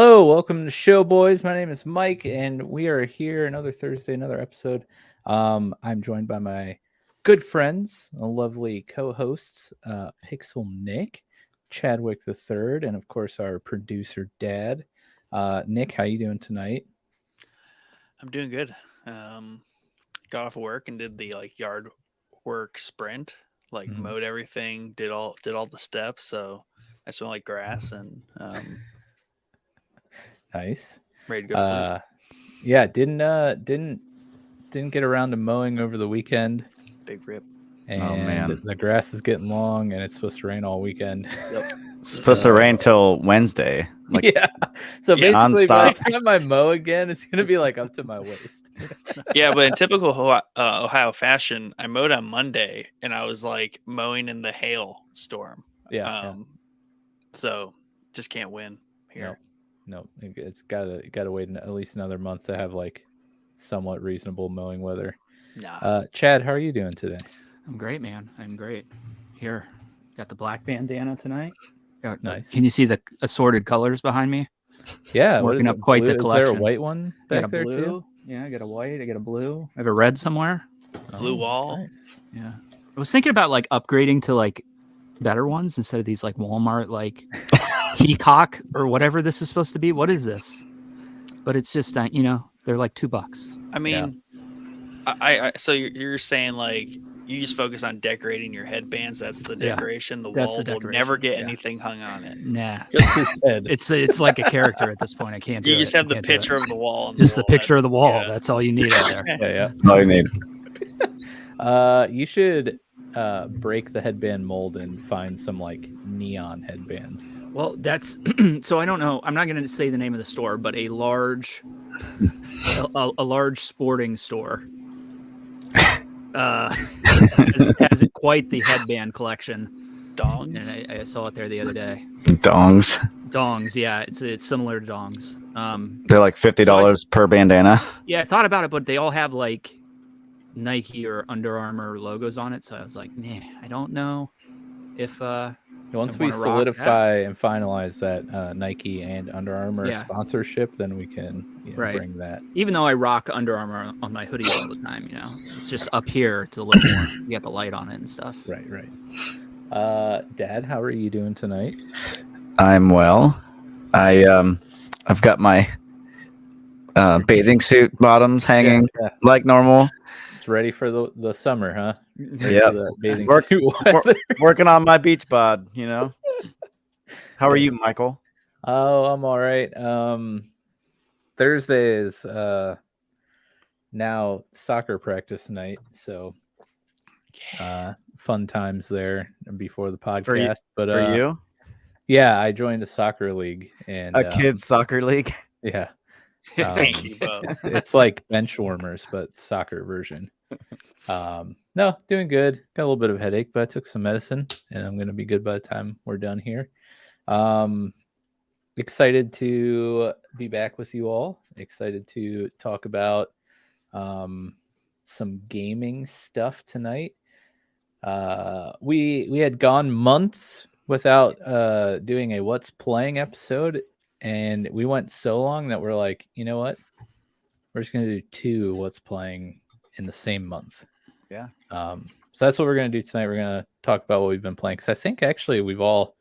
Hello, welcome to the show, boys. My name is Mike, and we are here another Thursday, another episode. I'm joined by my good friends, lovely co-hosts, Pixel Nick, Chadwick the Third, and of course our producer Dad. Nick, how you doing tonight? I'm doing good. Got off of work and did the yard work sprint, mowed everything, did all the steps. So I smell like grass and Nice. ready to go sleep. Yeah, didn't get around to mowing over the weekend, Big rip. and man. the grass is getting long, and it's supposed to rain all weekend. Yep. It's supposed to rain till Wednesday. Yeah. So Yeah. basically, by Nonstop. the time I mow again, it's gonna be like up to my waist. Yeah, but in typical Ohio fashion, I mowed on Monday and I was like mowing in the hail storm. Yeah. So just can't win here. No, it's gotta wait at least another month to have like somewhat reasonable mowing weather. Nah. Chad, how are you doing today? I'm great, man. I'm great. Here, got the black bandana tonight. Nice. Can you see the assorted colors behind me? Yeah, Working what is up it, quite blue? the Is there a collection. white one I got back a there blue. too? Yeah, I got a white. I got a blue. I have a red somewhere. Blue wall. Nice. Yeah. I was thinking about like upgrading to like better ones instead of these like Walmart like peacock or whatever this is supposed to be. What is this? But it's just they're like $2. I mean, so you're saying like you just focus on decorating your headbands. That's the Yeah, decoration. The that's wall the will decoration, never get yeah. anything hung on it. Nah. Just his head. It's like a character at this point. I can't do You it. just have I the can't do it. picture of the wall. Just the picture of the wall. Yeah. That's all you need out there. Yeah. That's all you need. You should break the headband mold and find some like neon headbands. Well, that's so I don't know. I'm not going to say the name of the store, but a large, a large sporting store has quite the headband collection. Dongs. And I saw it there the other day. Dongs. Dongs, yeah, it's similar to dongs. They're like $50 per bandana. Yeah, I thought about it, but they all have like Nike or Under Armour logos on it, so I was like, man, I don't know if Once I we wanna rock solidify and finalize that Nike and Under Armour Yeah. sponsorship, then we can Right. bring that. even though I rock Under Armour on my hoodie all the time, it's just up here. It's a little more. You got the light on it and stuff. Right. Dad, how are you doing tonight? I'm well. I've got my bathing suit bottoms hanging Yeah. like normal. It's ready for the summer, huh? Ready Yep. for the bathing Work- suit weather. Working on my beach bod, How are you, Michael? Oh, I'm all right. Thursday is now soccer practice night, so fun times there before the podcast. For But you? yeah, I joined a soccer league and A kids soccer league? yeah, Thank you both. it's like bench warmers but soccer version. No, doing good. Got a little bit of a headache, but I took some medicine and I'm gonna be good by the time we're done here. Excited to be back with you all. Excited to talk about some gaming stuff tonight. We had gone months without doing a What's Playing episode, and we went so long that we're like, you know what? We're just gonna do 2 What's Playing in the same month. Yeah. So that's what we're gonna do tonight. We're gonna talk about what we've been playing, because I think actually we've all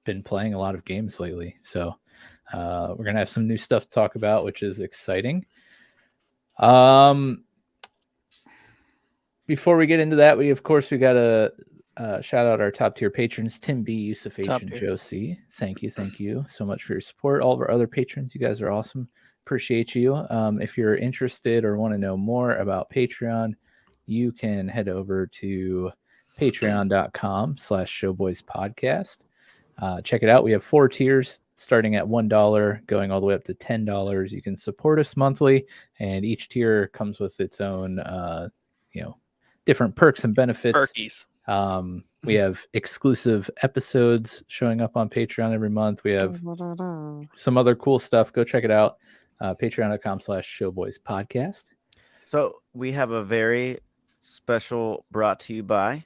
been playing a lot of games lately. So we're gonna have some new stuff to talk about, which is exciting. Before we get into that, we gotta shout out our top tier patrons: Tim B, Yusuf H, Top and tier. Josie. Thank you so much for your support. All of our other patrons, you guys are awesome. Appreciate you. If you're interested or want to know more about Patreon, you can head over to patreon.com/showboyspodcast. Check it out. We have 4 tiers starting at $1, going all the way up to $10. You can support us monthly, and each tier comes with its own, different perks and benefits. Turkeys. We have exclusive episodes showing up on Patreon every month. We have some other cool stuff. Go check it out. Patreon.com/showboyspodcast. So we have a very special brought to you by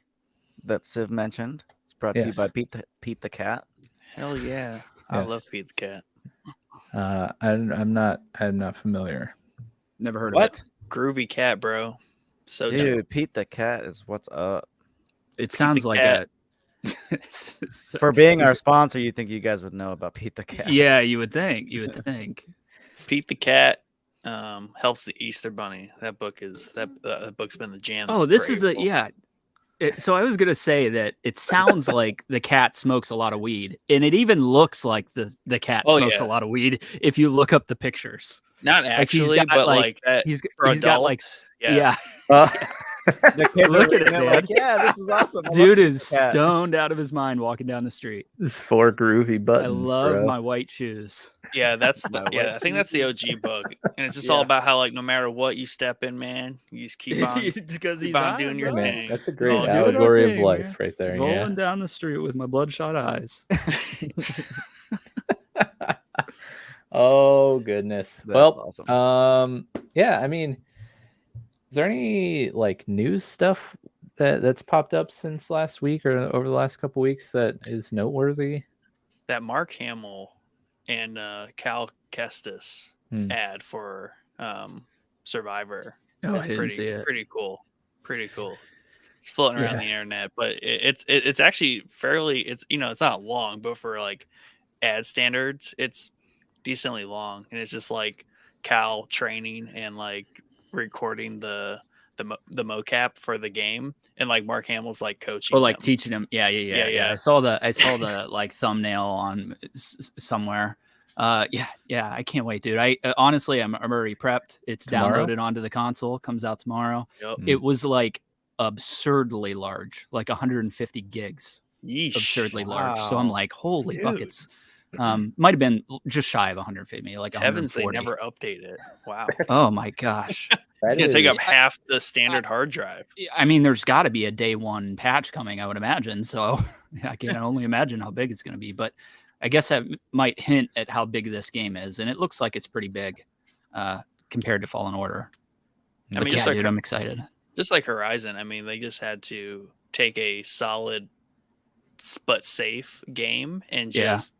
that Civ mentioned. It's brought to you Yes. by Pete the Cat. Hell yeah. I love Yes. Pete the Cat. I'm not familiar. Never heard What? of Groovy cat, bro. So dope. Dude, Pete the Cat is what's up. it. It sounds like cat. For being our sponsor, you think you guys would know about Pete the Cat? Yeah, you would think. You would think. Pete the Cat helps the Easter Bunny. That book's been the jam. Oh, this for is the April. yeah. So I was gonna say that it sounds like the cat smokes a lot of weed, and it even looks like the cat Oh, smokes yeah. a lot of weed if you look up the pictures. Not Like, he's actually, got, but like- like that. He's for he's got like adults, yeah. The kids Look are at it, reading it like, man. yeah, this is awesome. I love Dude Pete is the Cat. stoned out of his mind walking down the street. This 4 groovy buttons. I love bro. my white shoes. Yeah, that's My the, yeah. white I think that's the shoes. OG book, and it's just all Yeah. about how like no matter what you step in, man, you just keep on. Because keep he's on high, doing your bro. Man, thing. that's a Just great doing our allegory of thing, life man. right there. Rolling down the street with my bloodshot eyes. Yeah. Oh goodness. That's Well, awesome. yeah. I mean, is there any like news stuff that's popped up since last week or over the last couple weeks that is noteworthy? That Mark Hamill and Cal Kestis Hmm. ad for Survivor. Oh, I is didn't see it. Pretty cool. Pretty cool. It's floating around Yeah. the internet, but it's actually fairly. It's it's not long, but for like ad standards, it's decently long, and it's just like Cal training and like recording the mocap for the game, and like Mark Hamill's like coaching. Or like them. teaching him. Yeah. I saw the like thumbnail on somewhere. Yeah. I can't wait, dude. I honestly, I'm already prepped. It's Tomorrow? downloaded onto the console. Comes out tomorrow. Yep. Mm. It was like absurdly large, like 150 gigs, Yeesh. absurdly large. So I'm Wow. like, holy Dude. buckets. Might have been just shy of 150, like Heavens, they 140. never update it. Wow. Oh my gosh. It's gonna take is- up half the standard hard drive. I mean, there's got to be a day one patch coming, I would imagine. So I can only imagine how big it's going to be. But I guess that might hint at how big this game is, and it looks like it's pretty big compared to Fallen Order. I But mean, yeah, just like dude, I'm excited. just like Horizon. I mean, they just had to take a solid but safe game and Yeah. just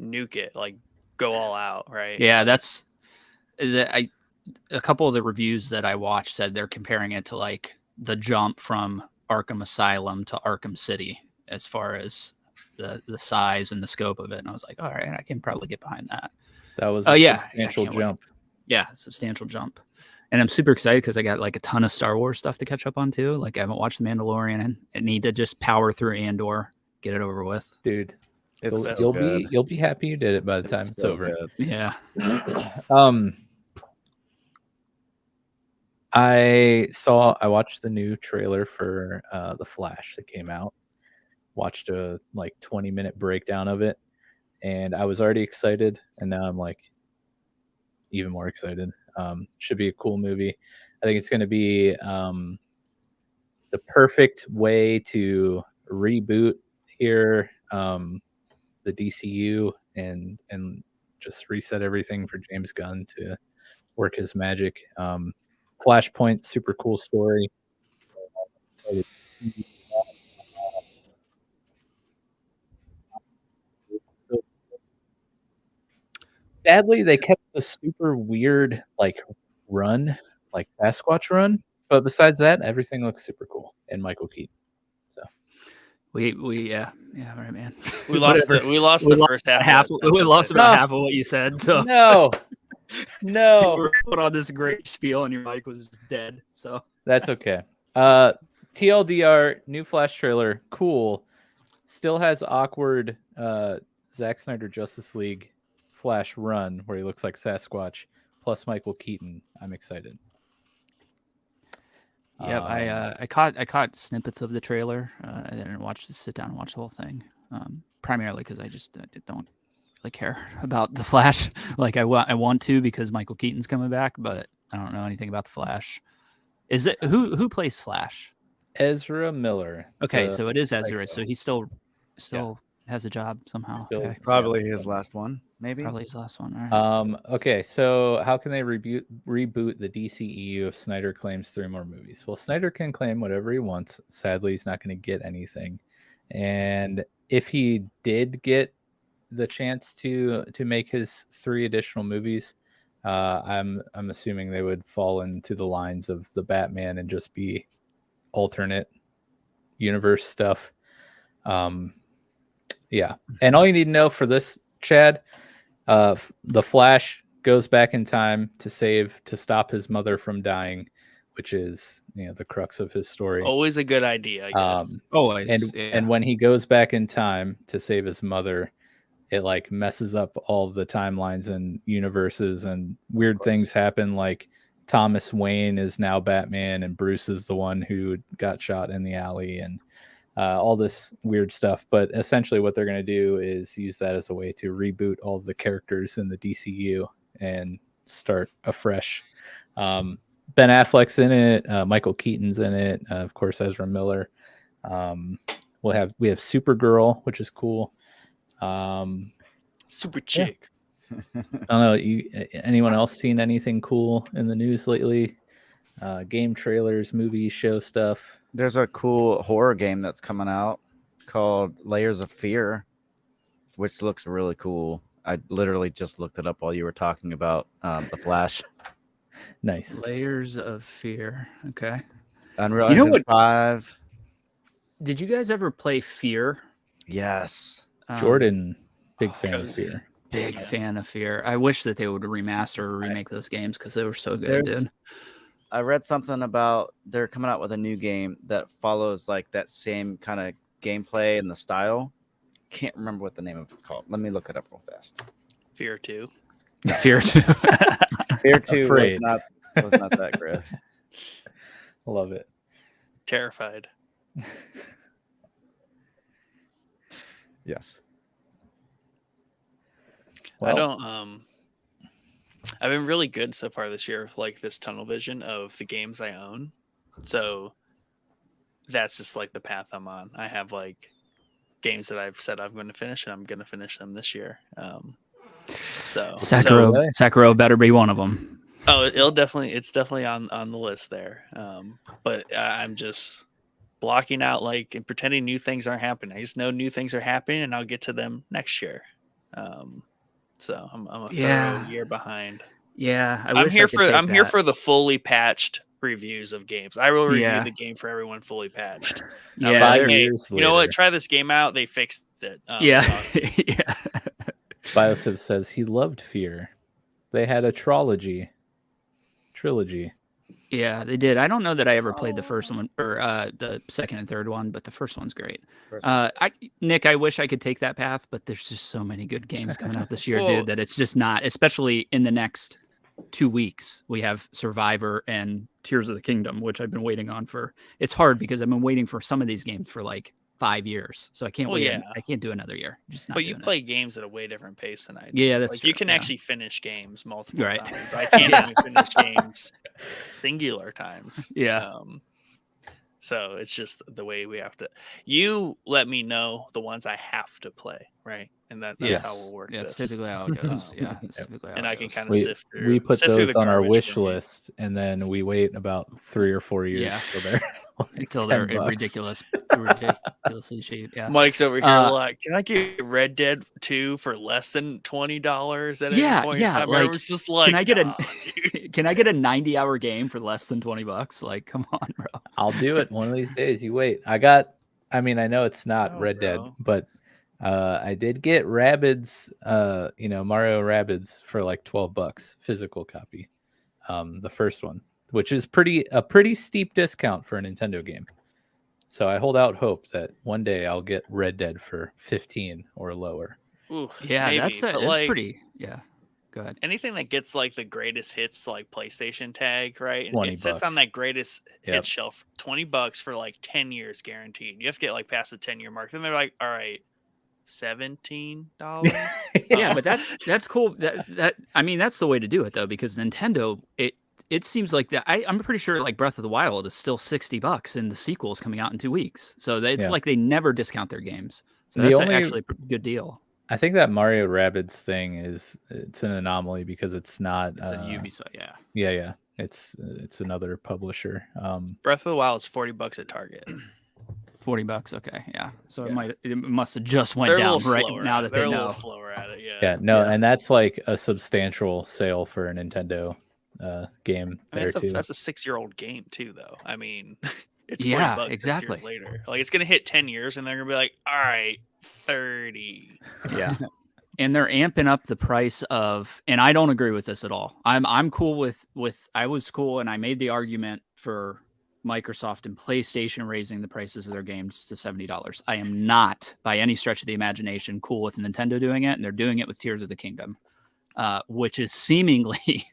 nuke it, like go all out, right? Yeah, that's a couple of the reviews that I watched said they're comparing it to like the jump from Arkham Asylum to Arkham City as far as the size and the scope of it. And I was like, all right, I can probably get behind that. That was Oh, a yeah. substantial can't wait. jump. Yeah, substantial jump. And I'm super excited because I got like a ton of Star Wars stuff to catch up on too. Like I haven't watched The Mandalorian and I need to just power through Andor, get it over with. Dude. It's so You'll be happy you did it by the time it's so over. good. Yeah. I watched the new trailer for The Flash that came out. Watched a like 20-minute breakdown of it, and I was already excited, and now I'm like even more excited. Should be a cool movie. I think it's going to be the perfect way to reboot here, the DCU, and just reset everything for James Gunn to work his magic. Flashpoint, super cool story. Sadly, they kept the super weird like run, like Sasquatch run. But besides that, everything looks super cool. And Michael Keaton. We yeah, right, man. We lost Whatever. the first half. half. of that. We lost No. about half of what you said. So No, you no, were put on this great spiel and your mic was dead. So that's okay. TLDR, new Flash trailer, cool. Still has awkward Zack Snyder Justice League Flash run where he looks like Sasquatch, plus Michael Keaton. I'm excited. yeah, I caught snippets of the trailer. I didn't sit down and watch the whole thing. Primarily because I just don't really care about the Flash. Like I want to because Michael Keaton's coming back, but I don't know anything about the Flash. Is it who plays Flash? Ezra Miller. Okay, the so it is Ezra. Psycho. So he still has a job somehow. Still- Okay. Probably his last one, maybe. Probably his last one. All right. Okay, so how can they reboot the DCEU if Snyder claims 3 more movies? Well, Snyder can claim whatever he wants. Sadly, he's not going to get anything. And if he did get the chance to make his 3 additional movies, I'm assuming they would fall into the lines of the Batman and just be alternate universe stuff. Yeah, and all you need to know for this, Chad, the Flash goes back in time to stop his mother from dying, which is the crux of his story. Always a good idea, I guess. And when he goes back in time to save his mother, it like messes up all of the timelines and universes, and weird things happen. Like Thomas Wayne is now Batman, and Bruce is the one who got shot in the alley, and all this weird stuff. But essentially what they're going to do is use that as a way to reboot all of the characters in the DCU and start afresh. Ben Affleck's in it. Michael Keaton's in it. Of course, Ezra Miller. We have Supergirl, which is cool. Super chick. I don't know. Anyone else seen anything cool in the news lately? Game trailers, movies, show stuff. There's a cool horror game that's coming out called Layers of Fear, which looks really cool. I literally just looked it up while you were talking about the Flash. Nice. Layers of Fear. Okay. Unreal Engine 5. Did you guys ever play Fear? Yes. Jordan, big fan of cozy. Fear. Big fan of Fear. I wish that they would remaster or remake those games because they were so good, dude. I read something about they're coming out with a new game that follows like that same kind of gameplay and the style. Can't remember what the name of it's called. Let me look it up real fast. Fear 2. No. Fear 2. Fear 2 Afraid. was not that great. Love it. Terrified. Yes. Well, I don't I've been really good so far this year, like this tunnel vision of the games I own. So that's just like the path I'm on. I have like games that I've said I'm going to finish, and I'm going to finish them this year. Sekiro better be one of them. Oh, it's definitely on the list there. But I'm just blocking out like and pretending new things aren't happening. I just know new things are happening, and I'll get to them next year. So I'm a thorough year behind. Yeah, I'm here for the fully patched reviews of games. I will review the game for everyone fully patched. Yeah, like, hey, you know what? Try this game out. They fixed it. Yeah. Awesome. Yeah. Biosiv says he loved Fear. They had a trilogy. Yeah, they did. I don't know that I ever played the first one or the second and third one, but the first one's great. Nick, I wish I could take that path, but there's just so many good games coming out this year, dude, that it's just not, especially in the next 2 weeks. We have Survivor and Tears of the Kingdom, which I've been waiting on for. It's hard because I've been waiting for some of these games for like 5 years. So I can't wait. Yeah. I can't do another year. Just not But you doing play games at a way different pace than I do. Yeah, that's like true. you can Yeah. actually finish games multiple Right. times. I can't even finish games singular times. Yeah. So it's just the way we have to. You let me know the ones I have to play, right? And that's how we'll work That's this. typically how it goes. Yeah. That's typically how And it I can goes. kind of sift through. We put sift through those the on our garbage wish for me. list, and then we wait about 3 or 4 years till they're like Until they're $10. ridiculously cheap. Yeah. Mike's over here like, can I get Red Dead 2 for less than $20 at any point? Yeah. I was just like, can I get nah, can I get a 90-hour game for less than $20? Like, come on, bro. I'll do it one of these days. You wait. I know it's not No, Red Dead, bro. but I did get Rabbids, Mario Rabbids for like $12 physical copy. The first one, which is a pretty steep discount for a Nintendo game. So I hold out hope that one day I'll get Red Dead for 15 or lower. Ooh, Yeah, maybe, that's but, like, pretty. Yeah. Go ahead. anything that gets like the greatest hits like PlayStation tag, right? And $20. it sits on that greatest Yep. hit shelf, $20 for like 10 years guaranteed. You have to get like past the 10-year mark. Then they're like, all right, $17. Yeah, but that's cool. I mean, that's the way to do it though, because Nintendo, it seems like that. I'm pretty sure like Breath of the Wild is still $60, and the sequel is coming out in 2 weeks. So it's like they never discount their games. So that's actually a good deal. I think that Mario Rabbids thing it's an anomaly because it's not. It's a Ubisoft. Yeah. Yeah. It's another publisher. Breath of the Wild is $40 at Target. $40. Okay, yeah. So Yeah. it must have just went They're a down little right slower. now that They're they a know. little slower at it. Yeah, no, Yeah. and that's like a substantial sale for a Nintendo game I mean, there too. that's a 6-year-old game too, though. I mean, it's Yeah, $40 6 exactly. years later. Like it's gonna hit 10 years, and they're gonna be like, all right, 30. Yeah. And they're amping up the price of, and I don't agree with this at all. I'm cool with I was cool, and I made the argument for Microsoft and PlayStation raising the prices of their games to $70. I am not, by any stretch of the imagination, cool with Nintendo doing it, and they're doing it with Tears of the Kingdom, which is seemingly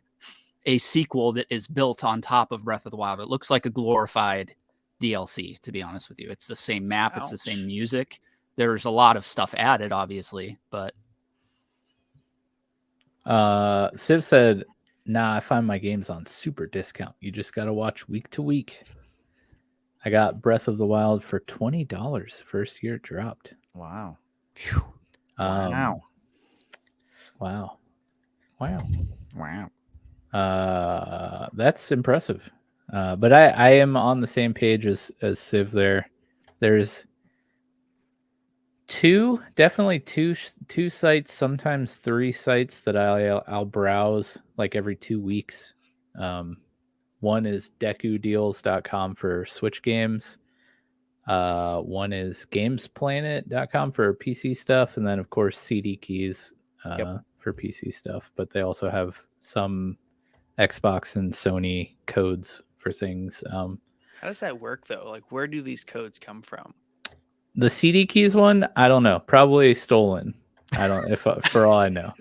a sequel that is built on top of Breath of the Wild. It looks like a glorified DLC, to be honest with you. It's the same map, it's the same music. There's a lot of stuff added, obviously, but Civ said, "Nah, I find my games on super discount. You just gotta watch week to week." I got Breath of the Wild for $20 first year it dropped. Wow. Wow. Wow. That's impressive. But I am on the same page as Civ there. There's definitely two sites, sometimes 3 sites that I'll browse like every 2 weeks. One is DekuDeals.com for Switch games. One is GamesPlanet.com for PC stuff, and then of course CD Keys for PC stuff. But they also have some Xbox and Sony codes for things. How does that work though? Like, where do these codes come from? The CD Keys one, I don't know. Probably stolen. I don't if for all I know.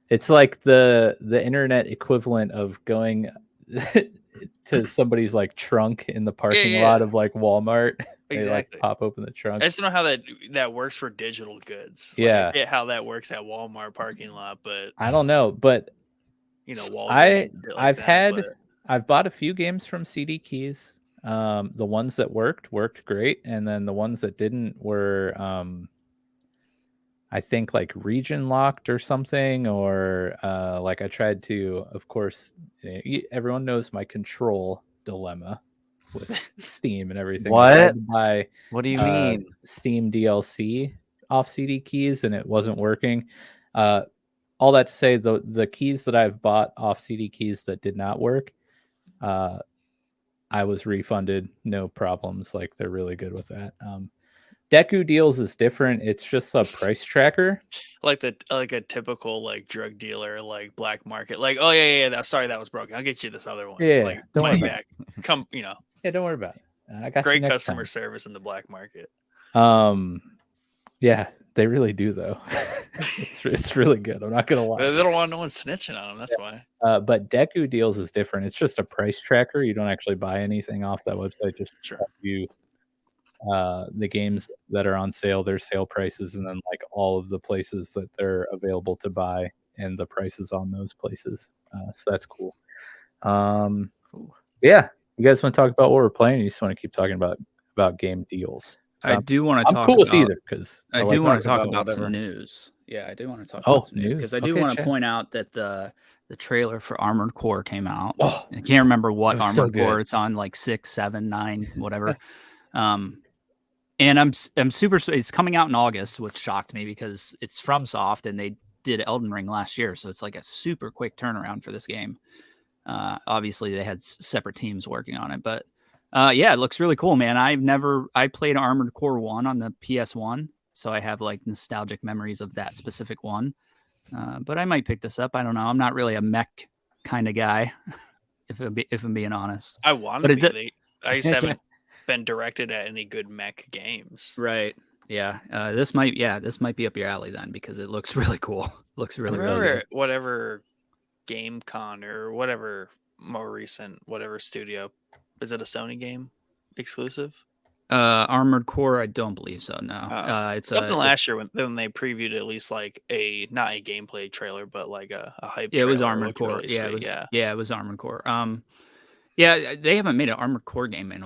It's like the internet equivalent of going to somebody's like trunk in the parking lot of like Walmart. They like pop open the trunk. I just don't know how that works for digital goods. Like, Yeah, I get how that works at Walmart parking lot, but I don't know. But you know, Walgreens, I've bought a few games from CD Keys. The ones that worked great, and then the ones that didn't were I think like region locked or something, or like I tried to, of course, everyone knows my control dilemma with Steam and everything. What? I tried to buy, what do you mean? Steam DLC off CD Keys, and it wasn't working. All that to say, the keys that I've bought off CD Keys that did not work, I was refunded, no problems. Like they're really good with that. Deku Deals is different. It's just a price tracker, like a typical like drug dealer, like black market. Like, oh yeah, sorry that was broken. I'll get you this other one. Yeah, like, don't money worry back. Come, you know. Yeah, don't worry about it. I got great you next customer time. service in the black market. Yeah, they really do though. it's really good. I'm not gonna lie. They don't want no one snitching on them. That's why. But Deku Deals is different. It's just a price tracker. You don't actually buy anything off that website. Just you the games that are on sale, their sale prices, and then like all of the places that they're available to buy and the prices on those places. So that's cool. Yeah, you guys want to talk about what we're playing? Or you just want to keep talking about game deals? I do want to talk. I'm cool with either because I do want to talk about some news. Yeah, I do want to talk about some news because I do want to point out that the trailer for Armored Core came out. I can't remember what Armored Core it's on, like 6, 7, 9, whatever. And I'm super. It's coming out in August, which shocked me because it's from Soft and they did Elden Ring last year, so it's like a super quick turnaround for this game. Obviously, they had separate teams working on it, but yeah, it looks really cool, man. I played Armored Core 1 on the PS1, so I have like nostalgic memories of that specific one. But I might pick this up. I don't know. I'm not really a mech kind of guy, if I'm being honest. I want to be. I just haven't been directed at any good mech games. Right. Yeah. This might be up your alley then because it looks really cool. Looks really good. Whatever GameCon or whatever more recent whatever studio, is it a Sony game exclusive? Armored Core, I don't believe so. No. It's something last year when they previewed at least like not a gameplay trailer, but like a hype. Yeah, it was Armored Core. Really it was Armored Core. Yeah, they haven't made an Armored Core game in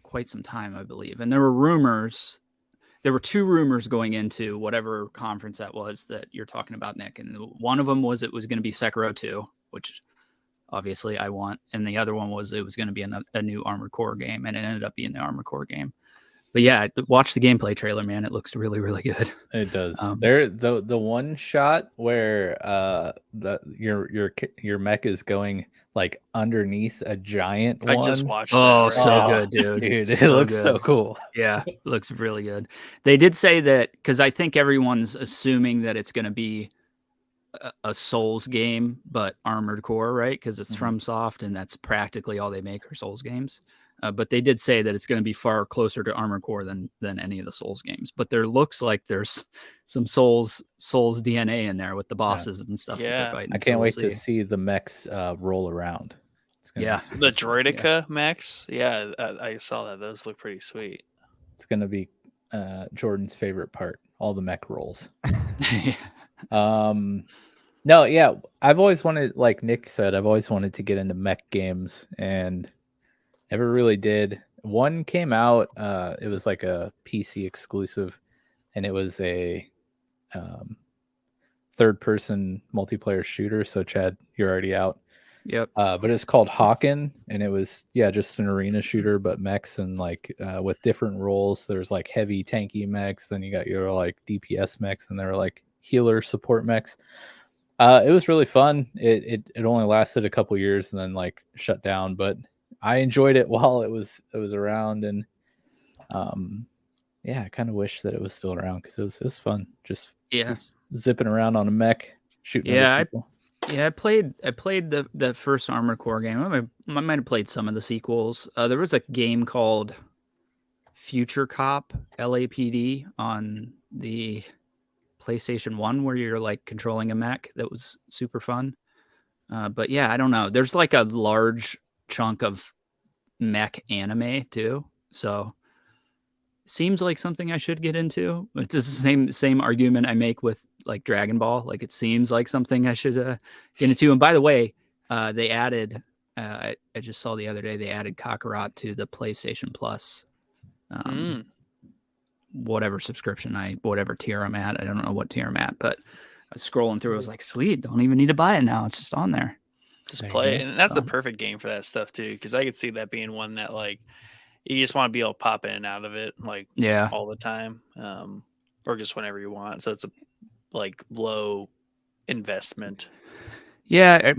quite some time, I believe. And there were rumors. There were 2 rumors going into whatever conference that was that you're talking about, Nick. And one of them was it was going to be Sekiro 2, which obviously I want, and the other one was it was going to be a new Armored Core game, and it ended up being the Armored Core game. But yeah, watch the gameplay trailer, man. It looks really, really good. It does. There, the one shot where your mech is going like underneath a giant I one. just watched Oh, that. so right good, dude. Dude, it So looks good. so cool. Yeah, it looks really good. They did say that because I think everyone's assuming that it's going to be a Souls game, but Armored Core, right? Because it's from Soft, and that's practically all they make are Souls games. But they did say that it's going to be far closer to Armored Core than any of the Souls games. But there looks like there's some Souls DNA in there with the bosses and stuff that they're Yeah. fighting. I So can't we'll wait see. to see the mechs roll around. It's gonna Yeah. be super The fun. Droideka mechs, yeah, I saw that. Those look pretty sweet. It's gonna be Jordan's favorite part. All the mech rolls. Yeah. No, yeah, I've always wanted, like Nick said, I've always wanted to get into mech games and never really did. One came out, it was like a PC exclusive, and it was a third-person multiplayer shooter. So Chad, you're already out. Yep. But it's called Hawken, and it was just an arena shooter, but mechs and like with different roles. There's like heavy tanky mechs, then you got your like DPS mechs, and there were like healer support mechs. It was really fun. It only lasted a couple years and then like shut down, but I enjoyed it while it was around, and I kind of wish that it was still around because it was fun. Just zipping around on a mech, shooting other people. I played the first Armored Core game. I might have played some of the sequels. There was a game called Future Cop LAPD on the PlayStation 1 where you're like controlling a mech. That was super fun. But yeah, I don't know. There's like a large chunk of mech anime too. So seems like something I should get into. It's the same argument I make with like Dragon Ball. Like it seems like something I should get into. And by the way, they added I just saw the other day they added Kakarot to the PlayStation Plus whatever subscription whatever tier I'm at. I don't know what tier I'm at, but I was scrolling through. I was like, sweet, don't even need to buy it now. It's just on there. Just play it. And that's the perfect game for that stuff too, because I could see that being one that like you just want to be able to pop in and out of it like all the time, or just whenever you want. So it's a like low investment. Yeah,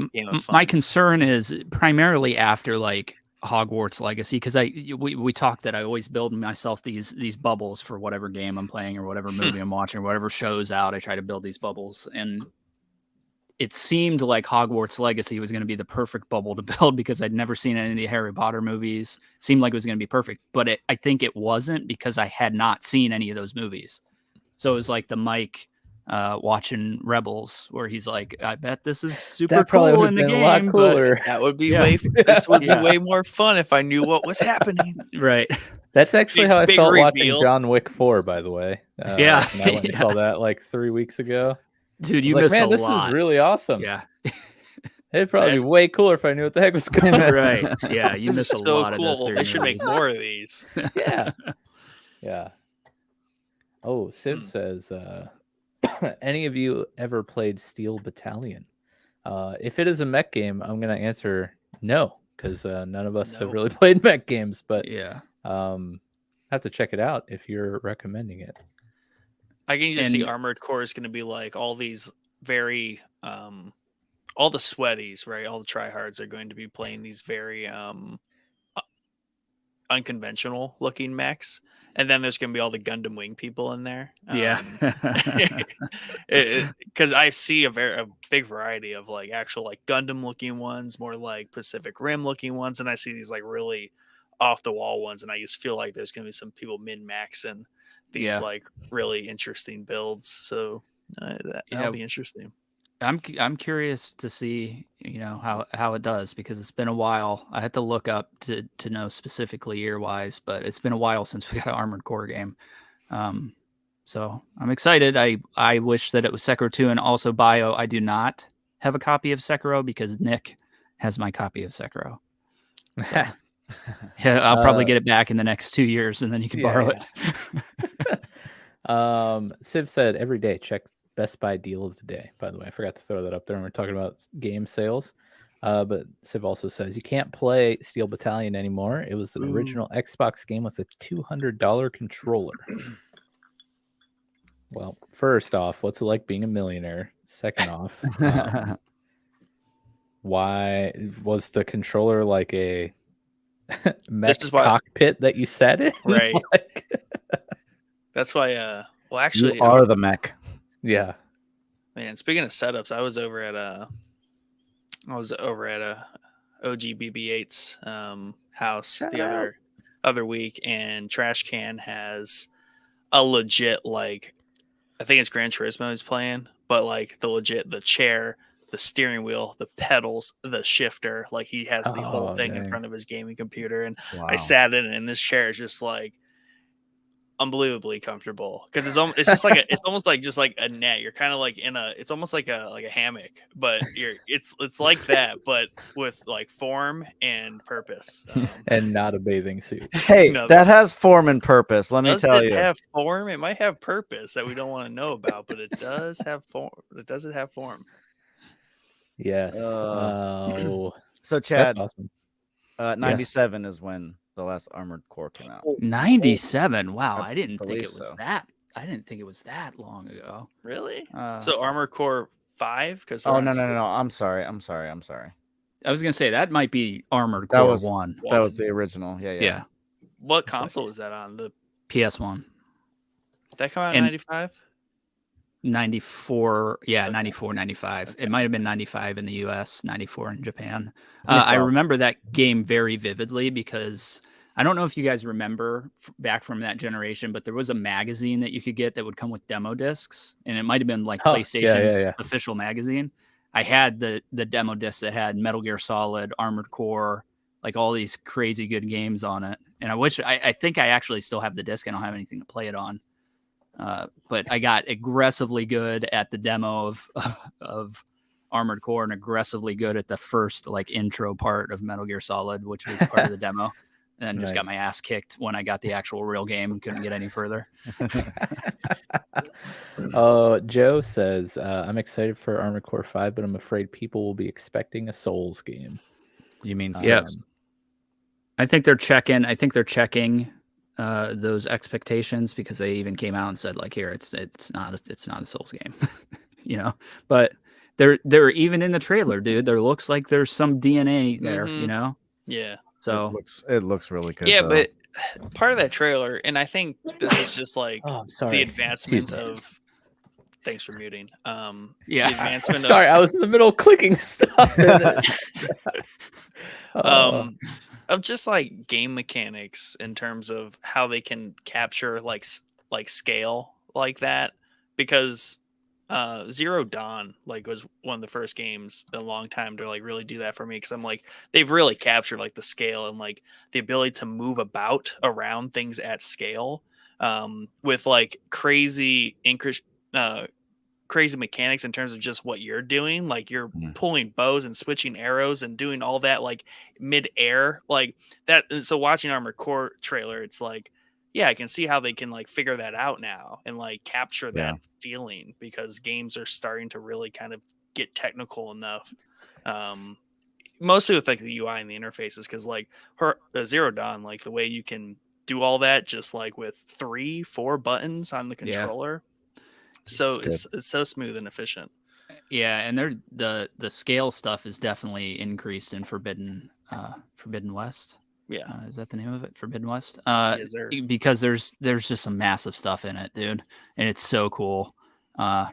my concern is primarily after like Hogwarts Legacy, because we talked that I always build myself these bubbles for whatever game I'm playing or whatever movie I'm watching or whatever show's out. I try to build these bubbles, and it seemed like Hogwarts Legacy was going to be the perfect bubble to build because I'd never seen any of the Harry Potter movies. It seemed like it was going to be perfect, but I think it wasn't because I had not seen any of those movies. So it was like the Mike watching Rebels, where he's like, "I bet this is super cool in the game." A lot cooler. That would be this would be way more fun if I knew what was happening. Right. That's actually how I felt reveal. watching John Wick 4, by the way. And I went and saw that like 3 weeks ago. Dude, you missed a lot. This is really awesome. Yeah. It'd probably be way cooler if I knew what the heck was going on. Right. Yeah, you missed a lot of those. They should make more of these. Yeah. Yeah. Oh, Civ says, any of you ever played Steel Battalion? If it is a mech game, I'm going to answer no, because none of us have really played mech games, but have to check it out if you're recommending it. I can just see Armored Core is going to be like all these very, all the sweaties, right? All the tryhards are going to be playing these very unconventional looking mechs. And then there's going to be all the Gundam Wing people in there. Because I see a big variety of like actual like Gundam looking ones, more like Pacific Rim looking ones. And I see these like really off the wall ones. And I just feel like there's going to be some people min-maxing these like really interesting builds. So that'll be interesting. I'm curious to see, how it does, because it's been a while. I had to look up to know specifically year wise, but it's been a while since we got an Armored Core game. So I'm excited. I wish that it was Sekiro 2, and also Bio. I do not have a copy of Sekiro because Nick has my copy of Sekiro. So, I'll probably get it back in the next 2 years, and then you can borrow it. Civ said every day check Best Buy deal of the day. By the way, I forgot to throw that up there when we're talking about game sales. But Civ also says you can't play Steel Battalion anymore. It was an original Xbox game with a $200 controller. Well, first off, what's it like being a millionaire? Second off, why was the controller like a mech cockpit that you sat in? Right. Like... That's why. Well, actually, you are the mech. Yeah. Man, speaking of setups, I was over at OG BB8's house the other week, and Trash Can has a legit, like, I think it's Gran Turismo he's playing, but like the chair, the steering wheel, the pedals, the shifter, like he has the whole thing in front of his gaming computer. And I sat in it, and this chair is just like unbelievably comfortable because it's just like it's almost like just like a net. You're kind of like it's almost like a hammock, but it's like that, but with like form and purpose, and not a bathing suit. Hey, that has form and purpose. Let me tell you. Does it have form? It might have purpose that we don't want to know about, but it does have form. Does it have form? Yes. So Chad, that's awesome. 97 is when the last Armored Core came out. 97. Wow, I didn't think it was that. I didn't think it was that long ago. Really? So Armored Core 5? Because no. I'm sorry. I was gonna say that might be Armored Core 1. That was the original. Yeah. What console was that on? The PS1. Did that come out in 95? 94, 94, 95. It might have been 95 in the US, 94 in Japan. I remember that game very vividly because I don't know if you guys remember back from that generation, but there was a magazine that you could get that would come with demo discs, and it might have been like PlayStation's official magazine. I had the demo disc that had Metal Gear Solid, Armored Core, like all these crazy good games on it. And I think I actually still have the disc. I don't have anything to play it on. But I got aggressively good at the demo of Armored Core and aggressively good at the first like intro part of Metal Gear Solid, which was part of the demo. And then just got my ass kicked when I got the actual real game and couldn't get any further. Joe says, I'm excited for Armored Core 5, but I'm afraid people will be expecting a Souls game. You mean yes? I think they're checking those expectations because they even came out and said like, here, it's not a Souls game, you know. But they're even in the trailer, dude. There looks like there's some DNA there, you know. Yeah. So it looks really good. Yeah, but part of that trailer, and I think this is just like the advancement of. Thanks for muting. The advancement sorry, I was in the middle of clicking stuff. Of just like game mechanics in terms of how they can capture like scale like that, because Zero Dawn like was one of the first games in a long time to like really do that for me, because I'm like, they've really captured like the scale and like the ability to move about around things at scale with like crazy mechanics in terms of just what you're doing, like you're pulling bows and switching arrows and doing all that like mid-air like that. So watching Armored Core trailer, it's like, yeah, I can see how they can like figure that out now and like capture that feeling, because games are starting to really kind of get technical enough, mostly with like the UI and the interfaces, because like the Zero Dawn, like the way you can do all that just like with 3-4 buttons on the controller. So it's so smooth and efficient. Yeah, and the scale stuff is definitely increased in Forbidden West. Yeah, is that the name of it? Forbidden West. Yes, because there's just some massive stuff in it, dude, and it's so cool. But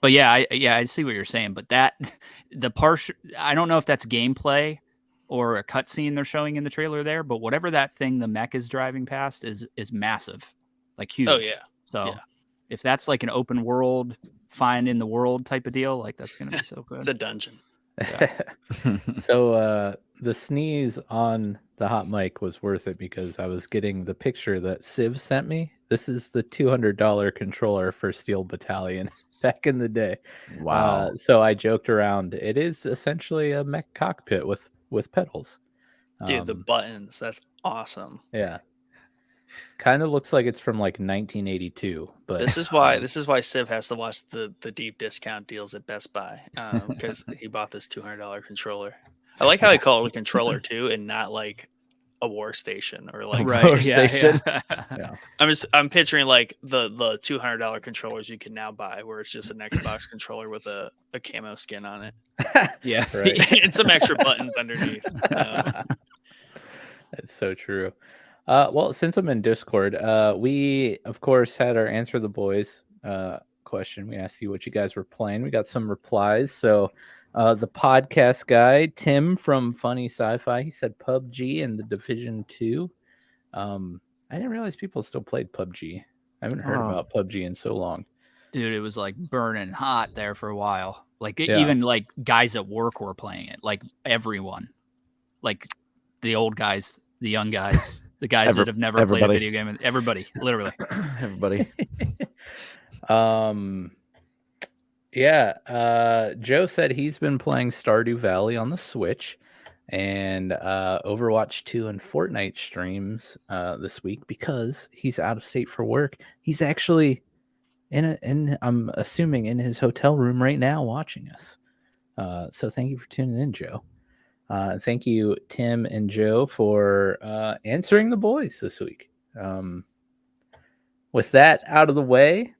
I see what you're saying. But the partial, I don't know if that's gameplay or a cutscene they're showing in the trailer there. But whatever that thing the mech is driving past is massive, like huge. Oh yeah. So if that's like an open world, find in the world type of deal, like that's gonna be so good. It's a dungeon. Yeah. So the sneeze on the hot mic was worth it because I was getting the picture that Civ sent me. This is the $200 controller for Steel Battalion back in the day. Wow. So I joked around. It is essentially a mech cockpit with pedals. Dude, the buttons, that's awesome. Yeah. Kind of looks like it's from like 1982, but this is why Civ has to watch the deep discount deals at Best Buy, because he bought this $200 controller. I like how they call it a controller too, and not like a war station or like. Right. Power station. Yeah. I'm picturing like the $200 controllers you can now buy, where it's just an Xbox controller with a camo skin on it. Yeah. Right. And some extra buttons underneath. That's so true. Well, since I'm in Discord, we of course had our Answer the Boys question. We asked you what you guys were playing. We got some replies. So the podcast guy, Tim from Funny Sci-Fi, he said PUBG and the Division 2. I didn't realize people still played PUBG. I haven't heard about PUBG in so long. Dude, it was like burning hot there for a while. Like Yeah. even like guys at work were playing it. Like everyone, like the old guys, the young guys, the guys that have never played a video game. Everybody, literally. Everybody. Yeah. Joe said he's been playing Stardew Valley on the Switch and Overwatch 2 and Fortnite streams this week because he's out of state for work. He's actually I'm assuming in his hotel room right now watching us. So thank you for tuning in, Joe. Thank you, Tim and Joe, for answering the boys this week. With that out of the way,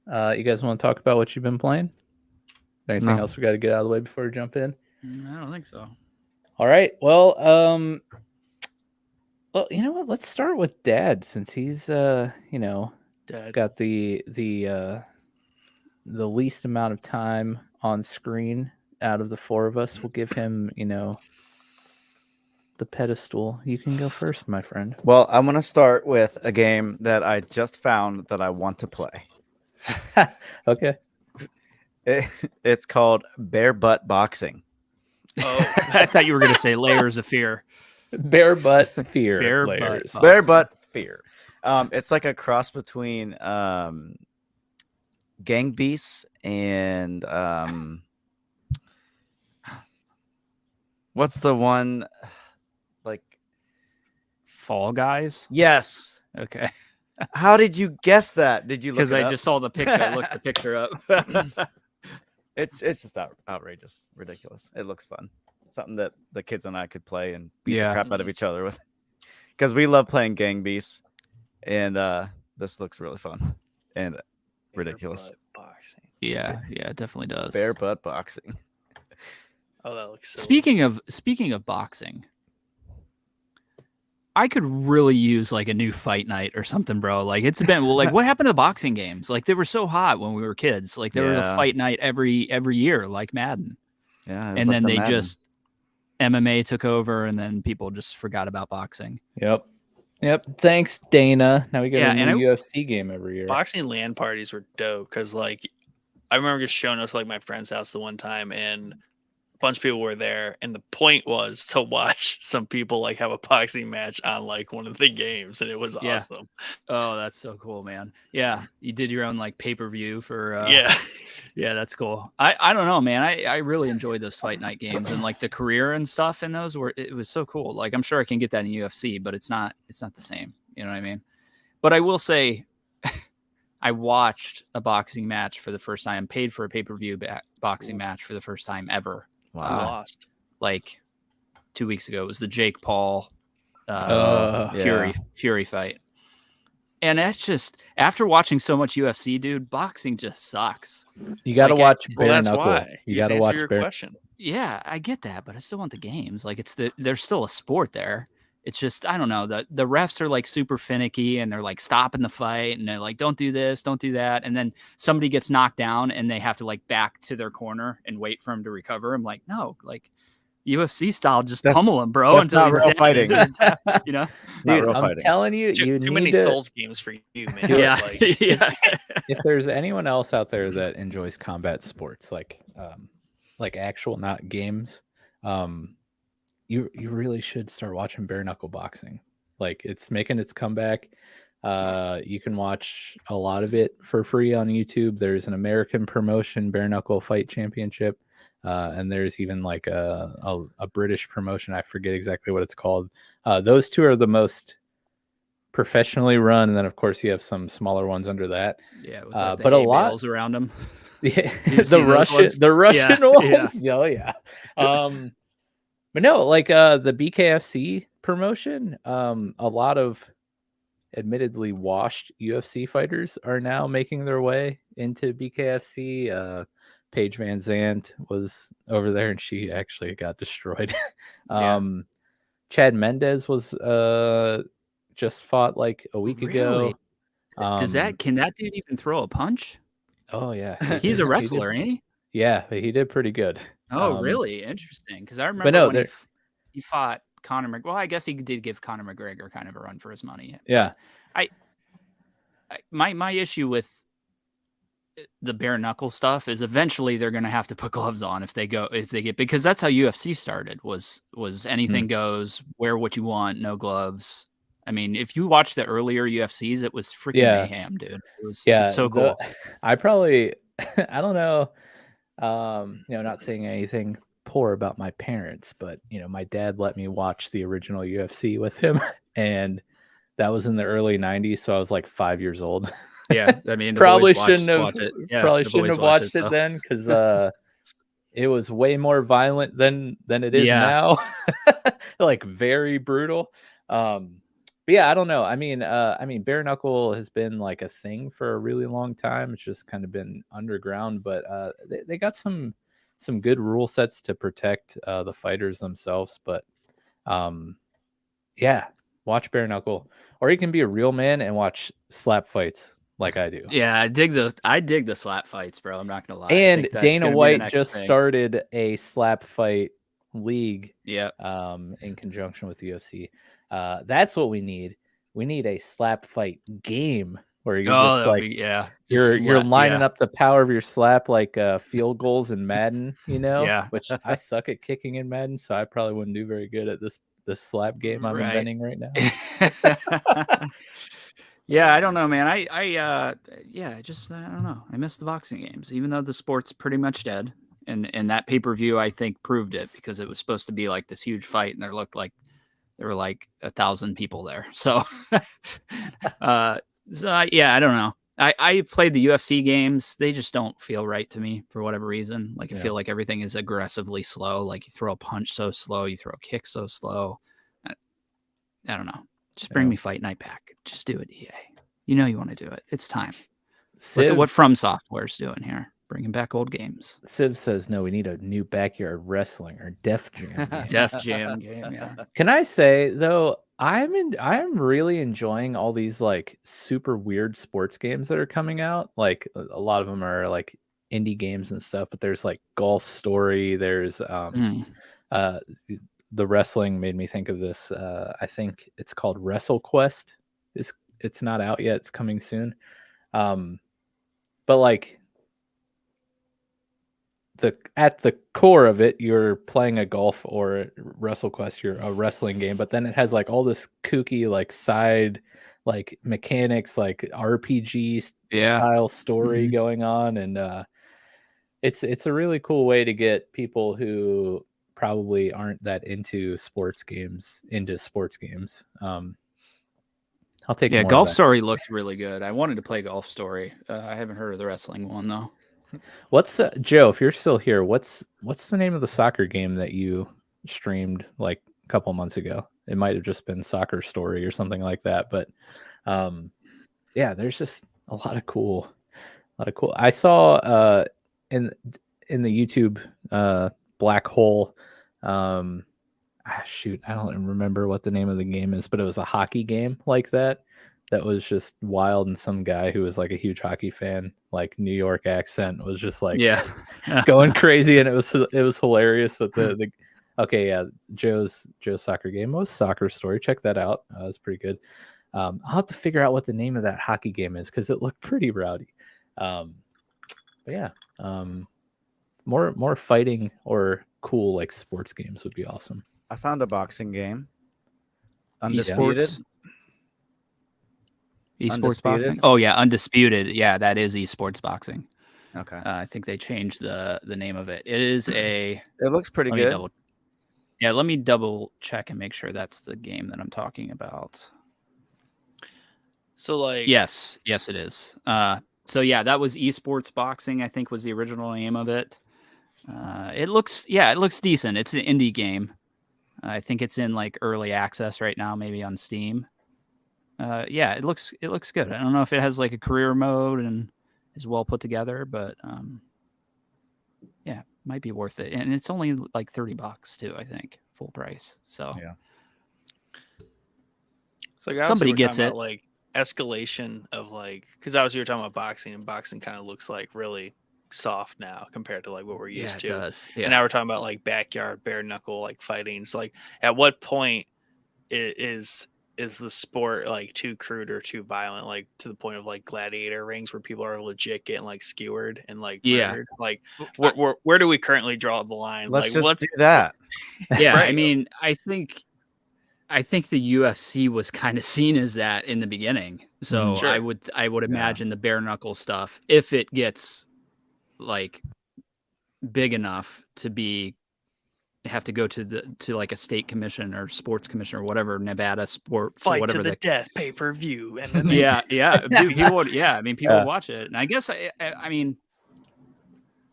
you guys want to talk about what you've been playing? Anything else we got to get out of the way before we jump in? I don't think so. All right. Well, you know what? Let's start with Dad, since he's Dad got the least amount of time on screen out of the four of us. We'll give him, the pedestal. You can go first, my friend. Well, I'm going to start with a game that I just found that I want to play. Okay. It's called Bare Butt Boxing. Oh, I thought you were going to say Layers of Fear. Bare Butt Fear. Bare Butt Fear. It's like a cross between Gang Beasts and what's the one, like Fall Guys? Yes. Okay. How did you guess that? Did you look Because it I up? just saw the picture. I looked the picture up. It's just outrageous, ridiculous. It looks fun. Something that the kids and I could play and beat the crap out of each other with. Because we love playing Gang Beasts. And this looks really fun and ridiculous. Boxing. Yeah, it definitely does. Bare Butt Boxing. Oh, that looks so Speaking of boxing, I could really use like a new fight night or something, bro. Like it's been like what happened to boxing games? Like they were so hot when we were kids. Like there was a fight night every year, like Madden. Yeah, and then they just MMA took over, and then people just forgot about boxing. Yep. Thanks, Dana. Now we get a new UFC game every year. Boxing LAN parties were dope because, like, I remember just showing up to like my friend's house the one time, and a bunch of people were there, and the point was to watch some people like have a boxing match on like one of the games, and it was awesome. Oh, that's so cool, man. Yeah, you did your own like pay-per-view for yeah, that's cool. I don't know, man. I really enjoyed those fight night games and like the career and stuff in those it was so cool. Like I'm sure I can get that in UFC, but it's not the same. You know what I mean? But I will say I watched a boxing match for the first time, paid for a pay-per-view boxing match for the first time ever. Wow. Lost. Like 2 weeks ago. It was the Jake Paul Fury fight. And that's just, after watching so much UFC, dude, boxing just sucks. You got to watch Bare Knuckle. Why. You got to watch your Bare. Question. Yeah, I get that, but I still want the games. Like there's still a sport there. It's just, I don't know, the refs are like super finicky and they're like stopping the fight and they're like, don't do this, don't do that. And then somebody gets knocked down and they have to like back to their corner and wait for him to recover. I'm like, no, like UFC style, just pummel him, bro. That's not real fighting. You know, dude, I'm telling you, too many Souls games for you, man. Yeah. If there's anyone else out there that enjoys combat sports, like actual, not games, you really should start watching bare knuckle boxing. Like it's making its comeback. You can watch a lot of it for free on YouTube. There's an American promotion, Bare Knuckle Fight Championship. And there's even like a British promotion. I forget exactly what it's called. Those two are the most professionally run. And then of course you have some smaller ones under that. Yeah. With like but a lot around them. Yeah, the Russian ones. Yeah. Oh yeah. But no, like the BKFC promotion, a lot of admittedly washed UFC fighters are now making their way into BKFC. Paige Van Zandt was over there and she actually got destroyed. Chad Mendez was just fought like a week ago. Can that dude even throw a punch? Oh yeah, he's a wrestler, ain't he? Yeah, he did pretty good. Oh, really? Interesting. Because I remember when he fought Conor McGregor. Well, I guess he did give Conor McGregor kind of a run for his money. Yeah. My issue with the bare knuckle stuff is eventually they're going to have to put gloves on if they get, because that's how UFC started was anything goes, wear what you want, no gloves. I mean, if you watch the earlier UFCs, it was freaking mayhem, dude. It was so cool. I probably, I don't know, not saying anything poor about my parents, but my dad let me watch the original UFC with him, and that was in the early 90s, so I was like 5 years old. Yeah, I mean, probably shouldn't have watched it then, because it was way more violent than it is now. Like very brutal. But yeah, I don't know. I mean, bare knuckle has been like a thing for a really long time. It's just kind of been underground, but they got some good rule sets to protect the fighters themselves. But yeah, watch bare knuckle, or you can be a real man and watch slap fights like I do. Yeah, I dig the slap fights, bro. I'm not gonna lie. And Dana White just started a slap fight league. Yeah. In conjunction with the UFC. That's what we need. We need a slap fight game where you're just like, you're lining up the power of your slap like field goals in Madden, which I suck at kicking in Madden, so I probably wouldn't do very good at this slap game I'm inventing right now. Yeah, I don't know, man. I don't know. I miss the boxing games, even though the sport's pretty much dead. And that pay-per-view, I think, proved it, because it was supposed to be like this huge fight, and there were like 1,000 people there. So, I don't know. I played the UFC games. They just don't feel right to me for whatever reason. Like, I feel like everything is aggressively slow. Like, you throw a punch so slow, you throw a kick so slow. I don't know. Just bring me Fight Night back. Just do it, EA. You know you want to do it. It's time. Look at what From Software's doing here. Bringing back old games. Civ says, no, we need a new backyard wrestling or Def Jam game. Def Jam game, yeah. Can I say, though, I'm really enjoying all these like super weird sports games that are coming out. Like a lot of them are like indie games and stuff, but there's like Golf Story. There's the wrestling made me think of this. I think it's called Wrestle Quest. It's not out yet. It's coming soon. But like, at the core of it, you're playing a golf or WrestleQuest, you're a wrestling game, but then it has like all this kooky like side like mechanics, like RPG style story going on, and it's a really cool way to get people who probably aren't that into sports games. I'll take Golf Story looked really good. I wanted to play Golf Story. I haven't heard of the wrestling one though. What's Joe, if you're still here, what's the name of the soccer game that you streamed like a couple months ago? It might have just been Soccer Story or something like that, but there's just a lot of cool. I saw in the YouTube black hole, I don't remember what the name of the game is, but it was a hockey game like that was just wild, and some guy who was like a huge hockey fan, like New York accent, was just like going crazy, and it was hilarious with the Joe's soccer game was Soccer Story. Check that out. It was pretty good. I'll have to figure out what the name of that hockey game is because it looked pretty rowdy. More fighting or cool like sports games would be awesome. I found a boxing game. Undisputed. Esports boxing. Oh yeah, Undisputed. Yeah, that is esports boxing. Okay. I think they changed the name of it. It is a. It looks pretty good. Let me double check and make sure that's the game that I'm talking about. So like. Yes, it is. So yeah, that was esports boxing. I think was the original name of it. It looks decent. It's an indie game. I think it's in like early access right now, maybe on Steam. Yeah, it looks good. I don't know if it has like a career mode and is well put together, but yeah, might be worth it. And it's only like $30 too, I think, full price. So Yeah. So like, somebody we're gets talking it. about, like, escalation of like, because obviously you're talking about boxing, and boxing kind of looks like really soft now compared to like what we're used it to. does. And Yeah. now we're talking about like backyard bare knuckle like fighting. It's like, at what point is the sport like too crude or too violent, like to the point of like gladiator rings where people are legit getting like skewered and like Yeah. murdered? Like, where do we currently draw the line? Let's Like, just do that. Yeah, I Right. mean, I think the UFC was kind of seen as that in the beginning. So Sure. I would imagine the bare knuckle stuff, if it gets like big enough to have to go to like a state commission or sports commission or whatever, Nevada sports or Fight whatever to the death pay-per-view. MMA. yeah, people would people Yeah. would watch it. And I guess I mean,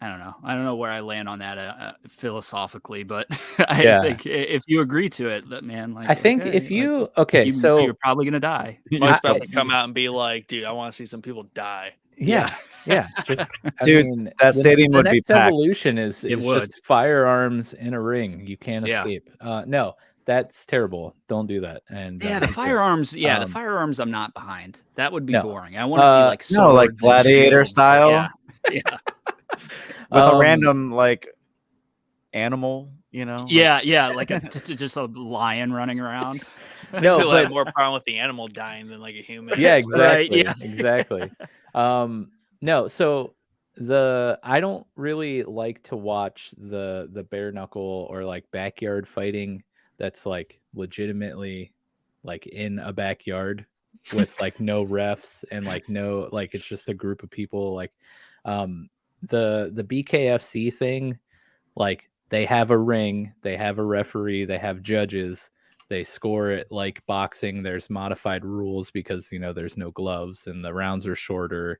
I don't know where I land on that philosophically, but I Yeah. think if you agree to it, that man, like, I think okay, if like, you okay, so you're probably gonna die. Mike's I- about to come out and be like, dude, I want to see some people die. yeah, just Dude, that the stadium would the be next packed. evolution is would. just firearms in a ring. You can't Yeah. escape. No, that's terrible. Don't do that. And Yeah, the people- firearms. Yeah, the um, firearms. I'm not behind. That would be no. boring. I want to see like No, like swords and gladiator shields. style? Yeah, yeah, With a Um, random like animal, you know? like- yeah. Like just a lion running around. No, People have but more problem with the animal dying than like a human. yeah, It's right. exactly. yeah. Exactly. No, so I don't really like to watch the bare knuckle or like backyard fighting that's like legitimately like in a backyard with like no refs and like no, like it's just a group of people. Like the BKFC thing, like they have a ring, they have a referee, they have judges, they score it like boxing. There's modified rules because there's no gloves and the rounds are shorter,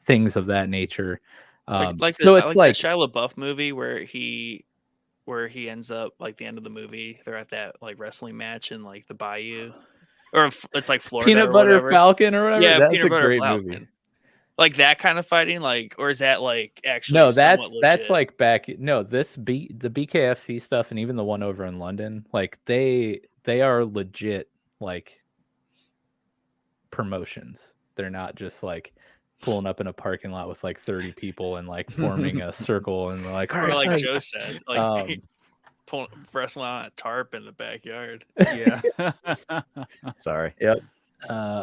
things of that nature. So it's like the Shia LaBeouf movie where he ends up like the end of the movie, they're at that like wrestling match in like the bayou, or it's like Florida Peanut or Butter whatever. Falcon or whatever. Yeah, That's Peanut a Butter great Falcon. movie. Like that kind of fighting, like, or is that like actually No, somewhat that's legit? like back. No, the BKFC stuff and even the one over in London, like they are legit like promotions. They're not just like pulling up in a parking lot with like 30 people and like forming a circle and they're like, all Or right, like fight. Joe said, like wrestling on a tarp in the backyard. Yeah. Sorry. Yep.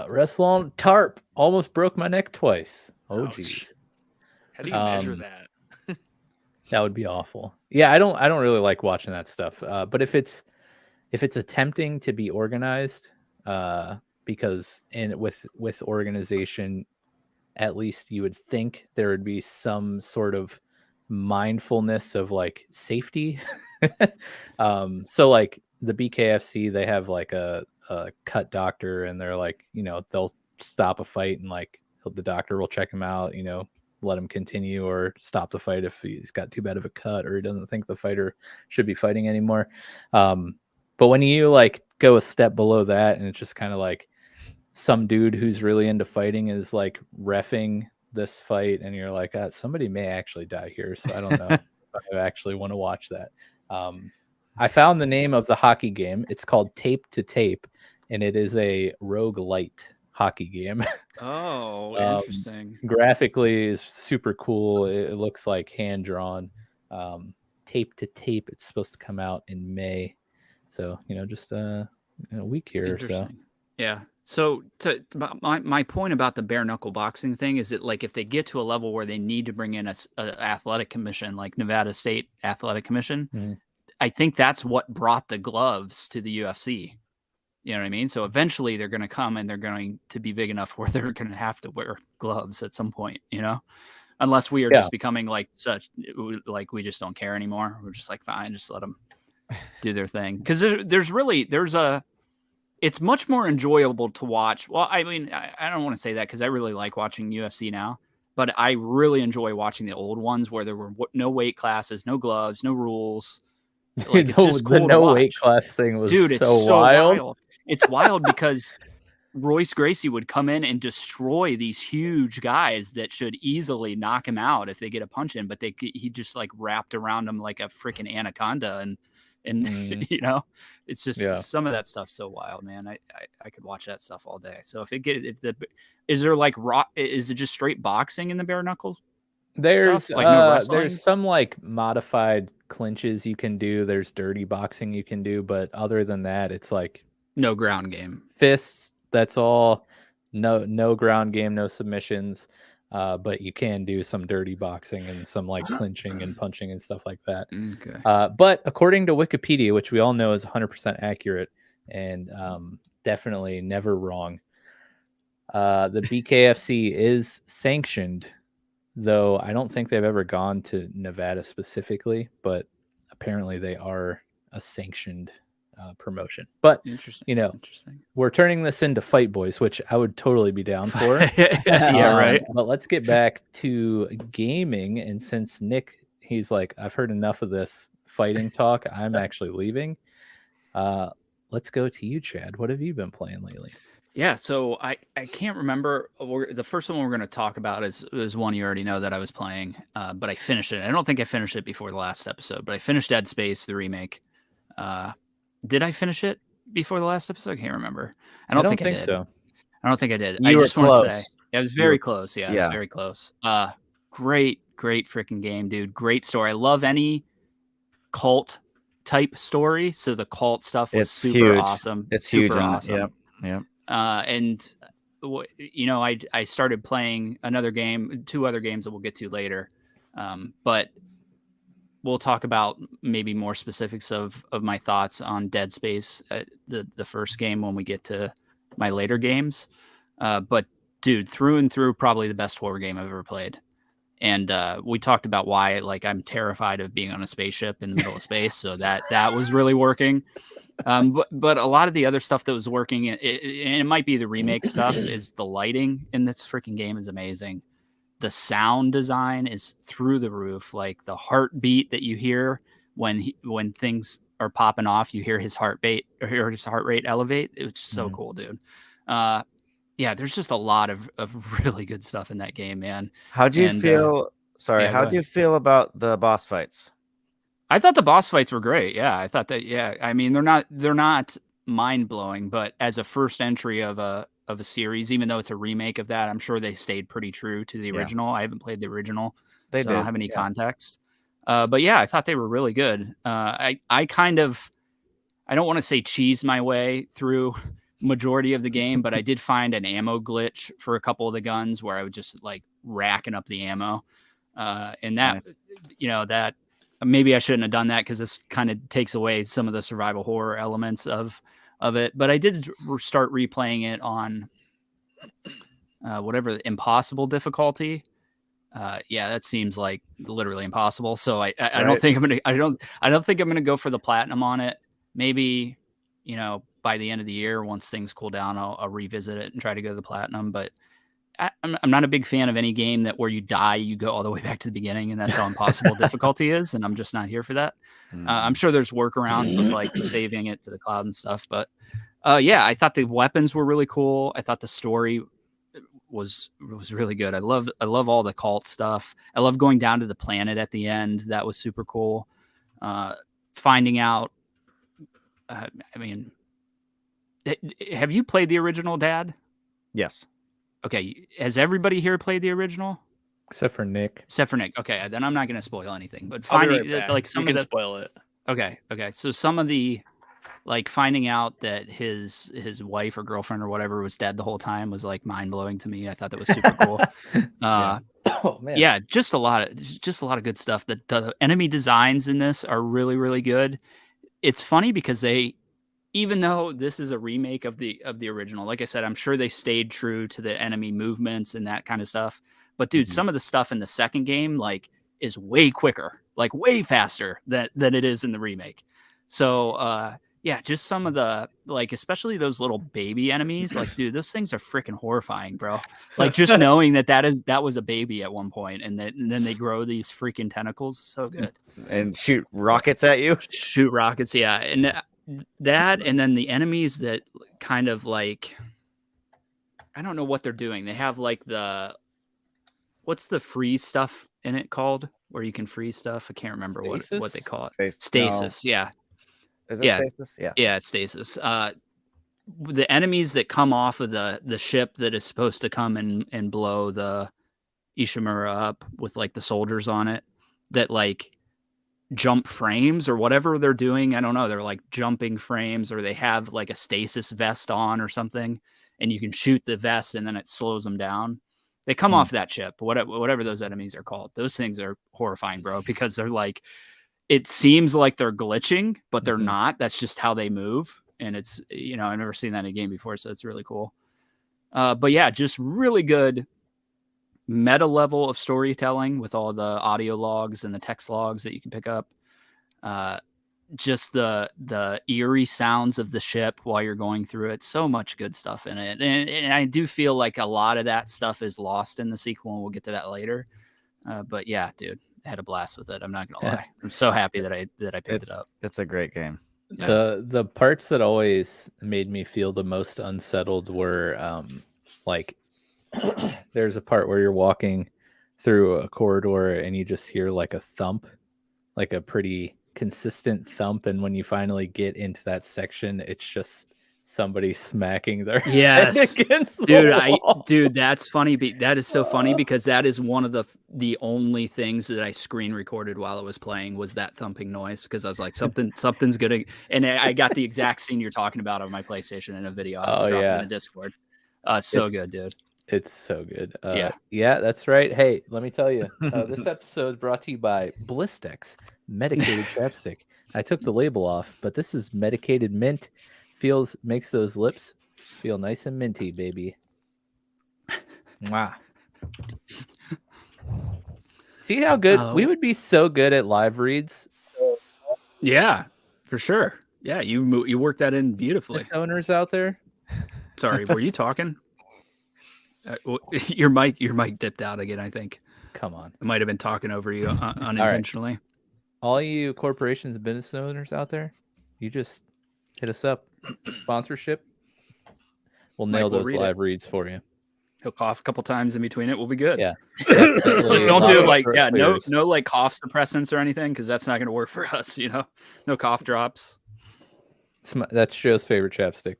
Wrestle on tarp. Almost broke my neck twice. Oh Ouch. geez. How do you measure Um, that? That would be awful. Yeah, I don't really like watching that stuff. But if it's attempting to be organized, because with organization, at least you would think there would be some sort of mindfulness of like safety. So like the BKFC, they have like a cut doctor, and they're like, they'll stop a fight and like the doctor will check him out, let him continue or stop the fight if he's got too bad of a cut or he doesn't think the fighter should be fighting anymore. But when you like go a step below that, and it's just kind of like some dude who's really into fighting is like reffing this fight, and you're like, somebody may actually die here, so I don't know if I actually want to watch that. I found the name of the hockey game. It's called Tape to Tape, and it is a roguelite hockey game. Oh, interesting. Graphically is super cool. It looks like hand drawn. Tape to Tape. It's supposed to come out in May, so just a week here or so. Interesting. Yeah. So my point about the bare knuckle boxing thing is that like if they get to a level where they need to bring in a athletic commission like Nevada State Athletic Commission, Mhm. I think that's what brought the gloves to the UFC. You know what I mean? So eventually they're going to come and they're going to be big enough where they're going to have to wear gloves at some point, unless we are just becoming like like we just don't care anymore. We're just like, fine, just let them do their thing. Because it's much more enjoyable to watch. Well, I mean, I don't want to say that because I really like watching UFC now, but I really enjoy watching the old ones where there were no weight classes, no gloves, no rules. Like it's just cool the to no watch. weight class thing was Dude, it's so wild. It's wild because Royce Gracie would come in and destroy these huge guys that should easily knock him out if they get a punch in, but he just like wrapped around him like a freaking anaconda, and you know, it's just some of that stuff's so wild, man. I could watch that stuff all day. So is there like is it just straight boxing in the bare knuckle? There's stuff? Like no wrestling? there's some like modified clinches you can do. There's dirty boxing you can do, but other than that, it's like no ground game. Fists. That's all. No ground game, no submissions. But you can do some dirty boxing and some like clinching and punching and stuff like that. Okay. But according to Wikipedia, which we all know is 100% accurate and definitely never wrong, the BKFC is sanctioned, though I don't think they've ever gone to Nevada specifically, but apparently they are a sanctioned promotion. But interesting. We're turning this into Fight Boys, which I would totally be down for. Yeah, right. But let's get back to gaming. And since Nick, he's like, I've heard enough of this fighting talk, I'm actually leaving. Let's go to you, Chad. What have you been playing lately? Yeah, so I can't remember. The first one we're going to talk about is one you already know that I was playing, but I finished it. I don't think I finished it before the last episode, but I finished Dead Space, the remake. Did I finish it before the last episode? I can't remember. I don't think I did. So. I don't think I did. You I were just want to close. say it was very close. Yeah, it Yeah. was very close. Great freaking game, dude. Great story. I love any cult type story. So the cult stuff was super huge. awesome. It's super huge. Awesome. Yep. And I started playing two other games that we'll get to later. But we'll talk about maybe more specifics of my thoughts on Dead Space, the first game, when we get to my later games. But dude, through and through, probably the best horror game I've ever played. And we talked about why, like, I'm terrified of being on a spaceship in the middle of space. So that was really working. But a lot of the other stuff that was working, and it might be the remake stuff, is the lighting in this freaking game is amazing. The sound design is through the roof. Like the heartbeat that you hear when things are popping off, you hear his heartbeat or hear his heart rate elevate. It's just so cool, dude. Yeah, there's just a lot of really good stuff in that game, man. How'd you feel? How'd you feel about the boss fights? I thought the boss fights were great. Yeah, I thought that. Yeah, I mean they're not mind blowing, but as a first entry of a series, even though it's a remake of that, I'm sure they stayed pretty true to the original. I haven't played the original, so I don't have any context. But yeah, I thought they were really good. I don't want to say cheese my way through majority of the game, but I did find an ammo glitch for a couple of the guns where I was just like racking up the ammo, and that that. Maybe I shouldn't have done that because this kind of takes away some of the survival horror elements of it. But I did start replaying it on whatever the impossible difficulty. Yeah, that seems like literally impossible. So I don't think I don't think I'm gonna go for the platinum on it. Maybe by the end of the year, once things cool down, I'll revisit it and try to go to the platinum. But I'm not a big fan of any game that where you die, you go all the way back to the beginning, and that's how impossible difficulty is. And I'm just not here for that. I'm sure there's workarounds of like saving it to the cloud and stuff. But yeah, I thought the weapons were really cool. I thought the story was really good. I love all the cult stuff. I love going down to the planet at the end. That was super cool. Finding out. I mean, have you played the original, Dad? Yes. Okay, has everybody here played the original? Except for Nick. Okay, then I'm not going to spoil anything. But finding like some of the spoil it. Okay. So some of the like finding out that his wife or girlfriend or whatever was dead the whole time was like mind blowing to me. I thought that was super cool. Oh man. Yeah, just a lot of good stuff. The enemy designs in this are really, really good. It's funny because even though this is a remake of the original, like I said, I'm sure they stayed true to the enemy movements and that kind of stuff. But dude, some of the stuff in the second game like is way quicker, like way faster than it is in the remake. So yeah, just some of the like, especially those little baby enemies. Like, dude, those things are freaking horrifying, bro. Like, just knowing that was a baby at one point, and then they grow these freaking tentacles. So good. And shoot rockets at you. Shoot rockets, yeah, and that, and then the enemies that kind of like, I don't know what they're doing. They have like what's the freeze stuff in it called, where you can freeze stuff? I can't remember what they call it. Stasis, yeah. Is it stasis? Yeah. Yeah, it's stasis. The enemies that come off of the ship that is supposed to come and blow the Ishimura up with like the soldiers on it, that like jump frames or whatever they're doing. I don't know. They're like jumping frames, or they have like a stasis vest on or something, and you can shoot the vest and then it slows them down. They come off that ship, whatever those enemies are called. Those things are horrifying, bro, because they're like, it seems like they're glitching, but they're not. That's just how they move. And it's, I've never seen that in a game before, so it's really cool. But yeah, just really good meta level of storytelling with all the audio logs and the text logs that you can pick up. Just the eerie sounds of the ship while you're going through it. So much good stuff in it. And I do feel like a lot of that stuff is lost in the sequel, and we'll get to that later. But yeah, dude, I had a blast with it. I'm not gonna lie. I'm so happy that I picked it up. It's a great game. The parts that always made me feel the most unsettled were like there's a part where you're walking through a corridor and you just hear like a thump, like a pretty consistent thump, and when you finally get into that section, it's just somebody smacking their head against the wall. Dude, that's funny. That is so funny, because that is one of the only things that I screen recorded while I was playing was that thumping noise, because I was like, something's gonna. And I got the exact scene you're talking about on my PlayStation in a video. I'll have to drop it in the Discord. So good, dude. It's so good. Yeah, that's right. Hey, let me tell you, this episode brought to you by Blistex medicated chapstick. I took the label off, but this is medicated mint. Makes those lips feel nice and minty, baby. Mwah. See how good we would be. So good at live reads. Yeah, for sure. Yeah, you worked that in beautifully. Owners out there. Sorry, were you talking? Your mic dipped out again, I think. Come on. I might have been talking over you unintentionally. All you corporations and business owners out there, you just hit us up. Sponsorship. We'll nail those live reads for you. He'll cough a couple times in between it. We'll be good. Yeah. Just don't do like, no like cough suppressants or anything, because that's not going to work for us, No cough drops. That's Joe's favorite chapstick.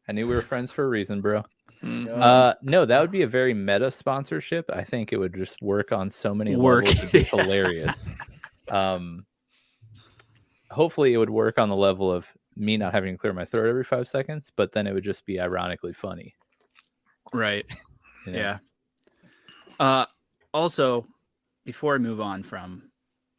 I knew we were friends for a reason, bro. No, that would be a very meta sponsorship. I think it would just work on so many levels. It'd be hilarious. Hopefully it would work on the level of me not having to clear my throat every 5 seconds, but then it would just be ironically funny. Right. Yeah. Also, before I move on from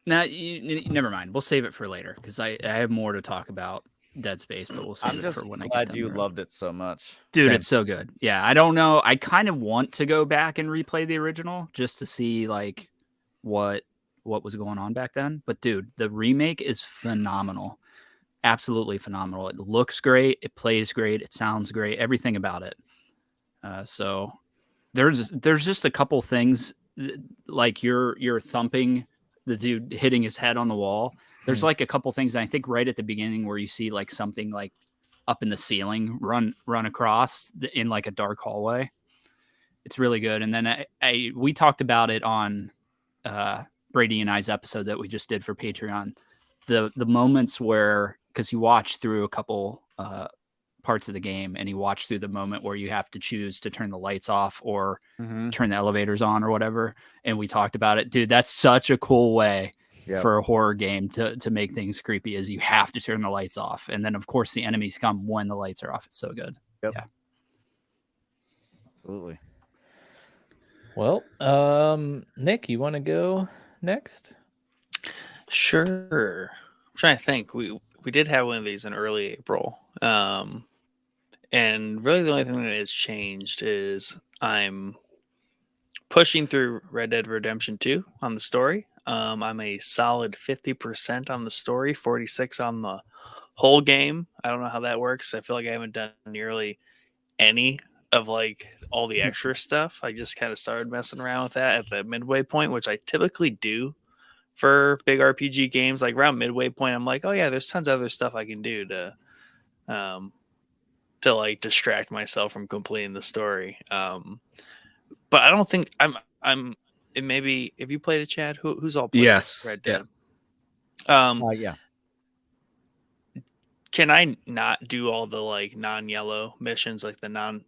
never mind. We'll save it for later, because I have more to talk about Dead Space, but we'll save it for when I get glad you loved it so much. Dude, it's so good. Yeah, I don't know. I kind of want to go back and replay the original just to see like what was going on back then. But dude, the remake is phenomenal. Absolutely phenomenal. It looks great, it plays great, it sounds great, everything about it. So there's just a couple things, like you're thumping the dude hitting his head on the wall. There's like a couple things, I think right at the beginning, where you see like something like up in the ceiling run across in like a dark hallway. It's really good. And then we talked about it on Brady and I's episode that we just did for Patreon. The moments where, because you watch through a couple parts of the game, and you watch through the moment where you have to choose to turn the lights off or turn the elevators on or whatever. And we talked about it, dude. That's such a cool way for a horror game to make things creepy, is you have to turn the lights off. And then of course the enemies come when the lights are off. It's so good. Yep. Yeah. Absolutely. Well, Nick, you want to go next? Sure. I'm trying to think. We did have one of these in early April. And really the only thing that has changed is I'm pushing through Red Dead Redemption 2 on the story. I'm a solid 50% on the story, 46 on the whole game. I don't know how that works. I feel like I haven't done nearly any of like all the extra stuff. I just kind of started messing around with that at the midway point, which I typically do for big RPG games. Like around midway point, I'm like, oh yeah, there's tons of other stuff I can do to like distract myself from completing the story. But I don't think I'm. It maybe if you played it, Chad, who's all played Yes. Red Yeah. Dead? Yeah. Can I not do all the like non-yellow missions, like the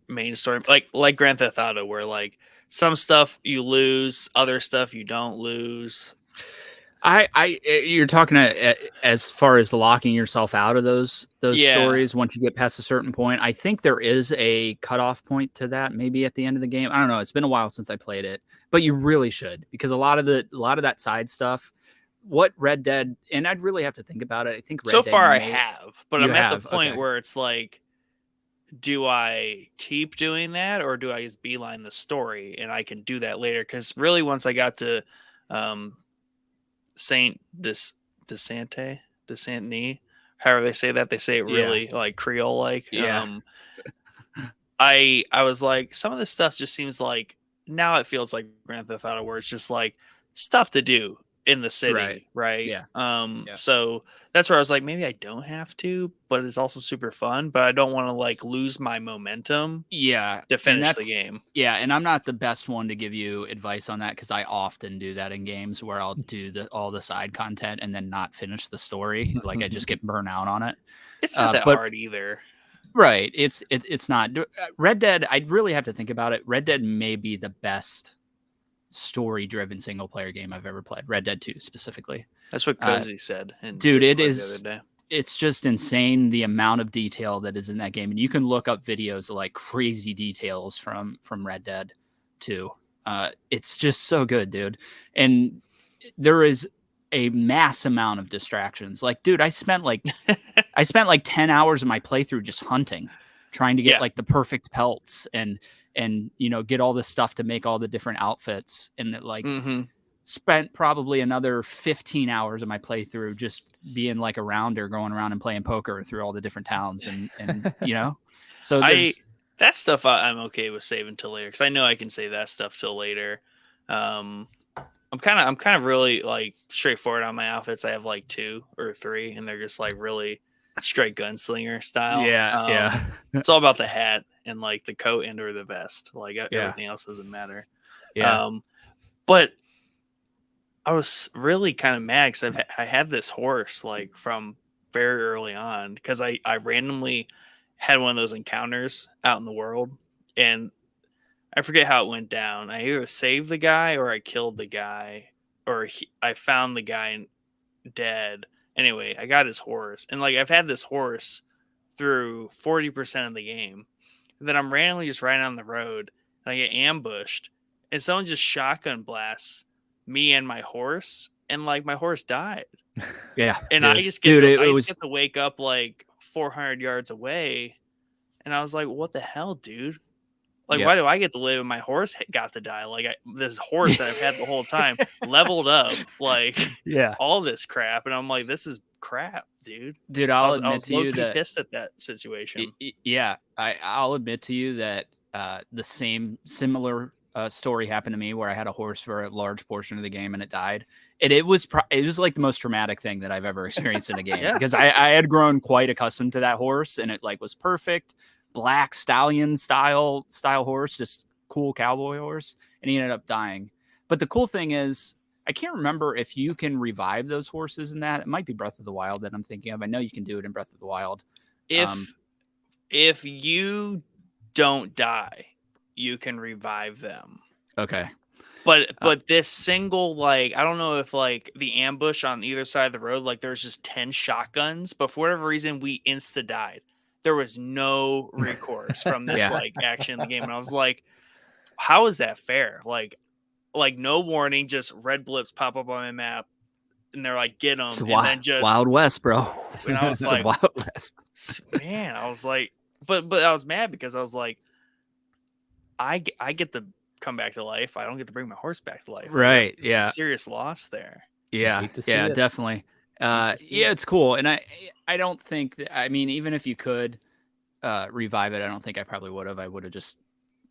main story, like Grand Theft Auto, where like some stuff you lose, other stuff you don't lose? You're talking as far as locking yourself out of those Yeah. stories once you get past a certain point. I think there is a cutoff point to that, maybe at the end of the game. I don't know. It's been a while since I played it, but you really should, because a lot of that side stuff. What Red Dead, and I'd really have to think about it. I think So far I have, but I'm at the point okay. where it's like, do I keep doing that or do I just beeline the story and I can do that later? Because really, once I got to Saint Desantini, however they say that, they say it really like Creole like. Yeah. I was like, some of this stuff just seems like, now it feels like Grand Theft Auto, where it's just like stuff to do in the city, right? Yeah. So that's where I was like, maybe I don't have to, but it's also super fun, but I don't want to like lose my momentum to finish the game. Yeah, and I'm not the best one to give you advice on that, because I often do that in games where I'll do all the side content and then not finish the story. Like I just get burnt out on it. It's not that hard either. Right. It's not. Red Dead, I'd really have to think about it. Red Dead may be the best story-driven single-player game I've ever played. Red Dead 2 specifically. That's what Cozy said. Dude, it is. The other day. It's just insane the amount of detail that is in that game, and you can look up videos of like crazy details from Red Dead 2. It's just so good, dude. And there is a mass amount of distractions. Like, dude, I spent like 10 hours of my playthrough just hunting, trying to get like the perfect pelts and get all this stuff to make all the different outfits, and that like spent probably another 15 hours of my playthrough just being like a rounder, going around and playing poker through all the different towns and so that stuff I'm okay with saving till later, because I know I can save that stuff till later. I'm kind of really like straightforward on my outfits. I have like 2 or 3, and they're just like really straight gunslinger style. Yeah. It's all about the hat and like the coat and or the vest. Like everything else doesn't matter. Yeah. But I was really kind of mad because I had this horse like from very early on, because I randomly had one of those encounters out in the world, and I forget how it went down. I either saved the guy or I killed the guy, or I found the guy dead. Anyway, I got his horse, and like I've had this horse through 40% of the game. And then I'm randomly just riding on the road, and I get ambushed, and someone just shotgun blasts me and my horse, and like my horse died. Yeah, and dude. I just get to wake up like 400 yards away, and I was like, "What the hell, dude? Like, why do I get to live and my horse got to die? Like, this horse that I've had the whole time leveled up, like, all this crap." And I'm like, this is crap, dude. Dude, I I'll admit to you that pissed at that situation. I'll admit to you that the similar story happened to me, where I had a horse for a large portion of the game and it died. It was like the most traumatic thing that I've ever experienced in a game, because I had grown quite accustomed to that horse, and it like was perfect. Black stallion style horse, just cool cowboy horse, and he ended up dying. But the cool thing is, I can't remember if you can revive those horses in that. It might be Breath of the Wild that I'm thinking of. I know you can do it in Breath of the Wild. If you don't die, you can revive them. Okay. But this single, like, I don't know if like the ambush on either side of the road, like there's just 10 shotguns, but for whatever reason we insta died. There was no recourse from this like action in the game. And I was like, how is that fair? Like no warning, just red blips pop up on my map, and they're like, get them. It's then just Wild West, bro. And I was like, Wild West. Man, I was like, but I was mad because I was like, I get to come back to life. I don't get to bring my horse back to life. Right. Yeah. Serious loss there. Yeah. Yeah, definitely. Yeah, it's cool, and I don't think that, I mean, even if you could revive it, I don't think I probably would have. I would have just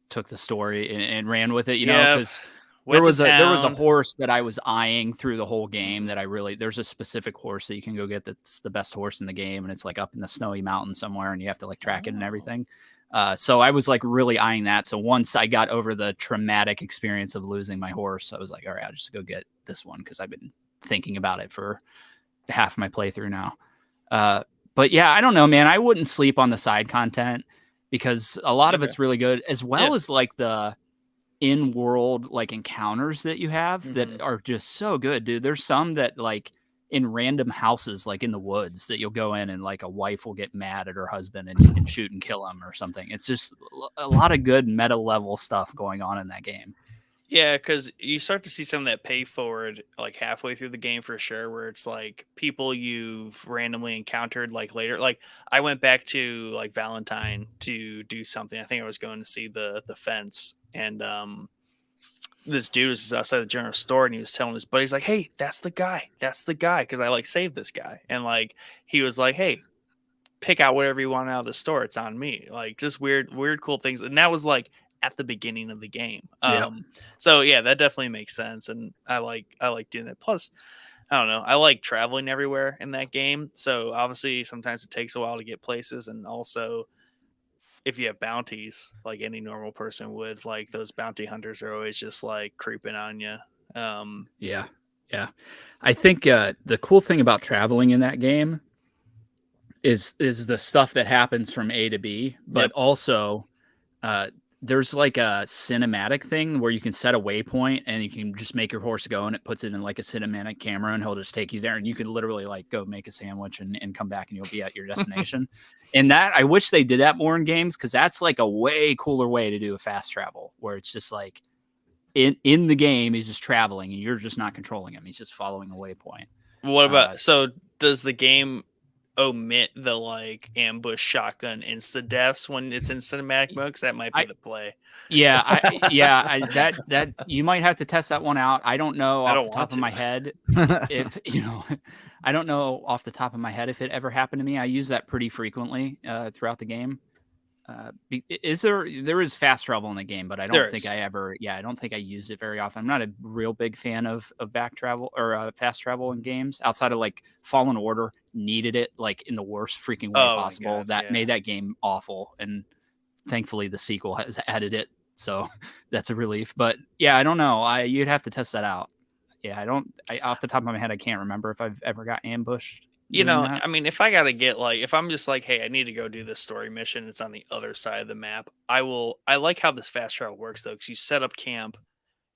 took the story and ran with it, you know, because there was a horse that I was eyeing through the whole game that there's a specific horse that you can go get that's the best horse in the game, and it's like up in the snowy mountain somewhere, and you have to like track it and everything. So I was like really eyeing that. So once I got over the traumatic experience of losing my horse, I was like, all right, I'll just go get this one because I've been thinking about it for half my playthrough now. But yeah, I don't know, man. I wouldn't sleep on the side content because a lot of it's really good, as well as like the in-world like encounters that you have that are just so good, dude. There's some that like in random houses, like in the woods, that you'll go in and like a wife will get mad at her husband and you can shoot and kill him or something. It's just a lot of good meta level stuff going on in that game. Yeah, because you start to see some of that pay forward like halfway through the game for sure, where it's like people you've randomly encountered like later. Like I went back to like Valentine to do something. I think I was going to see the fence, and this dude was outside the general store, and he was telling his buddies like, "Hey, that's the guy, because I like saved this guy," and like he was like, "Hey, pick out whatever you want out of the store. It's on me." Like just weird, cool things. And that was like at the beginning of the game. So yeah, that definitely makes sense. And I like doing that. Plus, I don't know, I like traveling everywhere in that game. So obviously sometimes it takes a while to get places. And also if you have bounties, like any normal person would, like those bounty hunters are always just like creeping on you. Yeah. I think the cool thing about traveling in that game is the stuff that happens from A to B, but also there's like a cinematic thing where you can set a waypoint and you can just make your horse go, and it puts it in like a cinematic camera, and he'll just take you there, and you can literally like go make a sandwich and come back and you'll be at your destination. And that, I wish they did that more in games, because that's like a way cooler way to do a fast travel, where it's just like in the game he's just traveling and you're just not controlling him. He's just following a waypoint. What about so does the game omit the like ambush shotgun insta deaths when it's in cinematic mode? Because that might be the play. That you might have to test that one out. I don't know off the top of my head if I don't know off the top of my head if it ever happened to me. I use that pretty frequently throughout the game. There is fast travel in the game, but I don't think I don't think I use it very often. I'm not a real big fan of back travel or fast travel in games outside of like Fallen Order. Needed it like in the worst freaking way possible. Made that game awful, and thankfully the sequel has added it, so that's a relief. But yeah, I don't know. You'd have to test that out. Yeah, off the top of my head, I can't remember if I've ever got ambushed. I mean, if I gotta get like, if I'm just like, hey, I need to go do this story mission, it's on the other side of the map, I like how this fast travel works though, because you set up camp,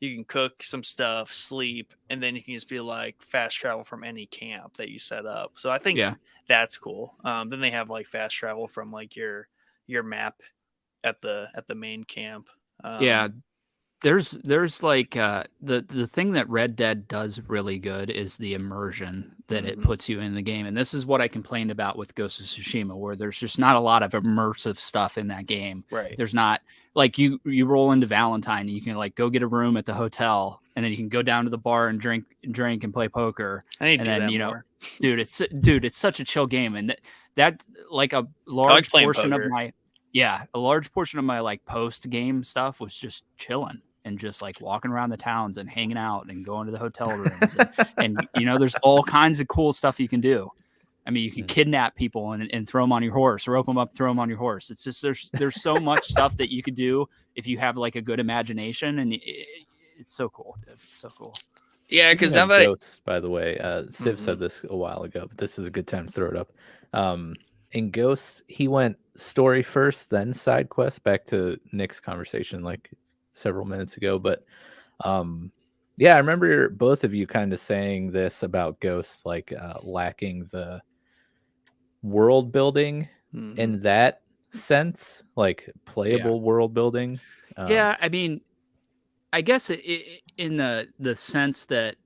you can cook some stuff, sleep, and then you can just be like fast travel from any camp that you set up. So I think that's cool. Then they have like fast travel from like your map at the main camp. There's like the thing that Red Dead does really good is the immersion that it puts you in the game. And this is what I complained about with Ghost of Tsushima, where there's just not a lot of immersive stuff in that game. Right. There's not like you roll into Valentine and you can like go get a room at the hotel, and then you can go down to the bar and drink and play poker. I need to do that more. Dude, it's such a chill game. And that like a large portion of my like post game stuff was just chilling and just like walking around the towns and hanging out and going to the hotel rooms and there's all kinds of cool stuff you can do. I mean, you can kidnap people and throw them on your horse, rope them up, throw them on your horse. It's just there's so much stuff that you could do if you have like a good imagination, and it's so cool, dude. It's so cool. Yeah, because now that Ghosts, by the way, Civ said this a while ago, but this is a good time to throw it up. In Ghosts, he went story first, then side quest. Back to Nick's conversation like several minutes ago, but yeah, I remember both of you kind of saying this about Ghosts, like lacking the world building in that sense, like playable world building. Yeah, I mean, I guess in the sense that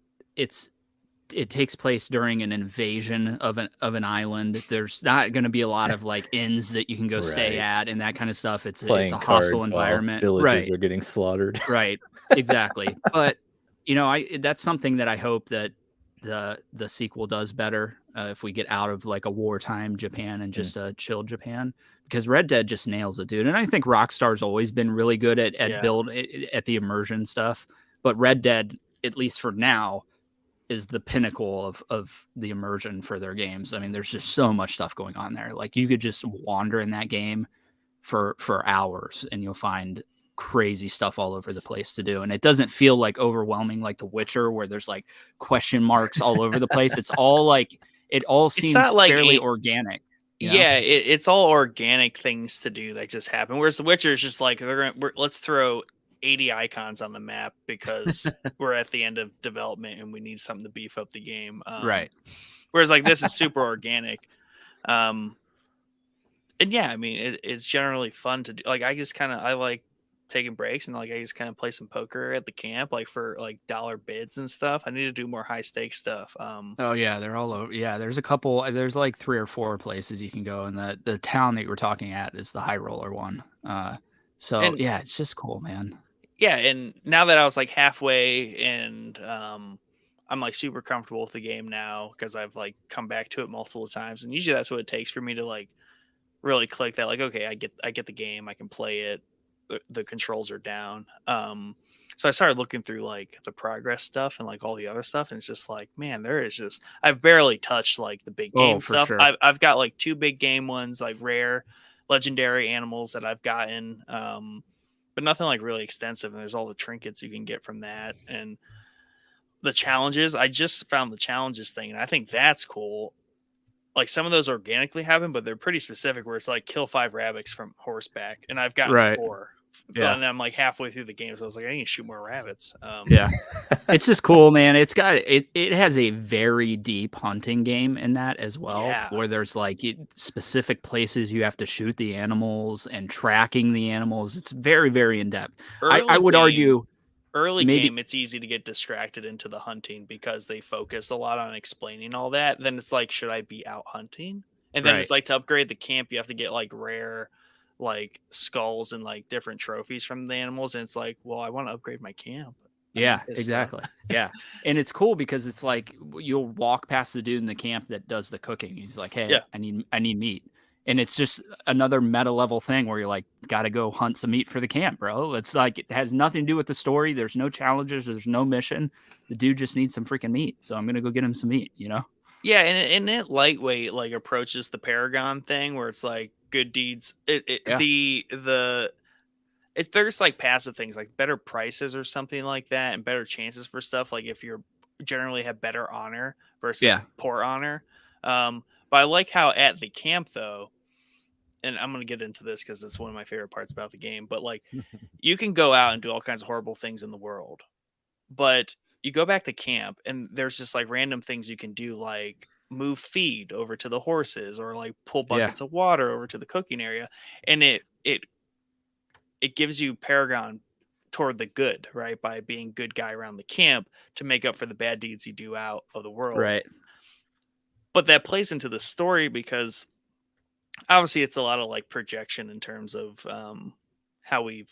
it takes place during an invasion of an island. There's not going to be a lot of like inns that you can go stay at and that kind of stuff. It's a hostile environment. Villages are getting slaughtered. Right. Exactly. But that's something that I hope that the sequel does better if we get out of like a wartime Japan and just a chill Japan, because Red Dead just nails it, dude. And I think Rockstar's always been really good at at the immersion stuff, but Red Dead, at least for now, is the pinnacle of the immersion for their games. I mean, there's just so much stuff going on there. Like you could just wander in that game for hours and you'll find crazy stuff all over the place to do. And it doesn't feel like overwhelming like The Witcher, where there's like question marks all over the place. It's all like, it all seems like fairly organic. Yeah, it's all organic things to do that just happen. Whereas The Witcher is just like, let's throw 80 icons on the map because we're at the end of development and we need something to beef up the game. Right. Whereas like this is super organic. And yeah, I mean, it's generally fun to do. Like I like taking breaks and like I just kind of play some poker at the camp, like for like dollar bids and stuff. I need to do more high stakes stuff. Oh yeah, they're all over. Yeah, there's like 3 or 4 places you can go, and the town that you were talking at is the high roller one. Yeah, it's just cool, man. Yeah, and now that I was like halfway and I'm like super comfortable with the game now because I've like come back to it multiple times, and usually that's what it takes for me to like really click that, like, okay, I get the game, I can play it, the controls are down. So I started looking through like the progress stuff and like all the other stuff, and it's just like, man, I've barely touched like the big game stuff. Sure. I've got like 2 big game ones, like rare legendary animals that I've gotten, but nothing like really extensive. And there's all the trinkets you can get from that, and the challenges. I just found the challenges thing, and I think that's cool. Like some of those organically happen, but they're pretty specific, where it's like kill 5 rabbits from horseback, and I've gotten 4. Yeah. And I'm like halfway through the game, so I was like, I need to shoot more rabbits. Yeah, it's just cool, man. It's got it has a very deep hunting game in that as well, where there's like specific places you have to shoot the animals and tracking the animals. It's very, very in depth. I would argue early game, it's easy to get distracted into the hunting because they focus a lot on explaining all that. Then it's like, should I be out hunting? And then it's like, to upgrade the camp, you have to get like rare like skulls and like different trophies from the animals, and it's like, well, I want to upgrade my camp. Yeah, exactly. Yeah. And it's cool because it's like you'll walk past the dude in the camp that does the cooking. He's like, hey, I need meat. And it's just another meta level thing where you're like, gotta go hunt some meat for the camp, bro. It's like, it has nothing to do with the story. There's no challenges, there's no mission. The dude just needs some freaking meat, so I'm gonna go get him some meat, you know? Yeah, and it lightweight like approaches the Paragon thing, where it's like good deeds. There's like passive things like better prices or something like that, and better chances for stuff. Like if you're generally have better honor versus poor honor. But I like how at the camp though, and I'm gonna get into this because it's one of my favorite parts about the game. But like, you can go out and do all kinds of horrible things in the world, but you go back to camp and there's just like random things you can do, like move feed over to the horses or like pull buckets of water over to the cooking area. And it gives you Paragon toward the good, right? By being good guy around the camp to make up for the bad deeds you do out of the world. Right. But that plays into the story because obviously it's a lot of like projection in terms of how we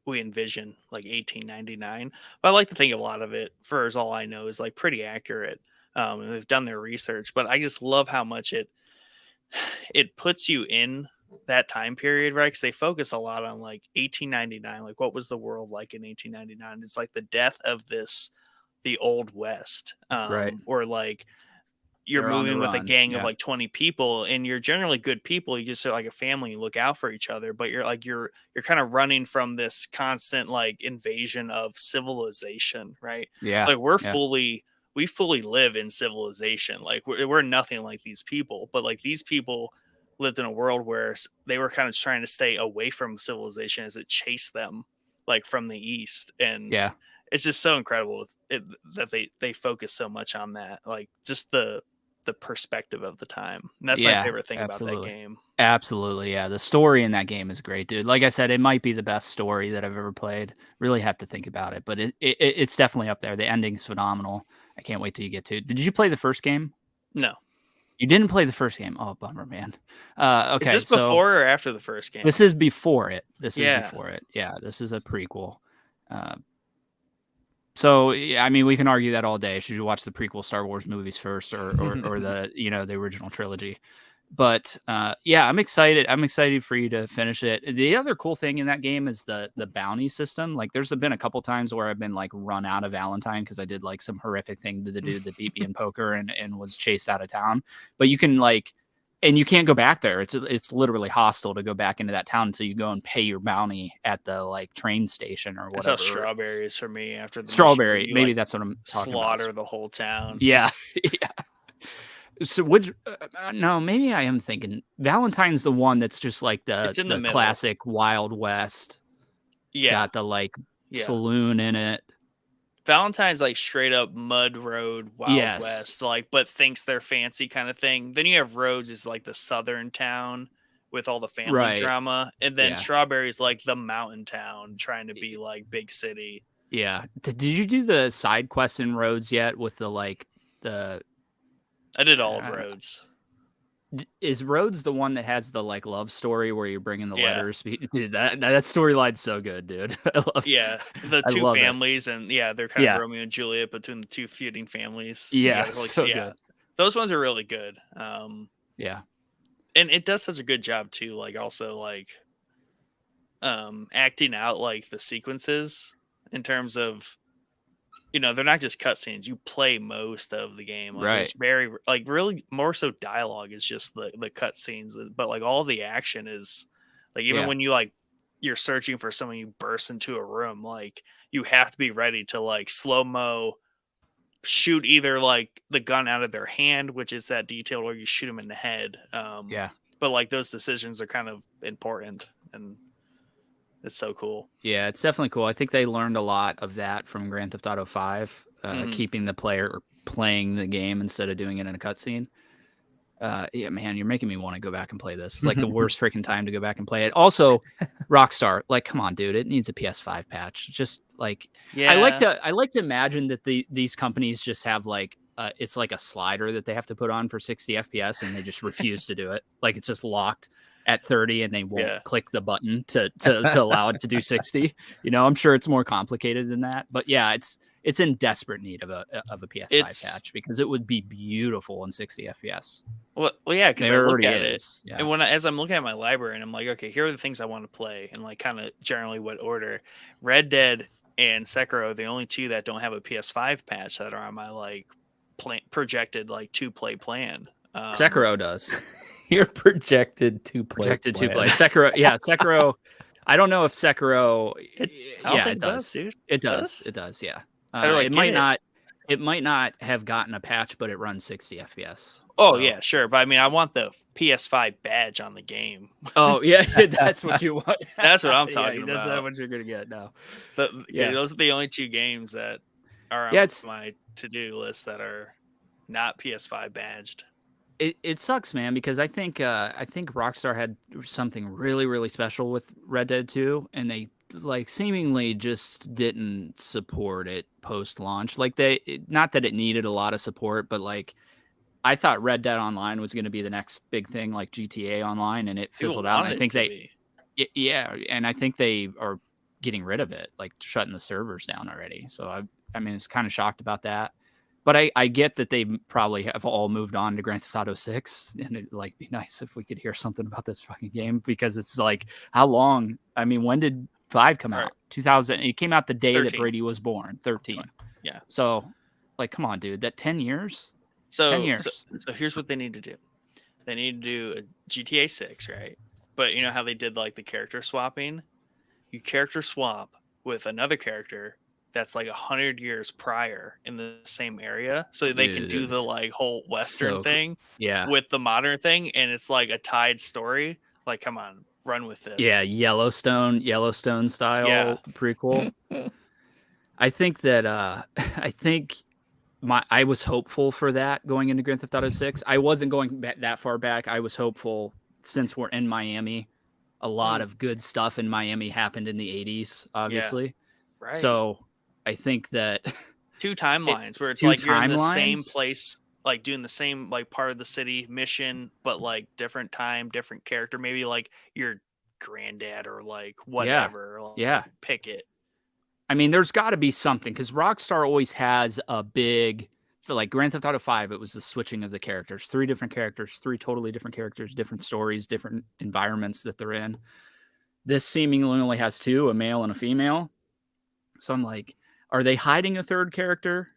envision like 1899, but I like to think a lot of it, for as all I know, is like pretty accurate. And they've done their research, but I just love how much it puts you in that time period, right? Because they focus a lot on like 1899, like what was the world like in 1899? It's like the death of the old West, right? Or like you're moving with a gang of like 20 people, and you're generally good people. You just are like a family, you look out for each other, but you're kind of running from this constant like invasion of civilization, right? Yeah. It's like we fully live in civilization. Like we're nothing like these people, but like these people lived in a world where they were kind of trying to stay away from civilization as it chased them like from the east. And it's just so incredible that they focus so much on that, like just the perspective of the time. And that's my favorite thing about that game. Absolutely. Yeah. The story in that game is great, dude. Like I said, it might be the best story that I've ever played. Really have to think about it, but it's definitely up there. The ending's phenomenal. I can't wait till you get to it. Did you play the first game? No. You didn't play the first game. Oh, bummer, man. Okay. Is this before or after the first game? This is before it. This is before it. Yeah. This is a prequel. So yeah, I mean, we can argue that all day. Should you watch the prequel Star Wars movies first, or the the original trilogy? But yeah, I'm excited. I'm excited for you to finish it. The other cool thing in that game is the bounty system. Like, there's been a couple times where I've been like run out of Valentine because I did like some horrific thing to the dude that beat me in poker and was chased out of town. But you can like, and you can't go back there. It's literally hostile to go back into that town until you go and pay your bounty at the like train station or I whatever. saw Strawberries for me after the Strawberry. mission, Maybe like, that's what I'm talking slaughter about. the whole town. Yeah, yeah. So which no, maybe I am thinking Valentine's the one that's just like It's in the middle. classic Wild West. It's got the like saloon in it. Valentine's like straight up mud road Wild West, like, but thinks they're fancy kind of thing. Then you have Rhodes is like the southern town with all the family drama, and then Strawberry's like the mountain town trying to be like big city. Yeah. Did you do the side quests in Rhodes yet with the like the? I did all of Rhodes. Is Rhodes the one that has the like love story where you're bringing the letters? Dude, that storyline's so good, dude. I love. Yeah, the two families, and they're kind of Romeo and Juliet between the two feuding families. Yeah, so good. Those ones are really good. Yeah, and it does such a good job too. Like also like, acting out like the sequences in terms of. They're not just cutscenes. You play most of the game. Like, right. It's very, like, really more so dialogue is just the cutscenes. But, like, all the action is, like, even when you, like, you're searching for someone, you burst into a room, like, you have to be ready to, like, slow-mo shoot either, like, the gun out of their hand, which is that detail, or you shoot them in the head. But, like, those decisions are kind of important. And it's so cool. Yeah, it's definitely cool. I think they learned a lot of that from Grand Theft Auto 5, keeping the player playing the game instead of doing it in a cutscene. Yeah, man, you're making me want to go back and play this. It's like the worst freaking time to go back and play it. Also, Rockstar, like, come on, dude, it needs a PS5 patch. Just like, I like to imagine that these companies just have like, it's like a slider that they have to put on for 60 FPS, and they just refuse to do it. Like, it's just locked at 30 and they won't click the button to allow it to do 60. I'm sure it's more complicated than that, but yeah, it's in desperate need of a PS5 patch because it would be beautiful in 60 FPS. Well, yeah, because I look at it, yeah. and as I'm looking at my library, and I'm like, okay, here are the things I want to play, and like kind of generally what order. Red Dead and Sekiro are the only two that don't have a PS5 patch that are on my like projected like 2-play plan. Sekiro does. You're projected to play. Sekiro, yeah, Sekiro. I don't know if Sekiro. It does, dude. It does. It does. Yeah. It might not. It might not have gotten a patch, but it runs 60 FPS. Oh yeah, sure. But I mean, I want the PS5 badge on the game. Oh yeah, that's what you want. That's what I'm talking about. That's not what you're gonna get now. Those are the only two games that are on my to-do list that are not PS5 badged. It sucks, man, because I think Rockstar had something really, really special with Red Dead 2, and they like seemingly just didn't support it post-launch. Like not that it needed a lot of support, but like I thought Red Dead Online was going to be the next big thing, like GTA Online, and it fizzled out. And I think and I think they are getting rid of it, like shutting the servers down already. So I mean, it's kind of shocked about that. But I get that they probably have all moved on to Grand Theft Auto 6, and it'd like be nice if we could hear something about this fucking game, because it's like, how long? I mean, when did 5 come out? 2000. It came out the day 13. that Brady was born. 13. Yeah. So, like, come on, dude. That 10 years. So 10 years. So here's what they need to do. They need to do a GTA 6, right? But you know how they did like the character swapping? You character swap with another character that's like 100 years prior in the same area, so they can do the like whole Western thing with the modern thing, and it's like a tied story. Like, come on, run with this. Yeah, Yellowstone style prequel. I think that I was hopeful for that going into Grand Theft Auto 6. I wasn't going that far back. I was hopeful, since we're in Miami, a lot of good stuff in Miami happened in the 80s, obviously. Right. So I think that 2 timelines where it's like you're in the same place, like doing the same like part of the city mission, but like different time, different character, maybe like your granddad or like whatever. Like, pick it. I mean, there's got to be something because Rockstar always has a big, so like Grand Theft Auto 5, it was the switching of the characters, 3 different characters, 3 totally different characters, different stories, different environments that they're in. This seemingly only has 2, a male and a female. So I'm like, are they hiding a 3rd character?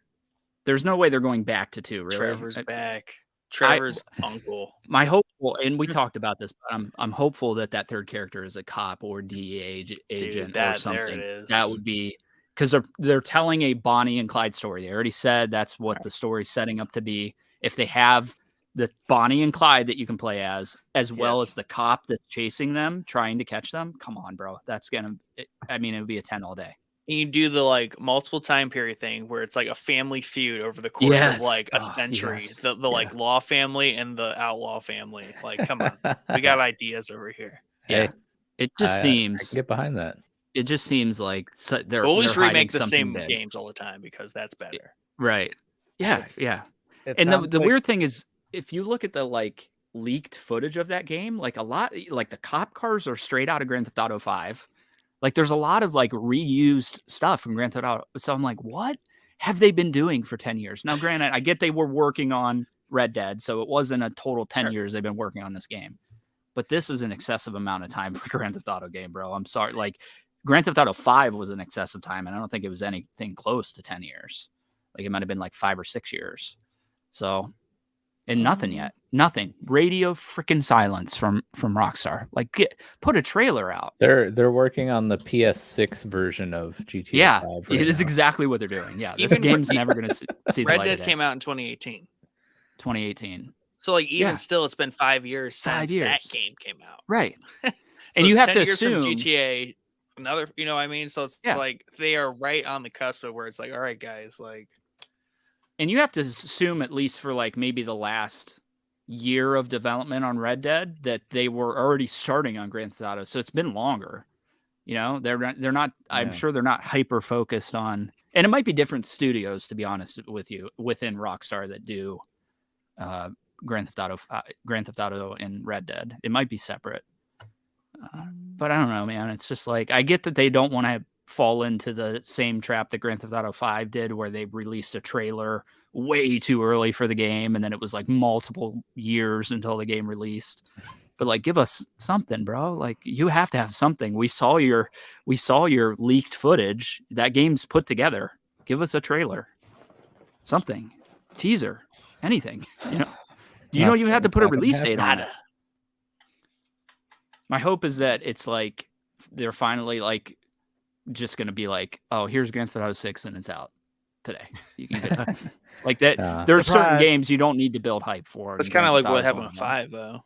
There's no way they're going back to 2, really. Trevor's back. Trevor's uncle. My hopeful, and we talked about this, but I'm hopeful that 3rd character is a cop or DEA agent or something. There it is. That would be because they're telling a Bonnie and Clyde story. They already said that's what the story's setting up to be. If they have the Bonnie and Clyde that you can play as well as the cop that's chasing them, trying to catch them, come on, bro. That's gonna. It would be a 10 all day. And you do the like multiple time period thing where it's like a family feud over the course of like a century. Yes. The like law family and the outlaw family. Like, come on, we got ideas over here. Yeah, it just seems. I can get behind that. It just seems like they're always they're remake the same big. games all the time because that's better. Right? Yeah, yeah. It And the weird thing is, if you look at the like leaked footage of that game, like a lot, like the cop cars are straight out of Grand Theft Auto 5. Like there's a lot of like reused stuff from Grand Theft Auto. So I'm like, what have they been doing for 10 years? Now, granted, I get they were working on Red Dead, so it wasn't a total 10 years they've been working on this game. But this is an excessive amount of time for a Grand Theft Auto game, bro. I'm sorry. Like Grand Theft Auto 5 was an excessive time, and I don't think it was anything close to 10 years. Like it might have been like 5 or 6 years. So, and nothing yet. Nothing. Radio freaking silence from Rockstar. Like, put a trailer out. They're working on the PS6 version of GTA 5 right it is now. exactly what they're doing. Yeah, this game's never going to see the Red light Dead of day. came out in 2018. 2018. So like even still, it's been 5 years since 5 years. that game came out. Right. So And you it's have 10 to years from assume GTA. Another, you know what I mean? So it's Yeah. like they are right on the cusp of where it's like, all right, guys, like. And you have to assume, at least for like maybe the last year of development on Red Dead, that they were already starting on Grand Theft Auto. So it's been longer. You know, they're not. I'm sure they're not hyper focused on. And it might be different studios, to be honest with you, within Rockstar that do Grand Theft Auto and Red Dead. It might be separate. But I don't know, man. It's just like I get that they don't want to fall into the same trap that Grand Theft Auto 5 did, where they released a trailer way too early for the game, and then it was like multiple years until the game released. But like, give us something, bro. Like, you have to have something. We saw your leaked footage. That game's put together. Give us a trailer, something, teaser, anything. You know, you don't even have to put a release date on it. My hope is that it's like they're finally like just going to be like, oh, here's Grand Theft Auto 6 and it's out today. You can get it. Like that. There are certain games you don't need to build hype for. It's kind of like what happened with 5, though.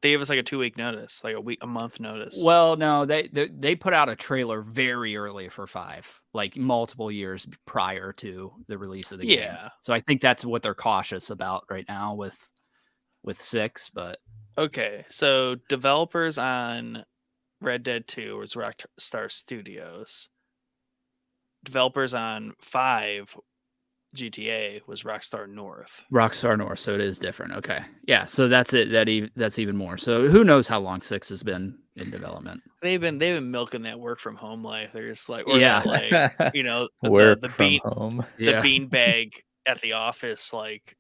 They gave us like a 2-week notice, like a month notice. Well, no, they put out a trailer very early for 5, like multiple years prior to the release of the game. Yeah. So I think that's what they're cautious about right now with 6, but. Okay, so developers on Red Dead 2 was Rockstar Studios. Developers on 5 GTA was Rockstar North. Rockstar North, so it is different. Okay, yeah, so that's it. That's even more. So who knows how long 6 has been in development? They've been milking that work from home life. They're just like, Yeah. like, you know, Work the from bean home. the beanbag at the office, like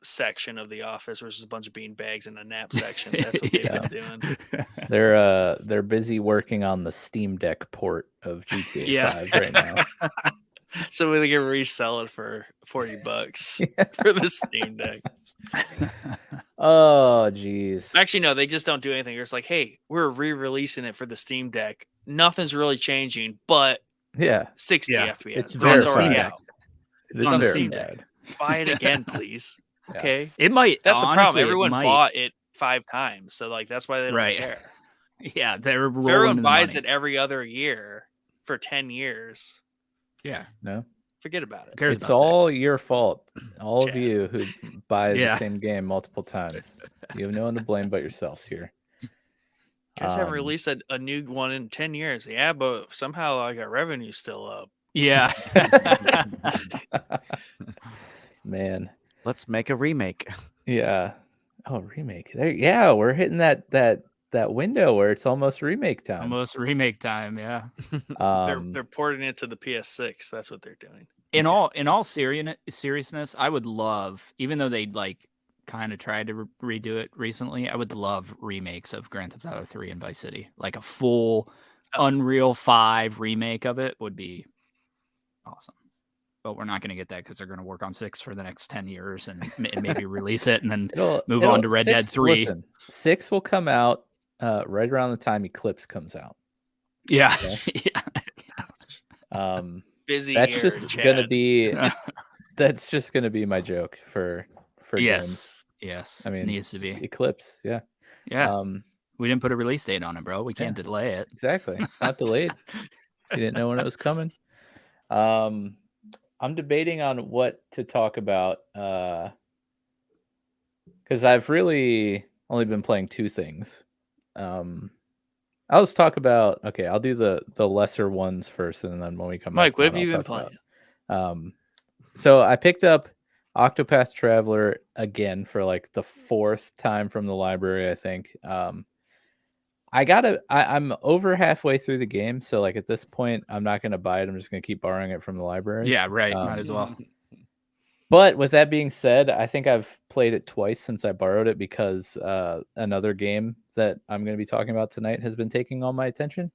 section of the office, where there's a bunch of bean bags in a nap section. That's what they've been doing. They're busy working on the Steam Deck port of GTA 5 right now. So they can resell it for $40 for the Steam Deck. Oh, geez. Actually, no, they just don't do anything. It's like, hey, we're re-releasing it for the Steam Deck. Nothing's really changing, but 60 FPS. It's already out. It's on the verified. Steam Deck. Buy it again, please. Yeah. Okay. It might. That's the honestly, problem. Everyone it bought it 5 times, so like that's why they don't Right. care. Yeah, they're rolling. If everyone in the buys money. it every other year for 10 years, No, forget about it. Cares it's about all 6. your fault. All of Chad. you who buy Yeah. the same game multiple times. You have no one to blame but yourselves here. You guys haven't released a new one in 10 years. Yeah, but somehow like our revenue's still up. Yeah. Let's make a remake. Yeah. Oh, remake. There. Yeah, we're hitting that that window where it's almost remake time. Almost remake time, yeah. They're porting it to the PS6. That's what they're doing. In all seriousness, I would love, even though they like kind of tried to redo it recently, I would love remakes of Grand Theft Auto 3 and Vice City. Like a full Unreal 5 remake of it would be awesome. But we're not going to get that because they're going to work on 6 for the next 10 years and maybe release it and then move on to Red Dead 3. Listen, 6 will come out right around the time Eclipse comes out. Yeah. Yeah. Busy. That's just gonna be. That's just gonna be my joke for games. Yes. I mean, it needs to be Eclipse. Yeah. Yeah. We didn't put a release date on it, bro. We can't delay it. Exactly. It's not delayed. You didn't know when it was coming. I'm debating on what to talk about because I've really only been playing 2 things. I'll just talk about. Okay, I'll do the lesser ones first, and then when we come Mike, back, what have you been playing? So I picked up Octopath Traveler again for like the 4th time from the library, I think. I'm over halfway through the game, so like at this point, I'm not gonna buy it. I'm just gonna keep borrowing it from the library. Yeah, right. Might as well. But with that being said, I think I've played it twice since I borrowed it because another game that I'm going to be talking about tonight has been taking all my attention.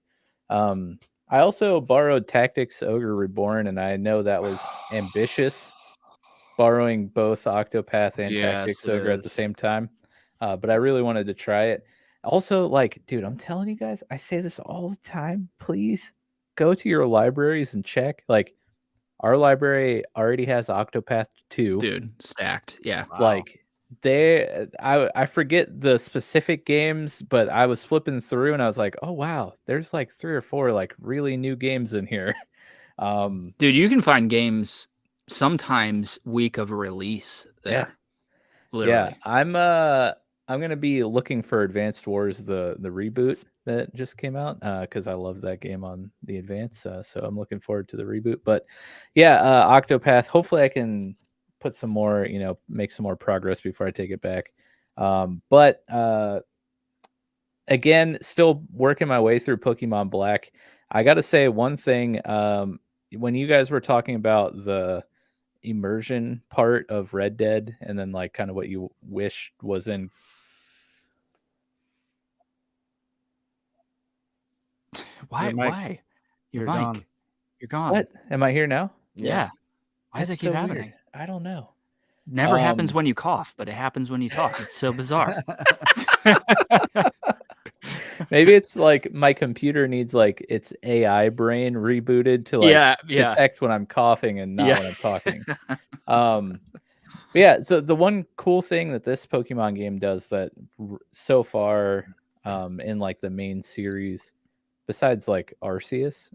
I also borrowed Tactics Ogre Reborn, and I know that was ambitious, borrowing both Octopath and Tactics Ogre at the same time. But I really wanted to try it. Also, like, dude, I'm telling you guys, I say this all the time. Please go to your libraries and check. Like, our library already has Octopath 2. Dude, stacked. Yeah. Wow. Like I forget the specific games, but I was flipping through and I was like, oh wow, there's like 3 or 4 like really new games in here. Dude, you can find games sometimes week of release there. Yeah. Literally. Yeah. I'm gonna be looking for Advanced Wars, the reboot that just came out, because I love that game on the Advance. So I'm looking forward to the reboot. But yeah, Octopath. Hopefully, I can put some more, make some more progress before I take it back. But again, still working my way through Pokemon Black. I got to say one thing. When you guys were talking about the immersion part of Red Dead, and then like kind of what you wished was in. Why? Your mic. gone. You're gone. What? Am I here now? Yeah. Why does it That's keep so happening? weird. I don't know. Never happens when you cough, but it happens when you talk. It's so bizarre. Maybe it's like my computer needs like its AI brain rebooted to like detect when I'm coughing and not when I'm talking. Yeah, so the one cool thing that this Pokemon game does that so far in like the main series, besides like Arceus,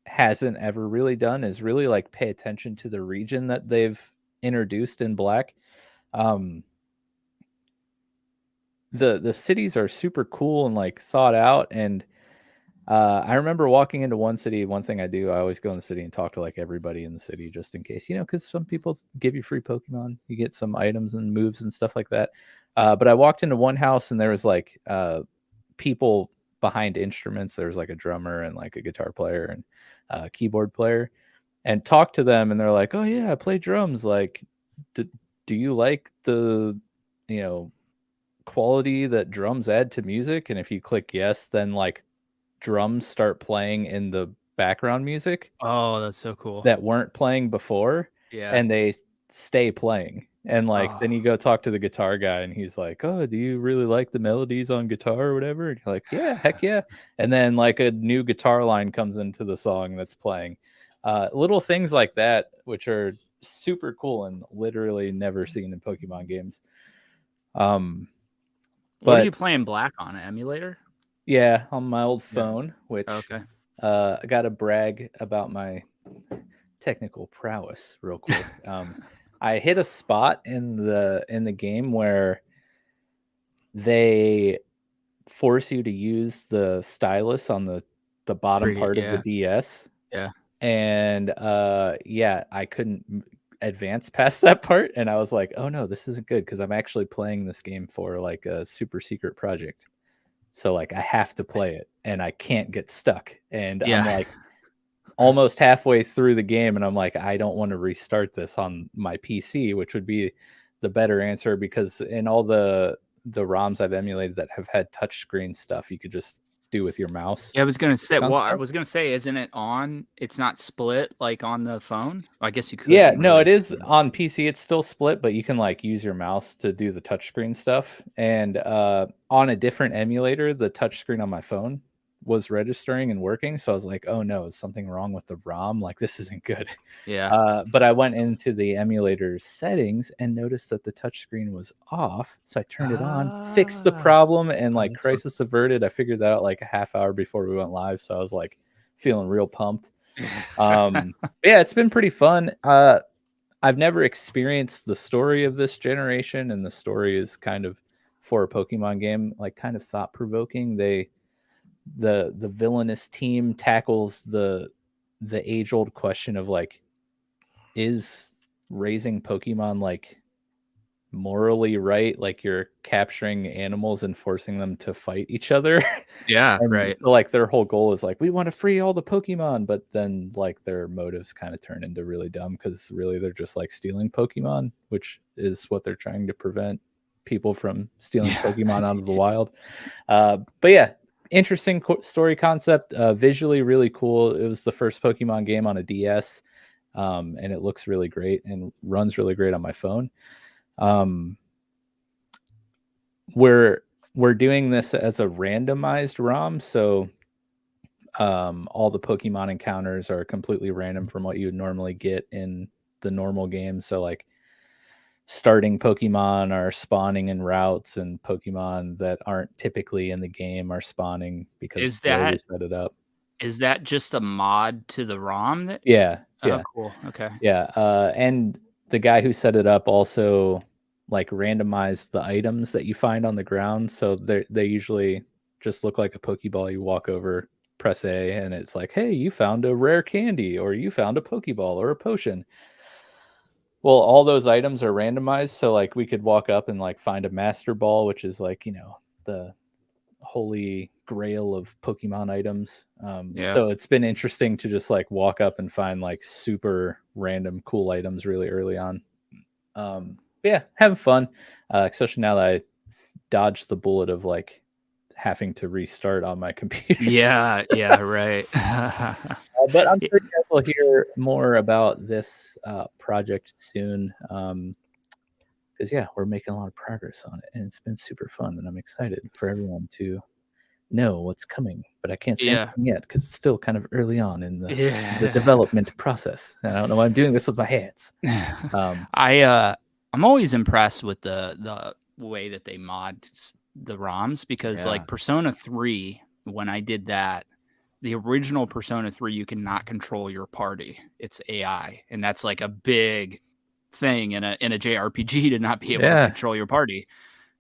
hasn't ever really done is really like pay attention to the region that they've introduced in Black. The cities are super cool and like thought out, and I remember walking into one city. One thing I do, I always go in the city and talk to like everybody in the city just in case, because some people give you free Pokemon, you get some items and moves and stuff like that. But I walked into one house and there was like people behind instruments. There was like a drummer and like a guitar player and a keyboard player, and talked to them, and they're like, "Oh yeah, I play drums. Like, do you like the quality that drums add to music?" And if you click yes, then like drums start playing in the background music. Oh, that's so cool. That weren't playing before. Yeah. And they stay playing. And like then you go talk to the guitar guy and he's like, "Oh, do you really like the melodies on guitar or whatever?" And you're like, "Yeah, heck yeah." And then like a new guitar line comes into the song that's playing. Little things like that, which are super cool and literally never seen in Pokemon games. What are you playing Black on, an emulator? Yeah, on my old phone, which okay. I got to brag about my technical prowess real quick. I hit a spot in the game where they force you to use the stylus on the bottom 3D, part of the DS. Yeah. And I couldn't advance past that part, and I was like, oh no, this isn't good because I'm actually playing this game for like a super secret project. So like I have to play it and I can't get stuck. And Yeah. I'm like almost halfway through the game and I'm like, I don't want to restart this on my PC, which would be the better answer, because in all the ROMs I've emulated that have had touchscreen stuff, you could just do with your mouse. Yeah, I was gonna say. on Well, I stuff. was gonna say, isn't it on? It's not split like on the phone. I guess you could. Yeah, no, it is split. on PC. It's still split, but you can like use your mouse to do the touchscreen stuff. And on a different emulator, the touchscreen on my phone was registering and working. So I was like, oh no, is something wrong with the ROM? Like this isn't good. Yeah. But I went into the emulator settings and noticed that the touchscreen was off. So I turned it on, fixed the problem, and like crisis averted. I figured that out like a half hour before we went live. So I was like feeling real pumped. Yeah, it's been pretty fun. I've never experienced the story of this generation, and the story is kind of, for a Pokemon game, like kind of thought provoking. The villainous team tackles the age old question of like, is raising Pokemon like morally right? Like you're capturing animals and forcing them to fight each other. Yeah. And Right. so like their whole goal is like, we want to free all the Pokemon, but then like their motives kind of turn into really dumb, because really they're just like stealing Pokemon, which is what they're trying to prevent people from stealing Pokemon out of the wild. But yeah, interesting story concept. Visually really cool. It was the first Pokemon game on a DS, and it looks really great and runs really great on my phone. We're doing this as a randomized ROM, so all the Pokemon encounters are completely random from what you would normally get in the normal game. So like starting Pokemon are spawning in routes, and Pokemon that aren't typically in the game are spawning because the way we set it up. Is that just a mod to the ROM? Yeah. Oh, cool. Okay. Yeah. And the guy who set it up also like randomized the items that you find on the ground. So they usually just look like a Pokeball. You walk over, press A, and it's like, hey, you found a rare candy, or you found a Pokeball or a potion. Well, all those items are randomized. So like we could walk up and like find a Master Ball, which is like, the holy grail of Pokemon items. So it's been interesting to just like walk up and find like super random cool items really early on. Yeah, having fun, especially now that I dodged the bullet of like having to restart on my computer. Yeah, right. But I'm sure you guys will hear more about this project soon, because yeah, we're making a lot of progress on it, and it's been super fun, and I'm excited for everyone to know what's coming. But I can't say anything yet because it's still kind of early on in the development process. And I don't know why I'm doing this with my hands. I'm always impressed with the way that they mod the ROMs, because like Persona 3, when I did that, the original Persona 3, you cannot control your party. It's AI, and that's like a big thing in a JRPG to not be able to control your party.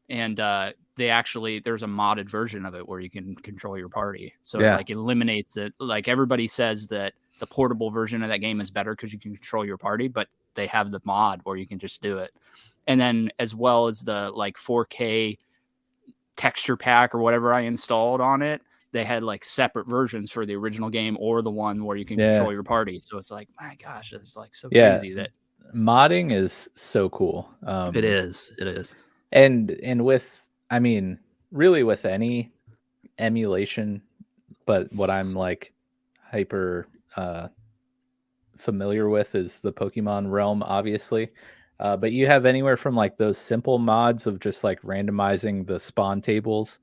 And there's a modded version of it where you can control your party. So it like eliminates it. Like everybody says that the portable version of that game is better because you can control your party, but they have the mod where you can just do it. And then as well as the like 4K texture pack or whatever I installed on it, they had like separate versions for the original game or the one where you can control your party. So it's like, my gosh, it's like so crazy that modding is so cool. It is. And with, I mean, really with any emulation, but what I'm like hyper familiar with is the Pokemon realm, obviously. But you have anywhere from like those simple mods of just like randomizing the spawn tables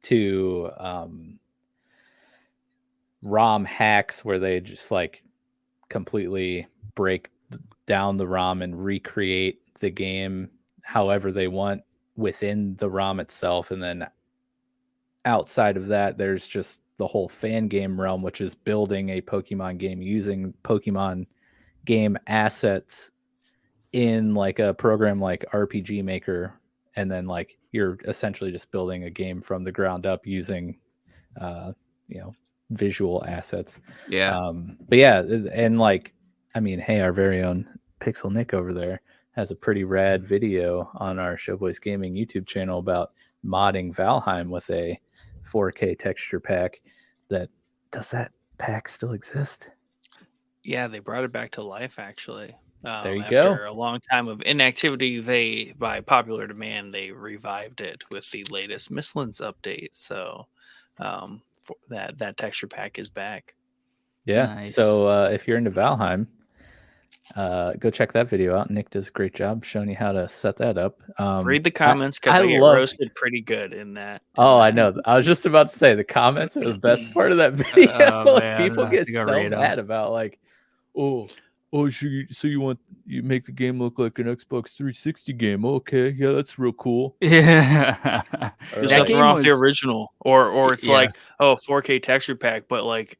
to ROM hacks where they just like completely break down the ROM and recreate the game however they want within the ROM itself. And then outside of that, there's just the whole fan game realm, which is building a Pokemon game using Pokemon game assets in like a program like RPG Maker. And then like you're essentially just building a game from the ground up using visual assets. But yeah, and like, I mean, hey, our very own Pixel Nick over there has a pretty rad video on our Showboys Gaming YouTube channel about modding Valheim with a 4K texture pack. Does that pack still exist? Yeah, they brought it back to life actually. There you After go. a long time of inactivity, they, by popular demand, they revived it with the latest Mistlands update. So that texture pack is back. Yeah. Nice. So if you're into Valheim, go check that video out. Nick does a great job showing you how to set that up. Read the comments because I get roasted pretty good in that. I know. I was just about to say the comments are the best part of that video. Like, people get so mad about like, oh, so you make the game look like an Xbox 360 game? Okay, yeah, that's real cool. Yeah, There's nothing wrong with the original, or it's like, oh, 4K texture pack, but like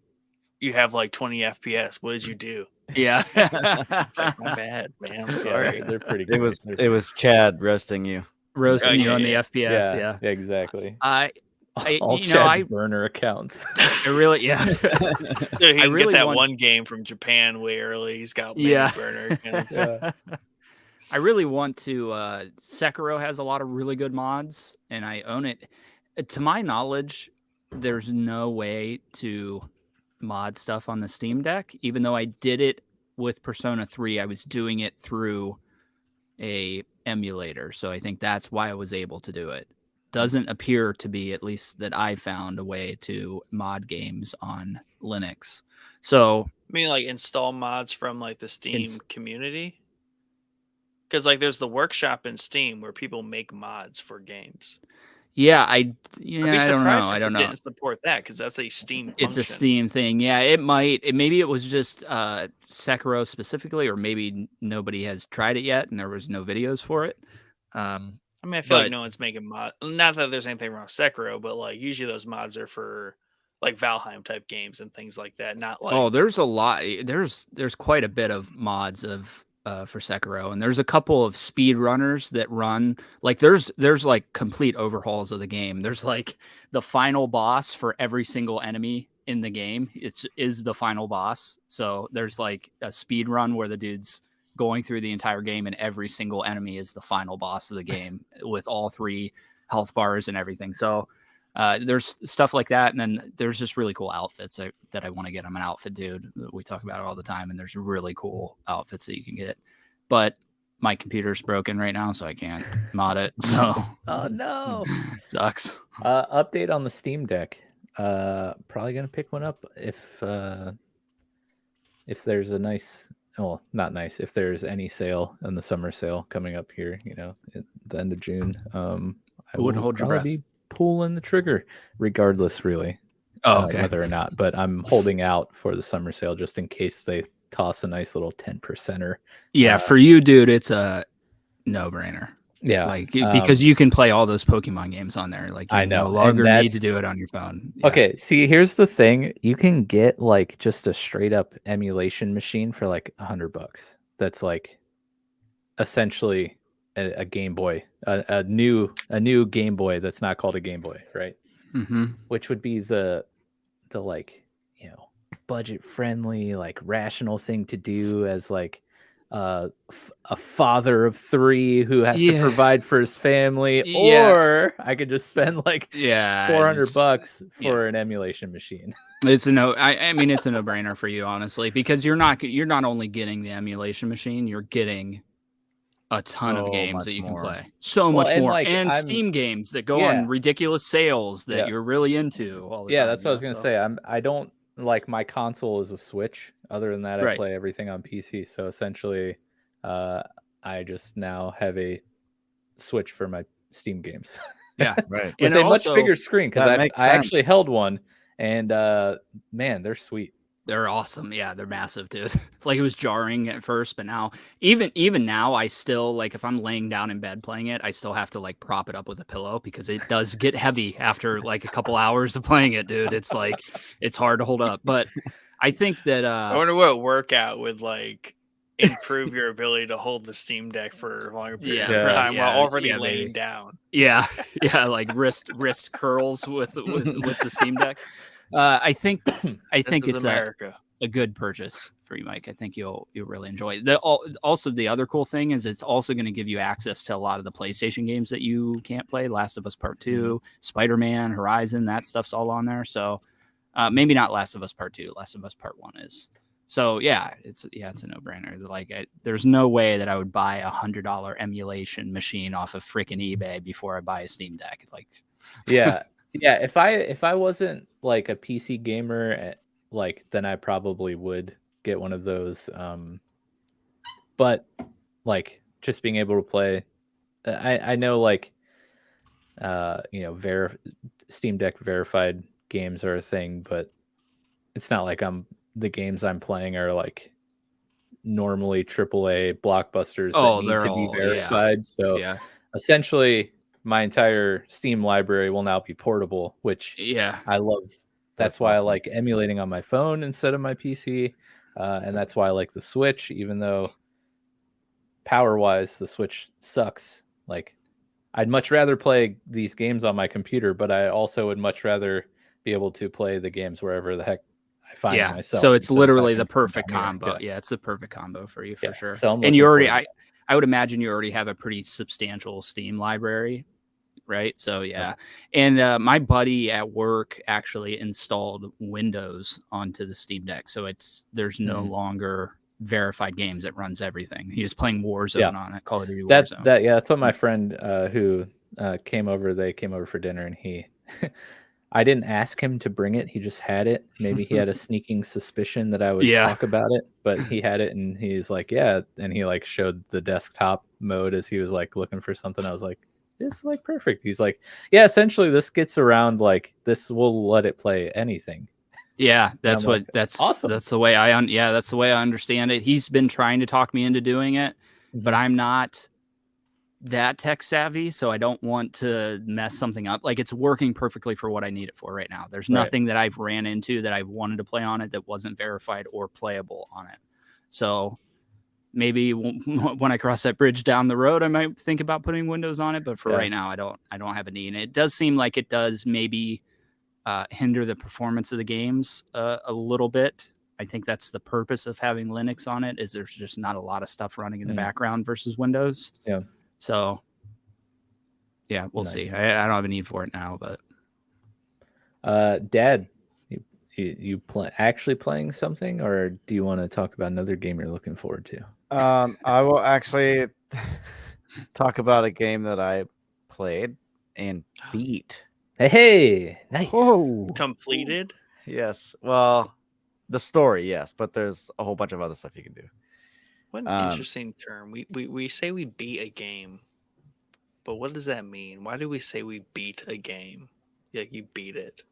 you have like 20 FPS. What did you do? Yeah, it's like, my bad, man. I'm sorry. Yeah, they're pretty good. It was Chad roasting you you on the FPS. Yeah, exactly. All Chad's burner accounts. I really, so he can get that one game from Japan way early. He's got burner accounts. I really want to. Sekiro has a lot of really good mods, and I own it. To my knowledge, there's no way to mod stuff on the Steam Deck. Even though I did it with Persona 3, I was doing it through a emulator, so I think that's why I was able to do it. Doesn't appear to be, at least that I found, a way to mod games on Linux. So I mean, like install mods from like the Steam community, because like there's the workshop in Steam where people make mods for games. Yeah, I don't know. I don't know. Didn't support that because that's a Steam function. It's a Steam thing. Yeah, it might. Maybe it was just Sekiro specifically, or maybe nobody has tried it yet and there was no videos for it. I mean, I feel like no one's making mod. Not that there's anything wrong with Sekiro, but like usually those mods are for like Valheim type games and things like that. Not like there's a lot. There's quite a bit of mods for Sekiro, and there's a couple of speed runners that run like there's like complete overhauls of the game. There's like the final boss for every single enemy in the game. Is the final boss. So there's like a speed run where the dude's going through the entire game and every single enemy is the final boss of the game with all 3 health bars and everything. So there's stuff like that. And then there's just really cool outfits that I want to get. I'm an outfit dude. We talk about it all the time, and there's really cool outfits that you can get, but my computer's broken right now, so I can't mod it. So oh no, sucks. Update on the Steam Deck. Probably gonna pick one up if there's a nice, well, not nice, if there's any sale in the summer sale coming up here, at the end of June. I wouldn't hold your breath. Be pulling the trigger regardless, really. Okay. Whether or not, but I'm holding out for the summer sale just in case they toss a nice little 10%er. Yeah, for you, dude, it's a no-brainer. Yeah, like because you can play all those Pokemon games on there. Like, I know, no longer need to do it on your phone. Yeah. Okay, see, here's the thing: you can get like just a straight-up emulation machine for like $100. That's like essentially a Game Boy, a new Game Boy that's not called a Game Boy, right? Mm-hmm. Which would be the like, budget friendly, like rational thing to do as like a father of 3 who has to provide for his family, or I could just spend like $400 for an emulation machine. It's a no. I mean, it's a no-brainer for you, honestly, because you're not only getting the emulation machine, you're getting a ton of games that you can play. So much more. Like, and Steam games that go on ridiculous sales that you're really into all the time. That's what I was going to say. I don't like, my console is a Switch. Other than that, I play everything on PC. So essentially, I just now have a Switch for my Steam games. Yeah, right. With a much bigger screen, because I actually held one, and man, they're sweet. They're awesome. Yeah, they're massive, dude. Like, it was jarring at first, but now, even now, I still, like, if I'm laying down in bed playing it, I still have to like prop it up with a pillow because it does get heavy after like a couple hours of playing it, dude. It's like, it's hard to hold up. But I think that I wonder what workout would like improve your ability to hold the Steam Deck for longer periods of time while already laying down. Yeah, like wrist curls with the Steam Deck. I think it's America. a good purchase for you, Mike. I think you'll really enjoy it. Also, the other cool thing is it's also going to give you access to a lot of the PlayStation games that you can't play. Last of Us Part 2, Spider-Man, Horizon, that stuff's all on there. So maybe not Last of Us Part 2. Last of Us Part 1 is. So yeah, it's a no-brainer. Like, there's no way that I would buy a $100 emulation machine off of freaking eBay before I buy a Steam Deck. Like, yeah. If I wasn't like a PC gamer, like, then I probably would get one of those. But like, just being able to play, I know, like, Steam Deck verified games are a thing, but it's not like the games I'm playing are like normally AAA blockbusters that need to be verified. Yeah. So essentially, my entire Steam library will now be portable, which I love. That's why awesome. I like emulating on my phone instead of my PC, and that's why I like the Switch, even though power-wise the Switch sucks. Like, I'd much rather play these games on my computer, but I also would much rather be able to play the games wherever the heck I find myself. So it's literally the perfect combo. Yeah, it's the perfect combo for you for sure. So and you already, I would imagine you already have a pretty substantial Steam library, right? So yeah. And my buddy at work actually installed Windows onto the Steam Deck, so there's no longer verified games. It runs everything. He was playing Warzone on it, Call of Duty Warzone. That's what my friend who came over. They came over for dinner, and he. I didn't ask him to bring it. He just had it. Maybe he had a sneaking suspicion that I would talk about it, but he had it, and he's like, yeah. And he like showed the desktop mode as he was like looking for something. I was like, it's like perfect. He's like, yeah, essentially this gets around, like, this will let it play anything. Yeah, that's awesome. That's the way that's the way I understand it. He's been trying to talk me into doing it, but I'm not that tech savvy, so I don't want to mess something up. Like, it's working perfectly for what I need it for right now. There's nothing that I've ran into that I've wanted to play on it that wasn't verified or playable on it. So maybe when I cross that bridge down the road, I might think about putting Windows on it. But for right now, I don't have a need. And it does seem like it does maybe hinder the performance of the games a little bit. I think that's the purpose of having Linux on it, is there's just not a lot of stuff running in the background versus Windows. Yeah. So, yeah, we'll see. I don't have a need for it now, but. Dad, you actually playing something, or do you want to talk about another game you're looking forward to? I will actually talk about a game that I played and beat. Hey, nice. Whoa. Completed? Yes. Well, the story, yes, but there's a whole bunch of other stuff you can do. What an interesting term. We say we beat a game, but what does that mean? Why do we say we beat a game? Like, you beat it,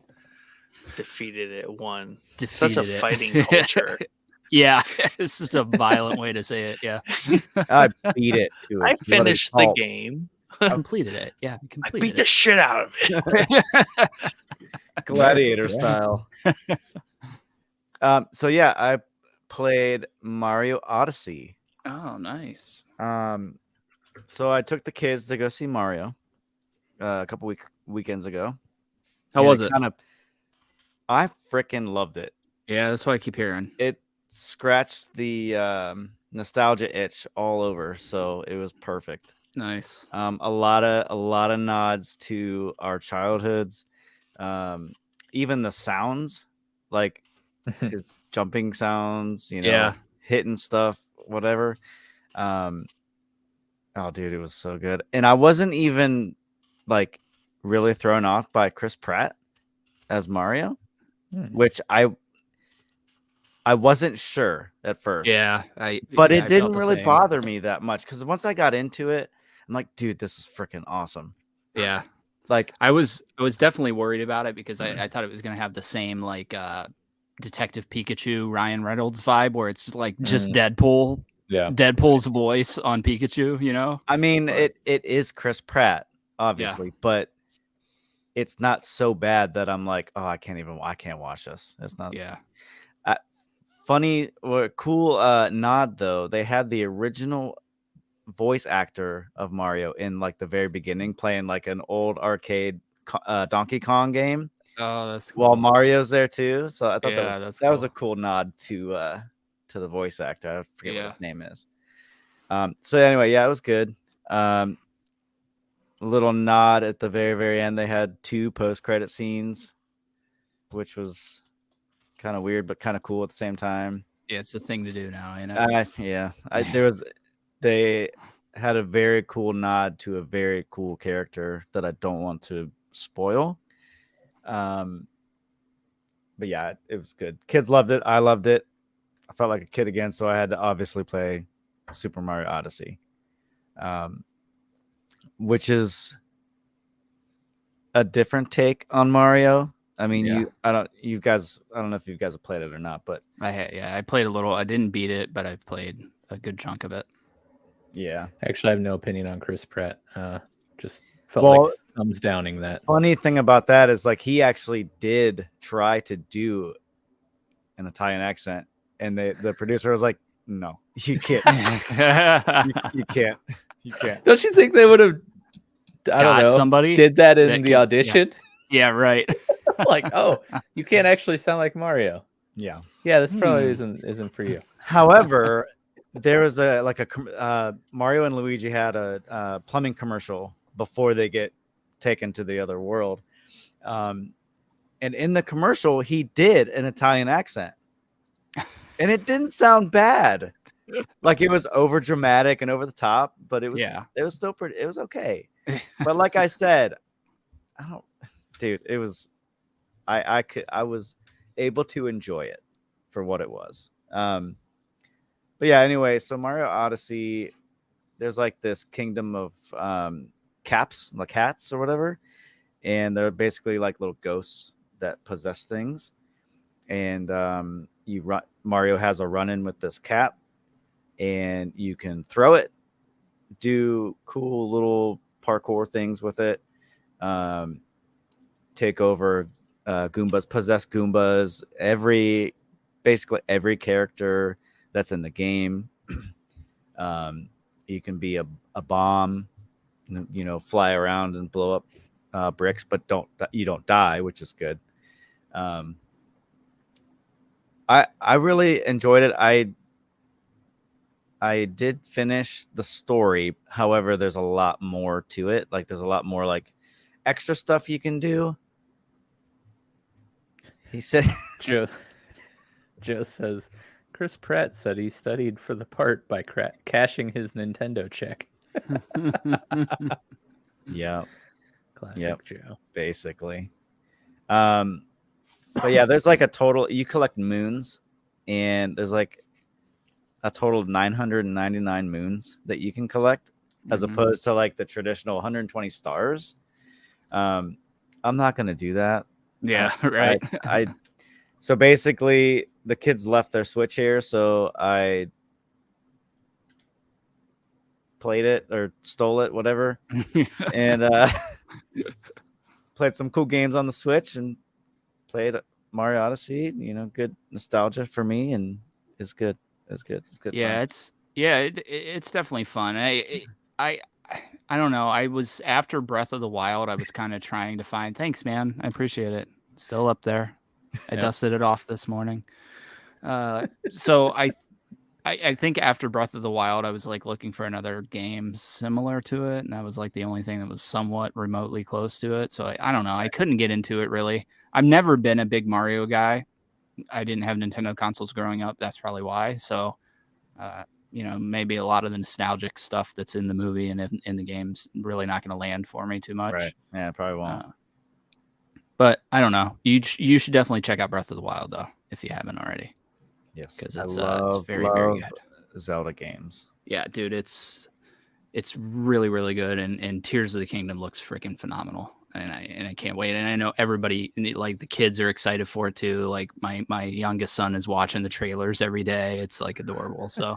defeated it, won. Such a fighting culture. Yeah, it's just a violent way to say it. Yeah, I beat it to it. I finished the game. I completed it. Yeah, I beat the shit out of it. Gladiator style. So yeah, I played Mario Odyssey. Oh, nice. So I took the kids to go see Mario a couple weekends ago. How was it? I freaking loved it. Yeah, that's what I keep hearing. It scratched the nostalgia itch all over, so it was perfect. Nice. A lot of nods to our childhoods. Even the sounds, like his jumping sounds, hitting stuff, whatever. Oh, dude, it was so good. And I wasn't even like really thrown off by Chris Pratt as Mario, which I wasn't sure at first. Yeah, but it didn't really bother me that much, because once I got into it, I'm like, dude, this is freaking awesome. Yeah. Like, I was definitely worried about it, because I thought it was going to have the same like Detective Pikachu Ryan Reynolds vibe, where it's like just Deadpool. Yeah. Deadpool's voice on Pikachu, I mean, it is Chris Pratt, obviously, but it's not so bad that I'm like, oh, I can't watch this. It's not. Yeah. Funny or cool nod though. They had the original voice actor of Mario in like the very beginning, playing like an old arcade Donkey Kong game. Oh, that's cool. while Mario's there too. So I thought Yeah, that was a cool nod to the voice actor. I forget what his name is. So anyway, yeah, it was good. A little nod at the very, very end. They had 2 post-credit scenes, which was kind of weird, but kind of cool at the same time. Yeah, it's the thing to do now, you know. They had a very cool nod to a very cool character that I don't want to spoil. But yeah, it was good. Kids loved it. I loved it. I felt like a kid again, so I had to obviously play Super Mario Odyssey, which is a different take on Mario. I mean, I don't know if you guys have played it or not, but I played a little. I didn't beat it, but I've played a good chunk of it. Yeah. Actually, I have no opinion on Chris Pratt. Just felt like thumbs downing that. Funny thing about that is like he actually did try to do an Italian accent, and the producer was like, "No, you can't. you can't. You can't." Don't you think they would have? I don't know. Somebody did that in the audition. Yeah, right. Like, oh, you can't actually sound like Mario. Yeah. This probably isn't for you. However, there was Mario and Luigi had a plumbing commercial before they get taken to the other world. And in the commercial, he did an Italian accent. And it didn't sound bad. Like it was over dramatic and over the top, but it was still pretty, it was okay. But like I said, it was I was able to enjoy it for what it was. But yeah, anyway, so Mario Odyssey, there's like this kingdom of cats or whatever, and they're basically like little ghosts that possess things. And Mario has a run-in with this cat, and you can throw it, do cool little parkour things with it, take over Goombas, possess Goombas, basically every character that's in the game. You can be a bomb, fly around and blow up bricks, but you don't die, which is good. I really enjoyed it. I did finish the story. However, there's a lot more to it. Like there's a lot more like extra stuff you can do. He said Joe says Chris Pratt said he studied for the part by cashing his Nintendo check. Yeah. Classic Joe. Basically. But yeah, there's like you collect moons, and there's like a total of 999 moons that you can collect, as opposed to like the traditional 120 stars. I'm not going to do that. Yeah, right. So basically the kids left their Switch here, so I played it or stole it, whatever, and played some cool games on the Switch and played Mario Odyssey. Good nostalgia for me, and it's good. It's good. It's good. Yeah, fun. It's definitely fun. I don't know. I was after Breath of the Wild. I was kind of trying to find. Thanks, man. I appreciate it. It's still up there. I dusted it off this morning. So I think after Breath of the Wild, I was like looking for another game similar to it, and that was like the only thing that was somewhat remotely close to it. So I don't know. I couldn't get into it really. I've never been a big Mario guy. I didn't have Nintendo consoles growing up. That's probably why. So, maybe a lot of the nostalgic stuff that's in the movie and in the game's really not going to land for me too much. Right. Yeah, probably won't. But I don't know. You should definitely check out Breath of the Wild though, if you haven't already. Yes, because it's very, very good. Zelda games. Yeah, dude, it's really, really good, and Tears of the Kingdom looks freaking phenomenal, and I can't wait. And I know everybody, like the kids, are excited for it too. Like my youngest son is watching the trailers every day. It's like adorable. So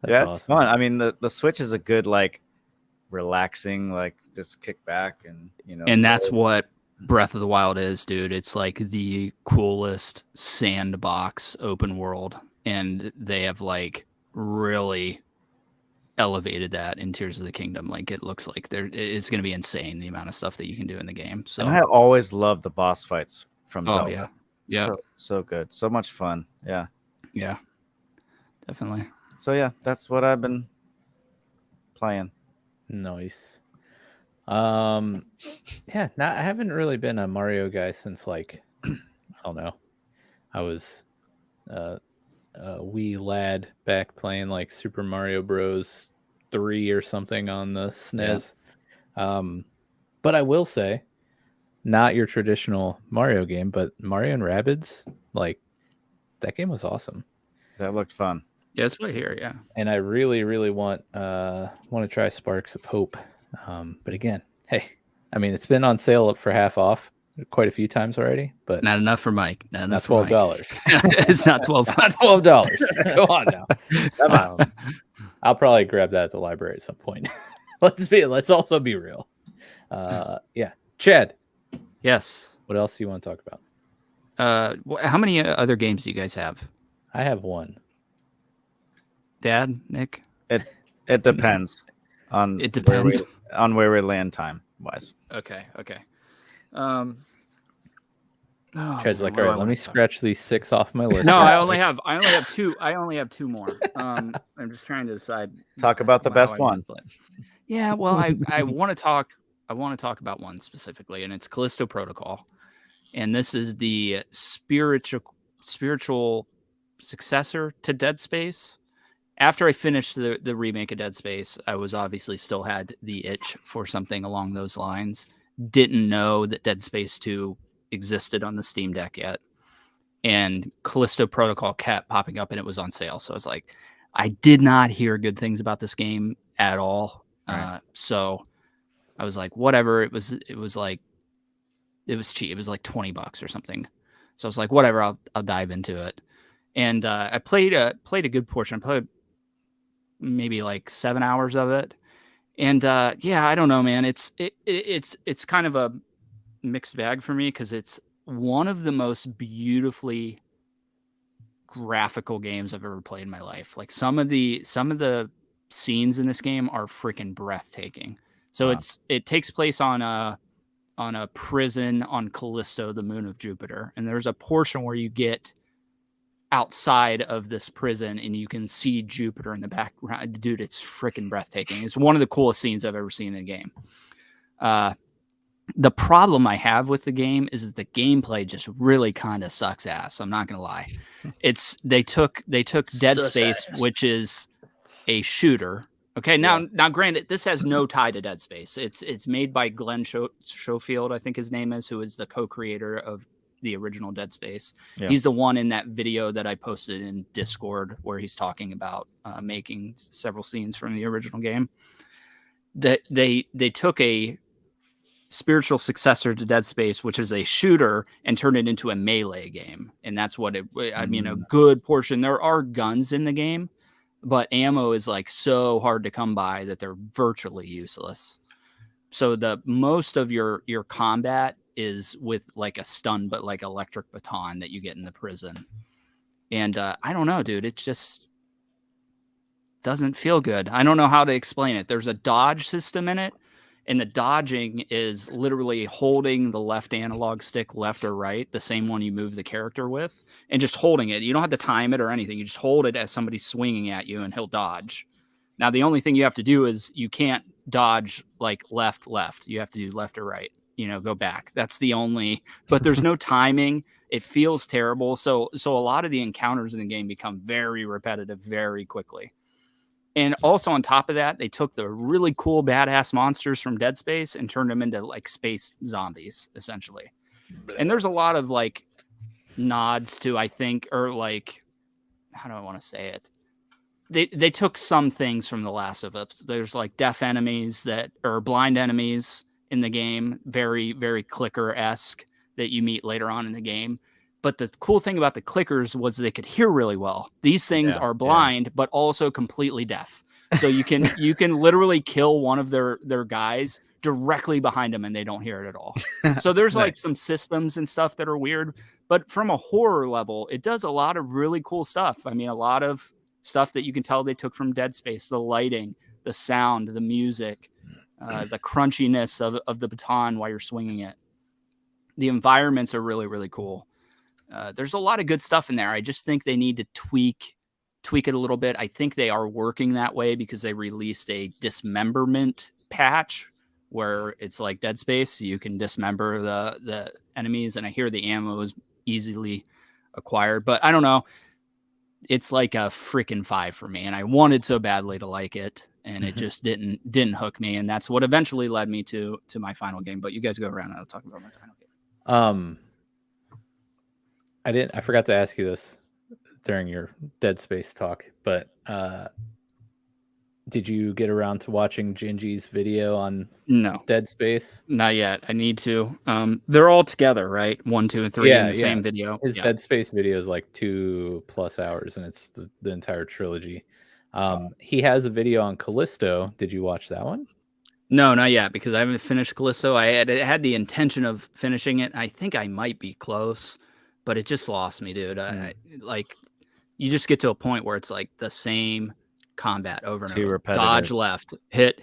yeah, it's fun. I mean, the Switch is a good like relaxing, like just kick back and And that's what Breath of the Wild is, dude. It's like the coolest sandbox open world, and they have like really elevated that in Tears of the Kingdom. Like it looks like it's going to be insane the amount of stuff that you can do in the game. So And I always loved the boss fights from Zelda. yeah. Yeah. So good. So much fun. Yeah. Yeah. Definitely. So yeah, that's what I've been playing. Nice. I haven't really been a Mario guy since like I don't know. I was a wee lad back playing like Super Mario Bros. 3 or something on the SNES. But I will say, not your traditional Mario game, but Mario and Rabbids, like that game was awesome. That looked fun. Yeah, that's what I hear. Yeah. And I really, really want to try Sparks of Hope. But again, hey, I mean, it's been on sale for half off quite a few times already, but Not enough for Mike. Not enough not for Mike. $12. It's not 12. Not $12. Go on now. I'll probably grab that at the library at some point. Let's also be real. Yeah, Chad. Yes. What else do you want to talk about? How many other games do you guys have? I have one. Dad, Nick? It depends on It depends where we land time wise. Okay. Chad's like, all right, let me scratch these 6 off my list. No, I only have two. I only have 2 more. I'm just trying to decide. Talk about the best how I one. play. Yeah, well, I want to talk. I want to talk about one specifically, and it's Callisto Protocol, and this is the spiritual successor to Dead Space. After I finished the remake of Dead Space, I was obviously still had the itch for something along those lines. Didn't know that Dead Space 2 existed on the Steam Deck yet. And Callisto Protocol kept popping up and it was on sale. So I was like, I did not hear good things about this game at all. Right. So I was like, whatever. It was cheap. It was like $20 or something. So I was like, whatever, I'll dive into it. And I played a good portion. I played maybe like 7 hours of it. And I don't know, man. It's kind of a mixed bag for me because it's one of the most beautifully graphical games I've ever played in my life. Like some of the scenes in this game are freaking breathtaking. So Wow. it takes place on a prison on Callisto, the moon of Jupiter, and there's a portion where you get outside of this prison and you can see Jupiter in the background. Dude, it's freaking breathtaking. It's one of the coolest scenes I've ever seen in a game. The problem I have with the game is that the gameplay just really kind of sucks ass. I'm not gonna lie. They took Dead Space, which is a shooter. Okay, now granted, this has no tie to Dead Space. It's made by Glenn Schofield, I think his name is, who is the co-creator of the original Dead Space. Yeah. He's the one in that video that I posted in Discord where he's talking about making several scenes from the original game. That they took a spiritual successor to Dead Space, which is a shooter, and turned it into a melee game. And that's what I mean, a good portion. There are guns in the game, but ammo is like so hard to come by that they're virtually useless. So the most of your combat is with like a stun, but like electric baton that you get in the prison. And I don't know, dude, it just doesn't feel good. I don't know how to explain it. There's a dodge system in it, and the dodging is literally holding the left analog stick left or right, the same one you move the character with, and just holding it. You don't have to time it or anything. You just hold it as somebody's swinging at you and he'll dodge. Now, the only thing you have to do is you can't dodge like left. You have to do left or right, go back. That's the only, but there's no timing. It feels terrible. So a lot of the encounters in the game become very repetitive very quickly. And also on top of that, they took the really cool badass monsters from Dead Space and turned them into like space zombies, essentially. And there's a lot of like nods to, I think, or like, how do I want to say it? They took some things from The Last of Us. There's like deaf enemies that are blind enemies in the game, very, very clicker-esque that you meet later on in the game. But the cool thing about the clickers was they could hear really well. These things are blind, but also completely deaf. So you can literally kill one of their guys directly behind them and they don't hear it at all. So there's like some systems and stuff that are weird. But from a horror level, it does a lot of really cool stuff. I mean, a lot of stuff that you can tell they took from Dead Space, the lighting, the sound, the music, the crunchiness of the baton while you're swinging it. The environments are really, really cool. There's a lot of good stuff in there. I just think they need to tweak it a little bit. I think they are working that way because they released a dismemberment patch where it's like Dead Space. You can dismember the enemies, and I hear the ammo is easily acquired, but I don't know. It's like a freaking 5 for me, and I wanted so badly to like it, and it just didn't hook me, and that's what eventually led me to my final game. But you guys go around and I'll talk about my final game. I forgot to ask you this during your Dead Space talk, but did you get around to watching Gingy's video on Dead Space? Not yet. I need to. They're all together, right? 1, 2, and 3 in the same video. His Dead Space video is like 2+ hours, and it's the entire trilogy. He has a video on Callisto. Did you watch that one? No, not yet, because I haven't finished Callisto. I had the intention of finishing it. I think I might be close, but it just lost me, dude. Like, you just get to a point where it's like the same combat over and over. Repetitive. Dodge left, hit,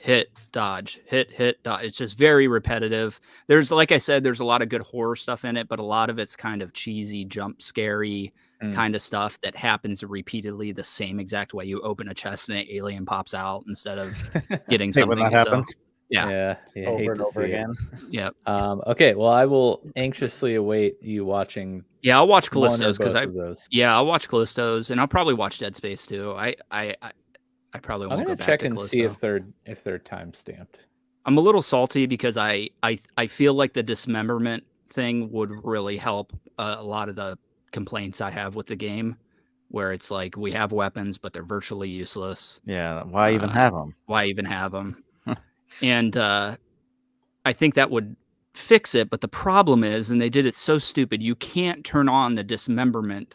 dodge, hit, dodge. It's just very repetitive. There's, like I said, there's a lot of good horror stuff in it, but a lot of it's kind of cheesy, jump scary kind of stuff that happens repeatedly the same exact way. You open a chest and an alien pops out instead of getting something. When that happens. Yeah, over and over again. Yeah. Okay, well, I will anxiously await you watching. Yeah, I'll watch Callisto's because I'll watch Callisto's, and I'll probably watch Dead Space too. I probably won't go back check to and Callisto. see if they're time stamped. I'm a little salty because I feel like the dismemberment thing would really help a lot of the complaints I have with the game, where it's like we have weapons but they're virtually useless. Yeah, why even have them? Why even have them? And I think that would fix it, but the problem is, and they did it so stupid, you can't turn on the dismemberment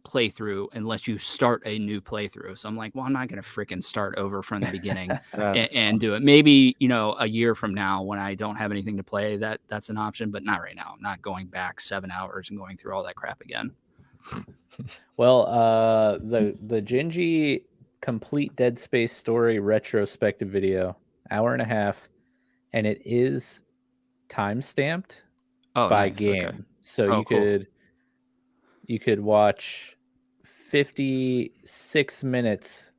playthrough unless you start a new playthrough. So I'm like, well, I'm not going to freaking start over from the beginning and do it. Maybe, a year from now when I don't have anything to play, that's an option, but not right now. I'm not going back 7 hours and going through all that crap again. Well, the Gingy complete Dead Space story retrospective video, 1.5 hours, and it is time stamped by nice. game. Okay. So you could watch 56 minutes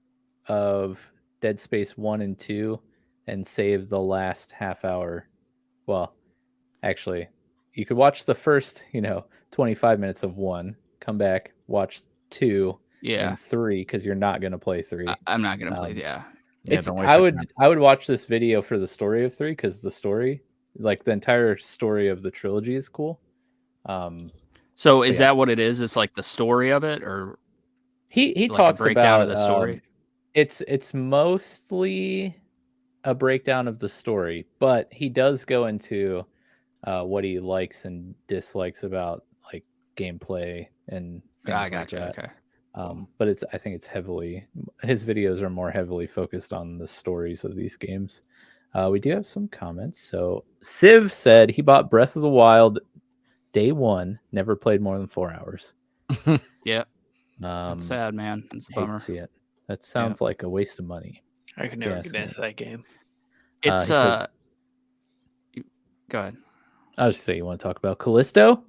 of Dead Space 1 and 2 and save the last half hour. Well, actually, you could watch the first, 25 minutes of 1, come back, watch 2 and 3 because you're not going to play 3. I'm not going to play. Yeah. I would watch this video for the story of 3 because the story, like the entire story of the trilogy, is cool. So is that what it is? It's like the story of it, or he like talks a breakdown about of the story. It's mostly a breakdown of the story, but he does go into what he likes and dislikes about like gameplay and things like that. Okay. But I think it's his videos are more heavily focused on the stories of these games. We do have some comments. So Civ said he bought Breath of the Wild day 1, never played more than 4 hours. Yeah. That's sad, man. It's a bummer. To see it. That sounds like a waste of money. I could never get into that game. It's go ahead. I was just saying, you want to talk about Callisto?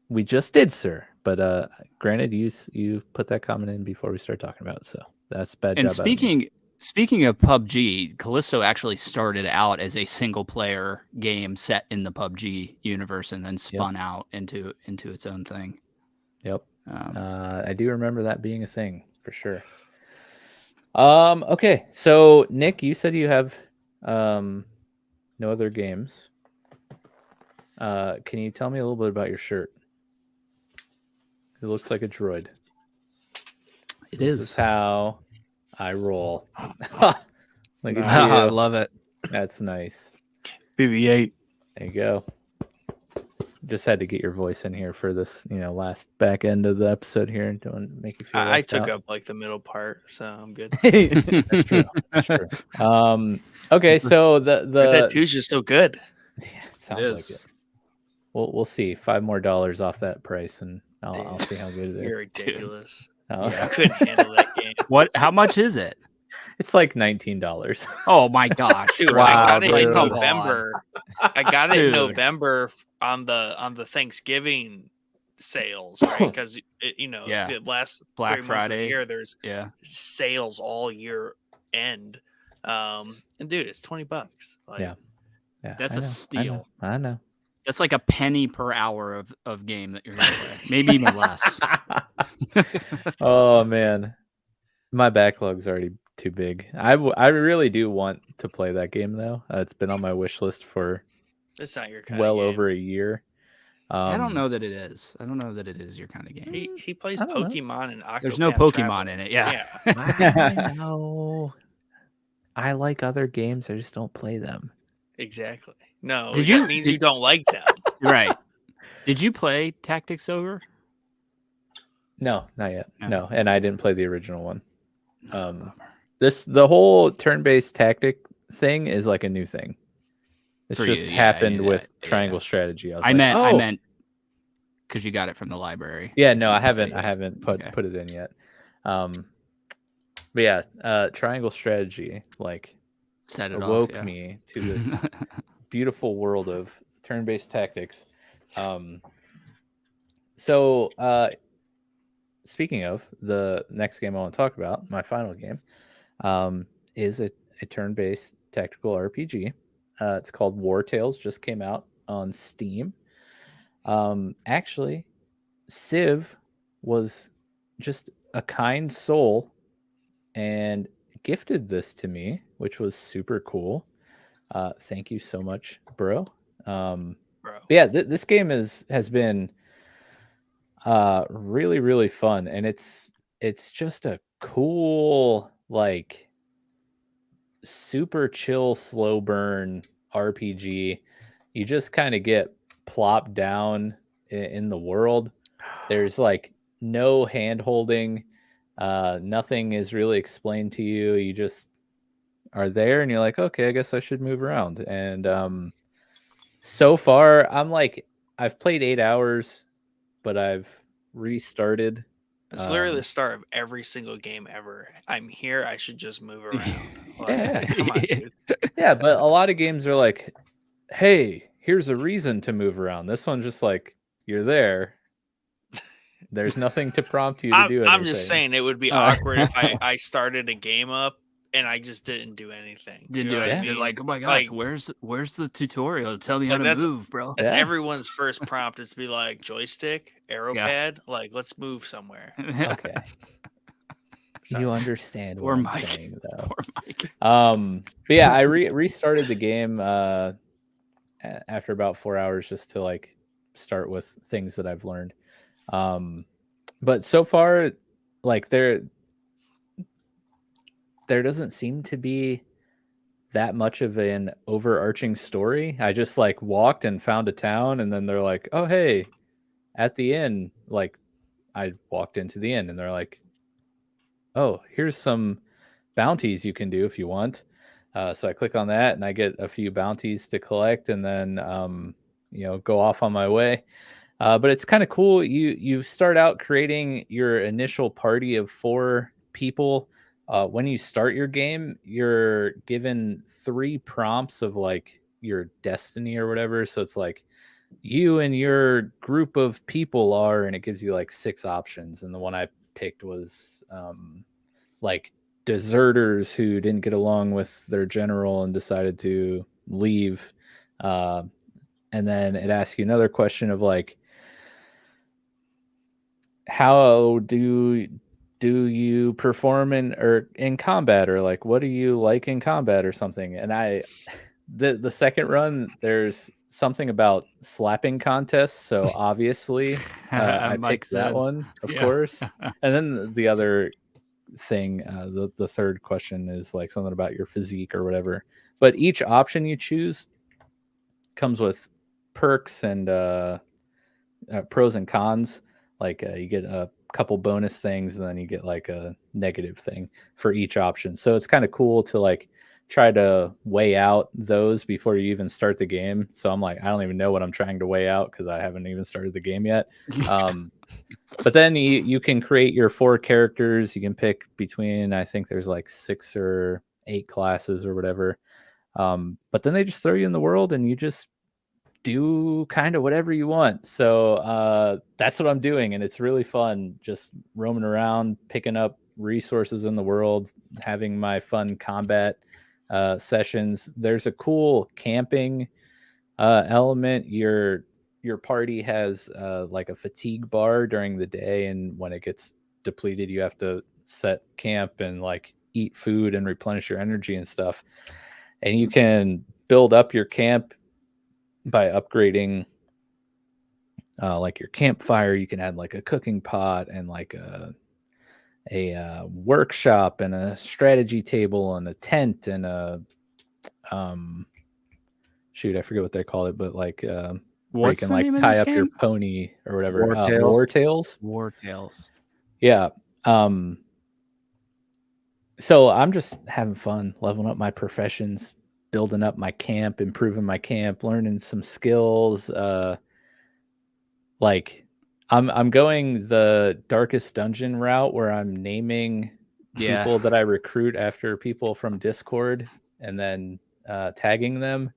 We just did, sir. But granted, you put that comment in before we start talking about it, so that's a bad job. And speaking of PUBG, Callisto actually started out as a single player game set in the PUBG universe and then spun out into its own thing. Yep. I do remember that being a thing for sure. Okay, so Nick, you said you have no other games. Can you tell me a little bit about your shirt? It looks like a droid. This is how I roll. Look at I love it. That's nice. BB-8. There you go. Just had to get your voice in here for this, last back end of the episode here, and don't make you feel. I left took out. up like the middle part, so I'm good. That's true. That's true. Okay, so the Tattoo's just so good. Yeah, it sounds like it. We'll see. $5 more off that price, and I'll see how good it is. You're ridiculous. Oh. Yeah, I couldn't handle that game. What? How much is it? It's like $19. Oh my gosh! Dude, Wow, I got it in dude. November. I got it in Dude. November on the Thanksgiving sales, right? Because Yeah. the last Black 3 months of Friday. the year, there's Yeah. sales all year end. And dude, it's $20. Like, Yeah. That's I a know, steal. I know. That's like a penny per hour of game that you're gonna play. Maybe even less. Oh man, my backlog's already too big. I really do want to play that game though. It's been on my wish list for it's not your kind well of game. over a year. I don't know that it is. I don't know that it is your kind of game. He plays I don't know. Pokemon and Octopath There's no Pokemon in it. Yeah. I know. I like other games. I just don't play them. Exactly. No, Did that you- means did- you don't like them. Right. Did you play Tactics Ogre? No, not yet. No. No, and I didn't play the original one. Bummer. The whole turn-based tactic thing is like a new thing. It's For just you, happened yeah, with yeah. Triangle Strategy. I meant because you got it from the library. Yeah, no, If I you haven't. played I it. haven't put Okay. it in yet. But yeah, Triangle Strategy like Set it awoke off. Yeah. me to this beautiful world of turn-based tactics. So speaking of the next game I want to talk about, my final game, is a turn-based tactical RPG. It's called Wartales. Just came out on Steam. Actually, Civ was just a kind soul and gifted this to me, which was super cool. Thank you so much, bro. Bro. Yeah, this game has been really, really fun, and it's just a cool, like, super chill, slow burn RPG. You just kind of get plopped down in the world. There's like no hand holding. Nothing is really explained to you. You just are there and you're like, okay, I guess I should move around. And so far I've played 8 hours, but I've restarted. It's literally the start of every single game ever. I'm here. I should just move around. Like, Yeah. come on, dude. Yeah, but a lot of games are like, hey, here's a reason to move around. This one's just like, you're there. There's nothing to prompt you to do anything. I'm just saying it would be awkward if I started a game up and I just didn't do anything. Didn't You do know it. what I You're mean? like, oh my gosh, Like- where's the tutorial? Tell me how Like, to that's- move, bro. That's Yeah. everyone's first prompt is to be like joystick, arrow Yeah. pad. Like, let's move somewhere. Okay. Sorry. You understand Poor what I'm Mike. saying, though. Poor Mike. But yeah, I restarted the game after about 4 hours just to like start with things that I've learned. But so far, like there doesn't seem to be that much of an overarching story. I just like walked and found a town, and then they're like, "Oh, hey, at the inn." Like, I walked into the inn, and they're like, "Oh, here's some bounties you can do if you want." So I click on that, and I get a few bounties to collect, and then go off on my way. But it's kind of cool. You start out creating your initial party of 4 people. When you start your game, you're given 3 prompts of like your destiny or whatever. So it's like you and your group of people are, and it gives you like 6 options. And the one I picked was like deserters who didn't get along with their general and decided to leave. And then it asks you another question of like, how do you perform in combat, or like what do you like in combat or something? And the second run, there's something about slapping contests, so obviously I Mike picked that said. one, of Yeah. course. And then the other thing, the third question is like something about your physique or whatever. But each option you choose comes with perks and pros and cons. Like you get a couple bonus things, and then you get like a negative thing for each option. So it's kind of cool to like try to weigh out those before you even start the game. So I'm like, I don't even know what I'm trying to weigh out because I haven't even started the game yet. But then you can create your 4 characters. You can pick between, I think there's like 6 or 8 classes or whatever. But then they just throw you in the world and you just do kind of whatever you want. So that's what I'm doing. And it's really fun just roaming around, picking up resources in the world, having my fun combat sessions. There's a cool camping element. Your party has like a fatigue bar during the day, and when it gets depleted, you have to set camp and like eat food and replenish your energy and stuff. And you can build up your camp by upgrading like your campfire. You can add like a cooking pot and like a workshop and a strategy table and a tent and a shoot, I forget what they call it, but like where you can like tie up your pony or whatever. Wartales. Wartales. Yeah. So I'm just having fun, leveling up my professions, building up my camp, improving my camp, learning some skills. Like I'm going the darkest dungeon route where I'm naming people that I recruit after people from Discord and then tagging them.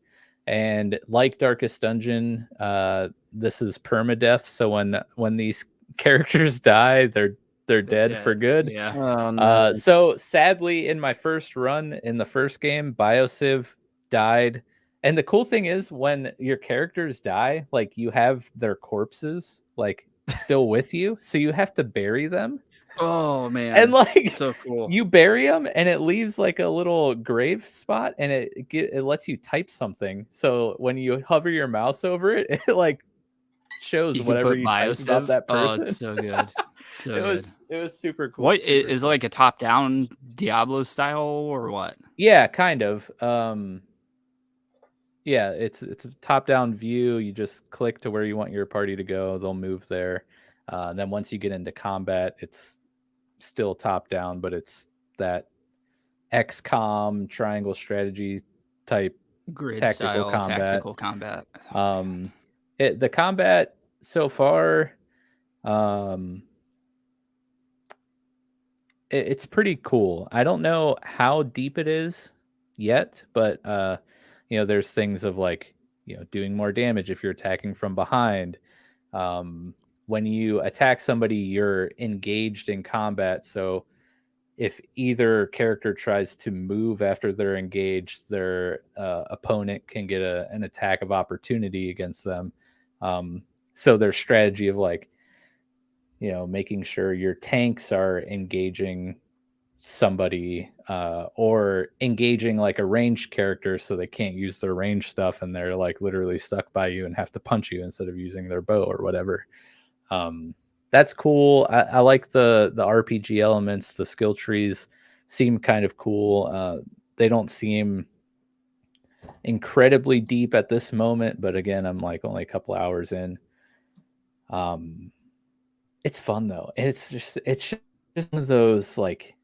And like Darkest Dungeon, this is permadeath. So when these characters die, they're dead for good. Yeah. Oh, no. So sadly, in my first run in the first game, Biosiv died. And the cool thing is when your characters die, like you have their corpses like still with you. So you have to bury them. Oh man. And like so cool. You bury them and it leaves like a little grave spot and it lets you type something. So when you hover your mouse over it, it like shows whatever you type about that person. Oh, it's so good. So it was super cool. What is it like a top-down Diablo style or what? Yeah, kind of. Yeah, it's a top-down view. You just click to where you want your party to go. They'll move there. Then once you get into combat, it's still top-down, but it's that XCOM triangle strategy type Grid tactical style combat. tactical combat. The combat so far, it's pretty cool. I don't know how deep it is yet, but there's things of like doing more damage if you're attacking from behind. When you attack somebody, you're engaged in combat, so if either character tries to move after they're engaged, their opponent can get an attack of opportunity against them. So their strategy of like, making sure your tanks are engaging somebody or engaging like a ranged character so they can't use their range stuff and they're like literally stuck by you and have to punch you instead of using their bow or whatever. That's cool. I like the RPG elements. The skill trees seem kind of cool. They don't seem incredibly deep at this moment, but again, I'm like only a couple hours in. It's fun though. It's just one of those like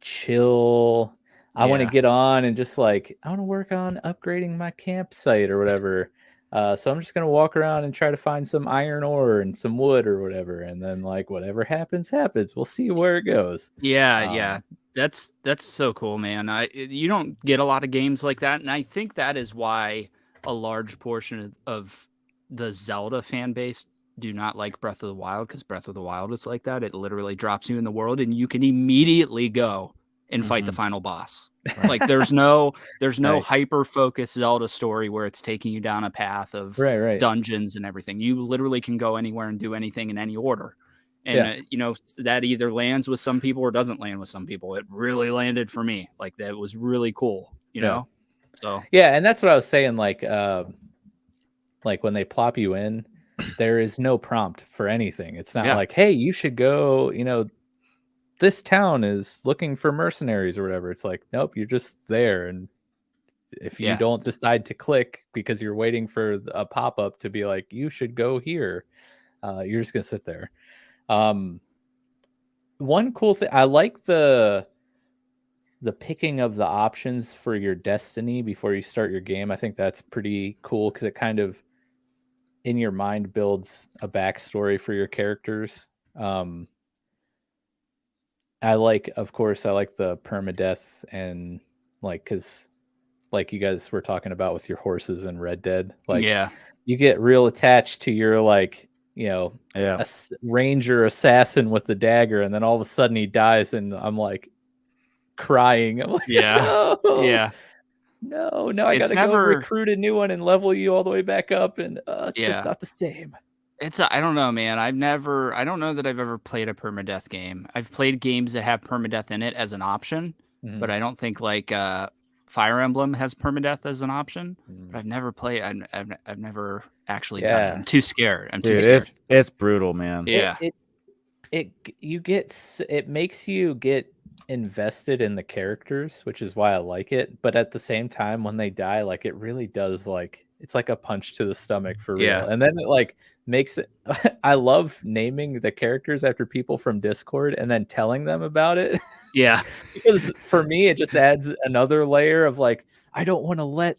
chill. I want to get on and just like I want to work on upgrading my campsite or whatever. So I'm just gonna walk around and try to find some iron ore and some wood or whatever, and then like whatever happens. We'll see where it goes. Yeah. That's so cool, man. You don't get a lot of games like that, and I think that is why a large portion of the Zelda fan base do not like Breath of the Wild, because Breath of the Wild is like that. It literally drops you in the world, and you can immediately go and fight the final boss. Right. Like there's no Right. hyper focused Zelda story where it's taking you down a path of dungeons and everything. You literally can go anywhere and do anything in any order. And that either lands with some people or doesn't land with some people. It really landed for me. Like that was really cool, you know? So yeah, and that's what I was saying. Like when they plop you in, there is no prompt for anything. It's not like, hey, you should go, this town is looking for mercenaries or whatever. It's like, nope, you're just there. And if you don't decide to click because you're waiting for a pop-up to be like, you should go here, you're just gonna sit there. One cool thing, I like the the picking of the options for your destiny before you start your game, I think that's pretty cool because it kind of in your mind builds a backstory for your characters. Of course, I like the permadeath and like, because like you guys were talking about with your horses in Red Dead, like Yeah. you get real attached to your like, Yeah. ranger assassin with the dagger, and then all of a sudden he dies, and I'm like crying. I'm like, Yeah. no, Yeah. no, I It's gotta go never- recruit a new one and level you all the way back up, and it's Yeah. just not the same. I don't know, man. I don't know that I've ever played a permadeath game. I've played games that have permadeath in it as an option, but I don't think like Fire Emblem has permadeath as an option. But I've never played. I've never actually done it. I'm too scared. Dude, it's brutal, man. Yeah. It makes you get invested in the characters, which is why I like it. But at the same time, when they die, like it really does, like it's like a punch to the stomach for real. Yeah. And then it like makes it. I love naming the characters after people from Discord and then telling them about it. Yeah. Because for me, it just adds another layer of like, I don't want to let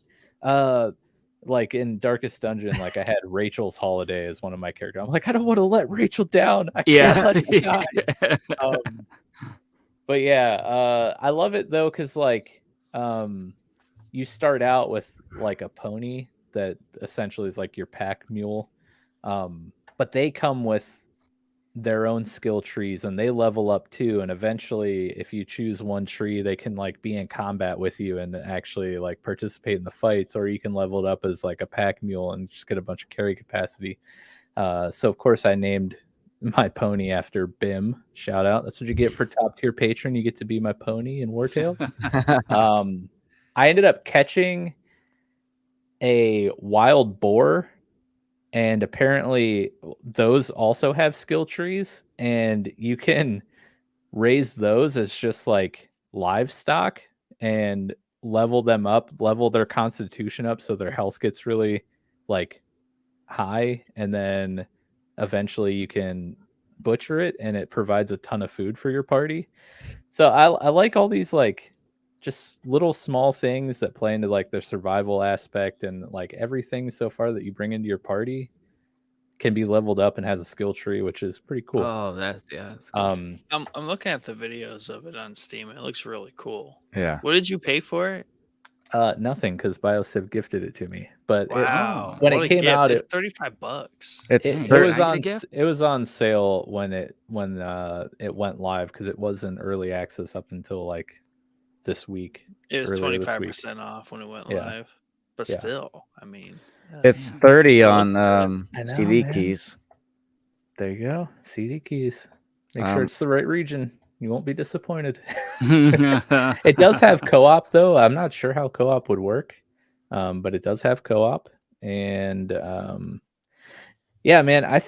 like in Darkest Dungeon, like I had Rachel's Holiday as one of my characters. I'm like, I don't want to let Rachel down. I can't let her die. But yeah, I love it though, because like you start out with like a pony that essentially is like your pack mule, but they come with their own skill trees and they level up too, and eventually if you choose one tree, they can like be in combat with you and actually like participate in the fights, or you can level it up as like a pack mule and just get a bunch of carry capacity. So of course I named my pony after Bim. Shout out, that's what you get for top tier patron, you get to be my pony in Wartales. I ended up catching a wild boar, and apparently those also have skill trees, and you can raise those as just like livestock and level them up, level their constitution up so their health gets really like high, and then eventually you can butcher it and it provides a ton of food for your party. So I like all these like just little small things that play into like the survival aspect, and like everything so far that you bring into your party can be leveled up and has a skill tree, which is pretty cool. Oh, that's cool. I'm looking at the videos of it on Steam. It looks really cool. Yeah. What did you pay for it? Nothing, because BioCiv gifted it to me. But Wow, when what it a came gift. out, It's $35. it was on sale when it went live, because it was in early access up until like this week. It was earlier this week. 25% off when it went Yeah. live. But Yeah. still, I mean, It's man. 30 I on looked I know, CD man. keys. There you go. CD keys. Make sure it's the right region. You won't be disappointed. Yeah. It does have co-op though. I'm not sure how co-op would work, but it does have co-op. And yeah, man, I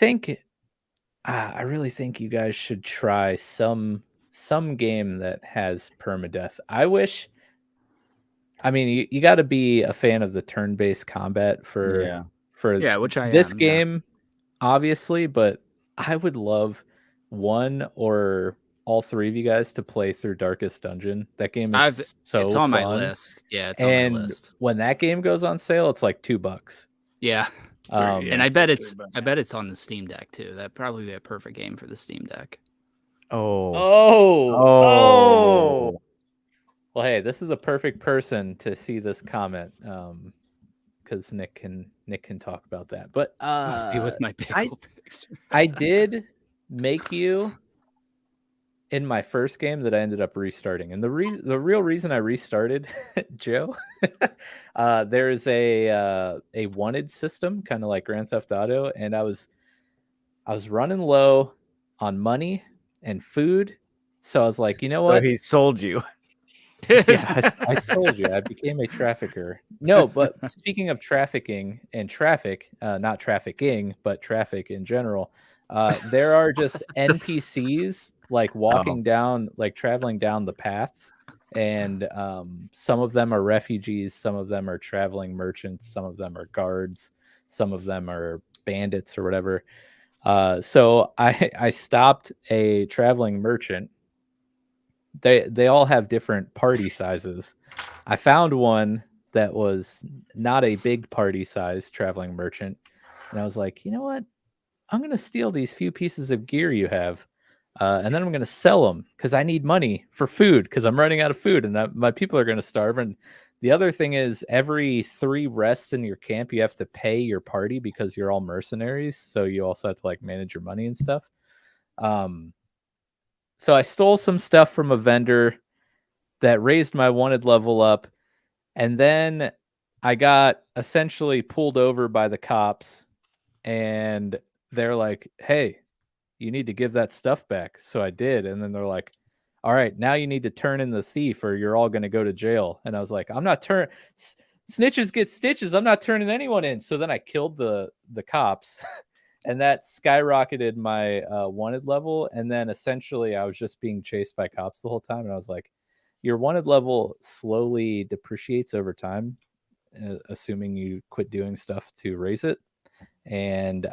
really think you guys should try some game that has permadeath. I mean, you got to be a fan of the turn-based combat for Yeah, which I this am, game, obviously, but I would love one or all three of you guys to play through Darkest Dungeon. That game is so it's on fun. my list. Yeah, it's And on my list. when that game goes on sale, it's like $2. Yeah. Um, And I bet it's on the Steam Deck too. That'd probably be a perfect game for the Steam Deck. Oh. Well, hey, this is a perfect person to see this comment, because Nick can talk about that. But Must be with my pickle picks. I did make you in my first game that I ended up restarting, and the real reason I restarted, Joe, there's a wanted system, kind of like Grand Theft Auto, and I was running low on money and food, so I was like, you know what? So he sold you. Yeah, I sold you. I became a trafficker. No, but speaking of trafficking and traffic, not trafficking, but traffic in general, there are just NPCs like walking down, like traveling down the paths, and some of them are refugees, some of them are traveling merchants, some of them are guards, some of them are bandits or whatever. So I stopped a traveling merchant, they all have different party sizes. I found one that was not a big party size traveling merchant, and I was like, you know what? I'm gonna steal these few pieces of gear you have, and then I'm gonna sell them because I need money for food because I'm running out of food and my people are gonna starve. And the other thing is, every 3 rests in your camp, you have to pay your party because you're all mercenaries. So you also have to like manage your money and stuff. So I stole some stuff from a vendor that raised my wanted level up, and then I got essentially pulled over by the cops, and they're like, "Hey, you need to give that stuff back." So I did, and then they're like, "All right, now you need to turn in the thief, or you're all going to go to jail." And I was like, "I'm not snitches get stitches. I'm not turning anyone in." So then I killed the cops, and that skyrocketed my wanted level. And then essentially, I was just being chased by cops the whole time, and I was like, "Your wanted level slowly depreciates over time, assuming you quit doing stuff to raise it." And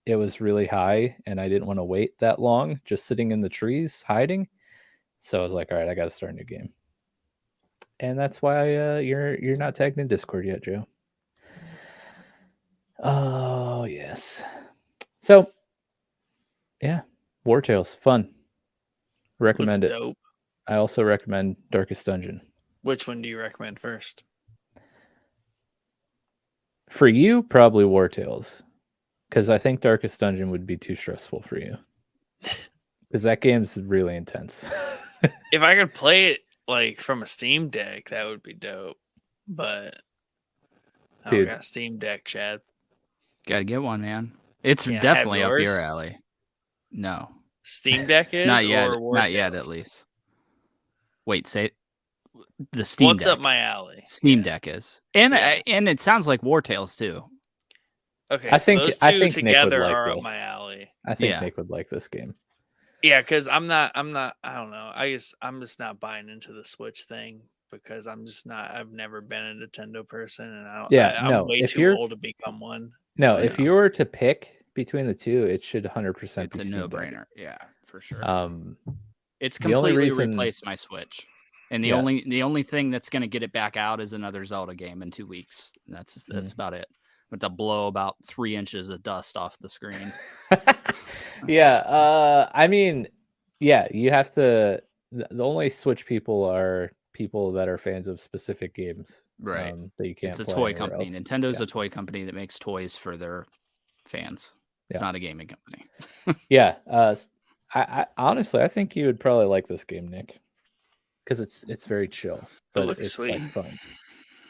it was really high, and I didn't want to wait that long just sitting in the trees hiding. So I was like, all right, I got to start a new game. And that's why you're not tagged in Discord yet, Joe. Oh yes. So yeah, Wartales, fun. Recommend Looks it. dope. I also recommend Darkest Dungeon. Which one do you recommend first? For you, probably Wartales, because I think Darkest Dungeon would be too stressful for you. Because that game's really intense. If I could play it like from a Steam Deck, that would be dope. But I don't Dude. got a Steam Deck, Chad. Gotta get one, man. It's Yeah, definitely have up yours? your alley. No, Steam Deck is not yet. or Not yet, Wartales? at least. Wait, say the Steam What's Deck. up my alley? Steam Yeah. Deck is, and and it sounds like Wartales too. Okay, I so think those I two think Nick would together like are up this. my alley. I think Yeah. Nick would like this game. Yeah, because I'm not. I don't know. I'm just not buying into the Switch thing because I'm just not. I've never been a Nintendo person, and I don't. Yeah, I'm no, way if too you're- old to become one. No, But, if you were to pick between the two, it should 100% It's be a Steam Deck. no-brainer. Yeah, for sure. It's the only completely reason- replaced my Switch, and the Yeah. only thing that's going to get it back out is another Zelda game in 2 weeks. That's about it. But to blow about 3 inches of dust off the screen. Yeah, I mean, yeah, you have to. The only Switch people are people that are fans of specific games, Right. That you can't. It's a play toy anywhere company. else. Nintendo's Yeah. a toy company that makes toys for their fans. It's Yeah. not a gaming company. Yeah, I honestly, I think you would probably like this game, Nick, because it's very chill, but looks it's sweet. like fun.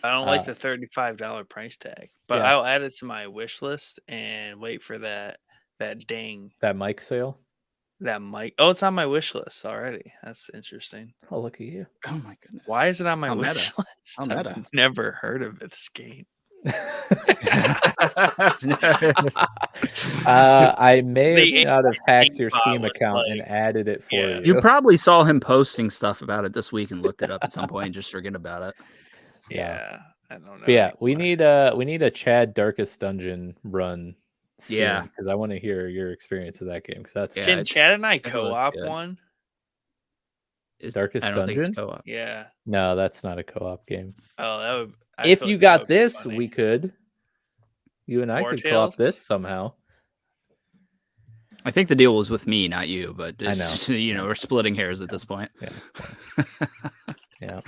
I don't like the $35 price tag, but yeah. I'll add it to my wish list and wait for that ding. That mic sale. That mic. Oh, it's on my wish list already. That's interesting. Oh, look at you. Oh my goodness. Why is it on my How wish meta. list? How meta. I've never heard of this game. I may or The may not have hacked your Steam Steam bot was account and like- added it for Yeah. you. You probably saw him posting stuff about it this week and looked it up at some point and just forget about it. Yeah, I don't know. But yeah, we anymore. need a Chad Darkest Dungeon run. Soon, Yeah. because I want to hear your experience of that game. Because that's Yeah, Can it's- Chad and I it looks co-op good. one? Darkest I don't think Dungeon. it's co-op. Yeah. No, that's not a co-op game. Oh, that would. I If feel you like that got would be this, funny. we could. You and I could co-op Wartales? this somehow. I think the deal was with me, not you, but I it's, know. we're splitting hairs at this point. Yeah.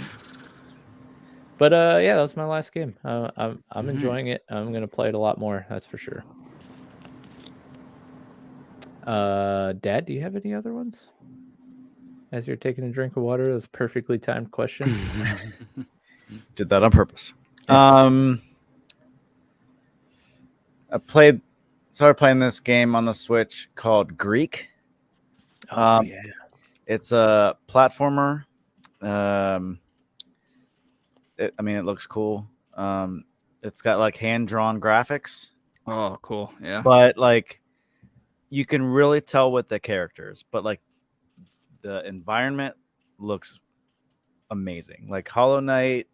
But yeah, that was my last game. I'm enjoying it. I'm gonna play it a lot more. That's for sure. Dad, do you have any other ones? As you're taking a drink of water, that's a perfectly timed question. Did that on purpose. I started playing this game on the Switch called Greek. Oh yeah. It's a platformer. It looks cool. It's got like hand-drawn graphics, Oh, cool. Yeah. but like you can really tell with the characters, but like the environment looks amazing. Like Hollow Knight